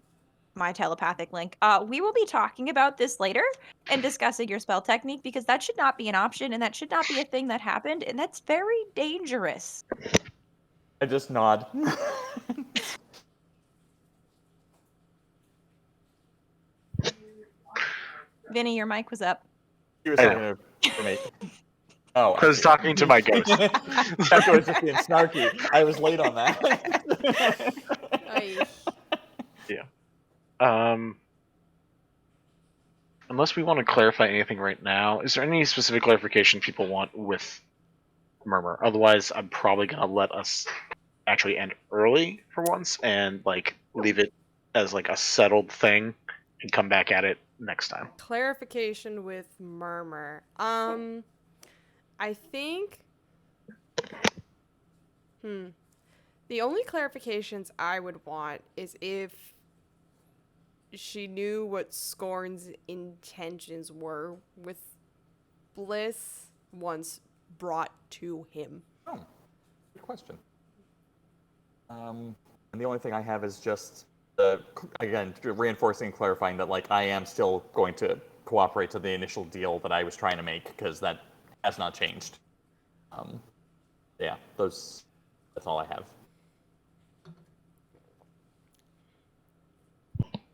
my telepathic link. We will be talking about this later and discussing your spell technique, because that should not be an option, and that should not be a thing that happened, and that's very dangerous. I just nod. Vinny, your mic was up. He was talking to me. Oh, I was talking to my ghost. Becca was just being snarky. I was late on that. Unless we want to clarify anything right now, is there any specific clarification people want with Murmur? Otherwise, I'm probably gonna let us actually end early for once and like leave it as like a settled thing and come back at it next time. Clarification with Murmur. I think the only clarifications I would want is if she knew what Scorn's intentions were with Bliss once brought to him. Oh, good question. And the only thing I have is just, again, reinforcing and clarifying that like I am still going to cooperate to the initial deal that I was trying to make, because that has not changed. Yeah, that's all I have.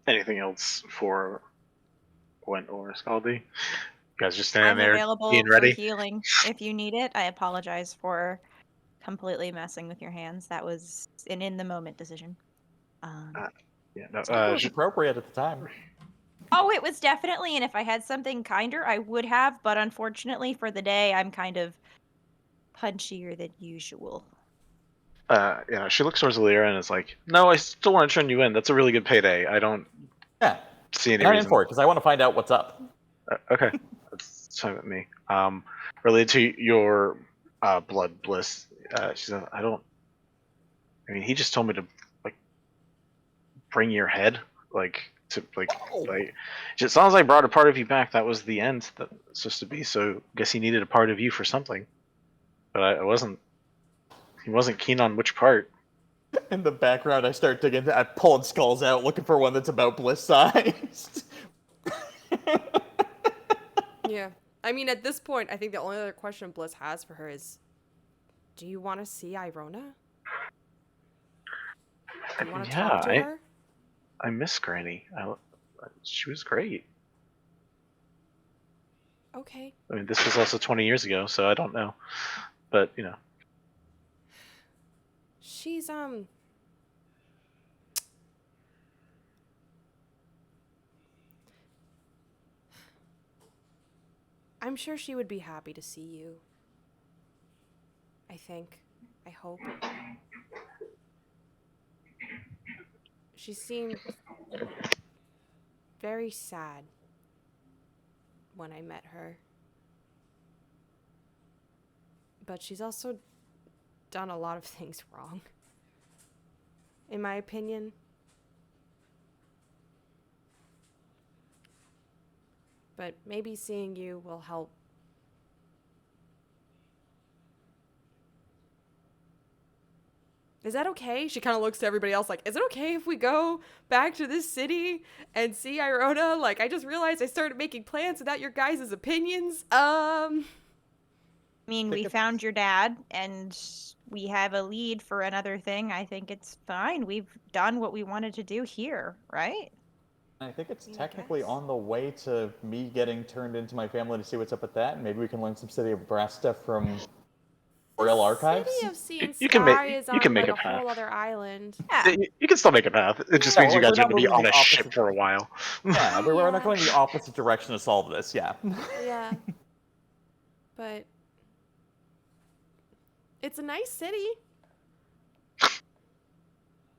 Anything else for Gwen or Skaldi? You guys just standing I'm there available being for ready? healing if you need it. I apologize for completely messing with your hands. That was an in-the-moment decision. Yeah, no, It was appropriate at the time. Oh, it was definitely, and if I had something kinder, I would have, but unfortunately for the day, I'm kind of punchier than usual. she looks towards Eleira and is like, "No, I still want to turn you in. That's a really good payday. I don't see any I'm reason in for it because I want to find out what's up." Okay, that's fine with me. Related to your blood bliss, she said, I mean, he just told me to like bring your head, like to like as long as I brought a part of you back, that was the end that it's supposed to be. So I guess he needed a part of you for something, but I wasn't. He wasn't keen on which part. In the background, I start digging. I'm pulling skulls out, looking for one that's about Bliss sized. Yeah. I mean, at this point, I think the only other question Bliss has for her is, do you want to see Irona? Do you want to talk to her? I miss Granny. She was great. Okay. I mean, this was also 20 years ago, so I don't know. But, you know. She's, I'm sure she would be happy to see you. I think. I hope. She seemed very sad when I met her. But she's also done a lot of things wrong, in my opinion. But maybe seeing you will help. Is that okay? She kind of looks to everybody else like, is it okay if we go back to this city and see Irona? Like, I just realized I started making plans without your guys' opinions. mean, we found your dad, and we have a lead for another thing. I think it's fine. We've done what we wanted to do here, right? I think it's technically on the way to me getting turned into my family to see what's up with that, and maybe we can learn some City of Brass stuff from Royal Archives. City of Sea and You can make- Sky is you on can make like a a whole path. other island. Yeah. You can still make a path. It just Yeah, means you we're guys are not going to be moving on the a ship opposite- for a while. Yeah, we're not Yeah. going the opposite direction to solve this, yeah. Yeah. But it's a nice city.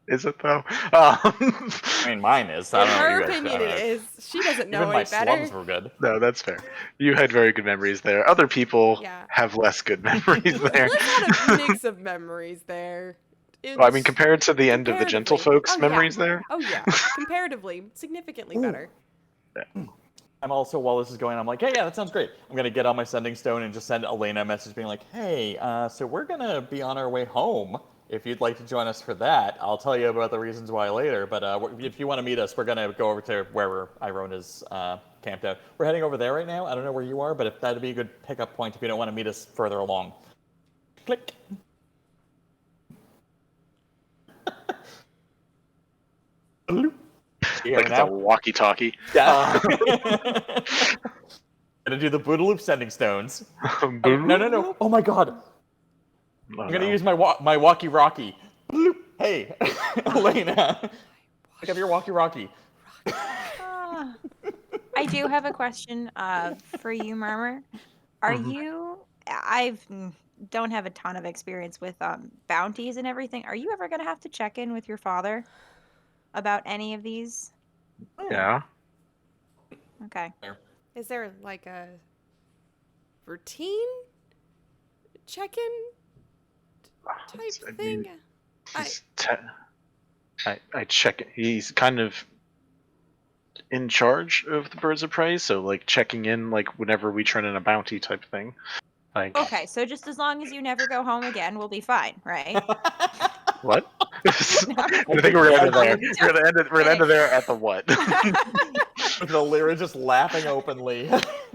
Is it though? I mean, mine is. I In don't know what her you guys- opinion, I don't it know. is. She doesn't know Even my any better. slums were good. No, that's fair. You had very good memories there. Other people Yeah. have less good memories there. Bliss had a mix of memories there. Well, I mean, compared to the end of the Comparatively. Gentlefolks' Oh, yeah. memories there. Oh yeah, comparatively, significantly Ooh. better. I'm also, while this is going, I'm like, hey, yeah, that sounds great. I'm going to get on my sending stone and just send Elena a message being like, hey, so we're going to be on our way home. If you'd like to join us for that, I'll tell you about the reasons why later. But if you want to meet us, we're going to go over to wherever Iron is camped out. We're heading over there right now. I don't know where you are, but if that'd be a good pickup point if you don't want to meet us further along. Click. Like it's now. a walkie-talkie. Yeah. Gonna do the Boodaloop sending stones. No. Oh my god. Oh, I'm gonna no. use my walkie-rocky. Bloop. Hey, Elena. Pick up your walkie-rocky. Ah. I do have a question for you, Murmur. Are Mhm. you? Don't have a ton of experience with bounties and everything. Are you ever gonna have to check in with your father about any of these? Yeah. Okay. Is there like a routine check-in type I thing? mean, I check it. He's kind of in charge of the birds of prey, so like checking in like whenever we turn in a bounty type thing. Like Okay, so just as long as you never go home again, we'll be fine, right? what? I think we're gonna end it there. We're gonna end it there at the what? With Elira just laughing openly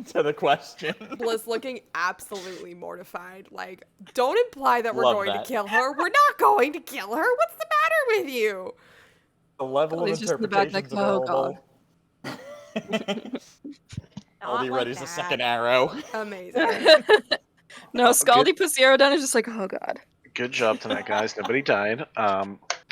to the question. Bliss looking absolutely mortified. Like, don't imply that we're Love going that. to kill her. We're not going to kill her. What's the matter with you? The level of He's just in the back like, interpretations oh, available. I'll Not be like ready as a that. second arrow. Amazing. No, Oh, Skaldi puts the arrow down and is just like, oh god. Good job tonight, guys. Nobody died.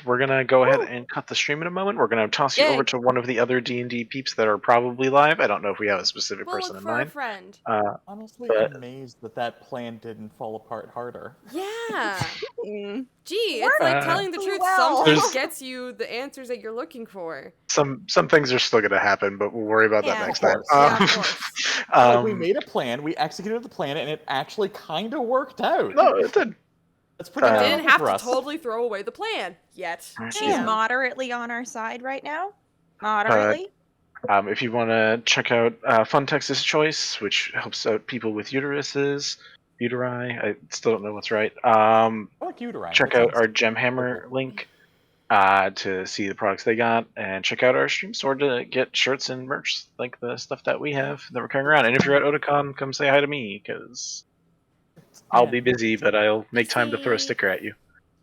We're gonna go ahead and cut the stream in a moment. We're gonna toss you Yay. over to one of the other D&D peeps that are probably live. I don't know if we have a specific We'll person look in for a mind. friend. Honestly, But- amazed that plan didn't fall apart harder. Yeah. Mm. Gee, it's like telling the truth sometimes There's- gets you the answers that you're looking for. Some things are still gonna happen, but we'll worry about Yeah, that next of time. course. Yeah, of course. Like, we made a plan, we executed the plan, and it actually kind of worked out. No, it did. That's pretty Uh, Didn't have for to us. totally throw away the plan yet. She's Yeah. moderately on our side right now. Moderately. If you want to check out Fun Texas Choice, which helps out people with uteri, I still don't know what's right. I like Uteri. Check That out sounds our Gemhammer cool. link to see the products they got, and check out our stream store to get shirts and merch like the stuff that we have that we're carrying around. And if you're at Otakon, come say hi to me because I'll be busy, but I'll make time to throw a Busy. sticker at you.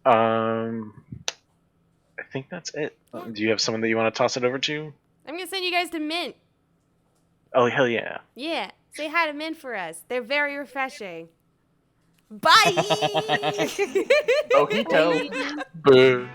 I think that's it. Yeah. Do you have someone that you want to toss it over to? I'm gonna send you guys to Mint. Oh hell yeah! Yeah, say hi to Mint for us. They're very refreshing. Bye. Ojito. Boo.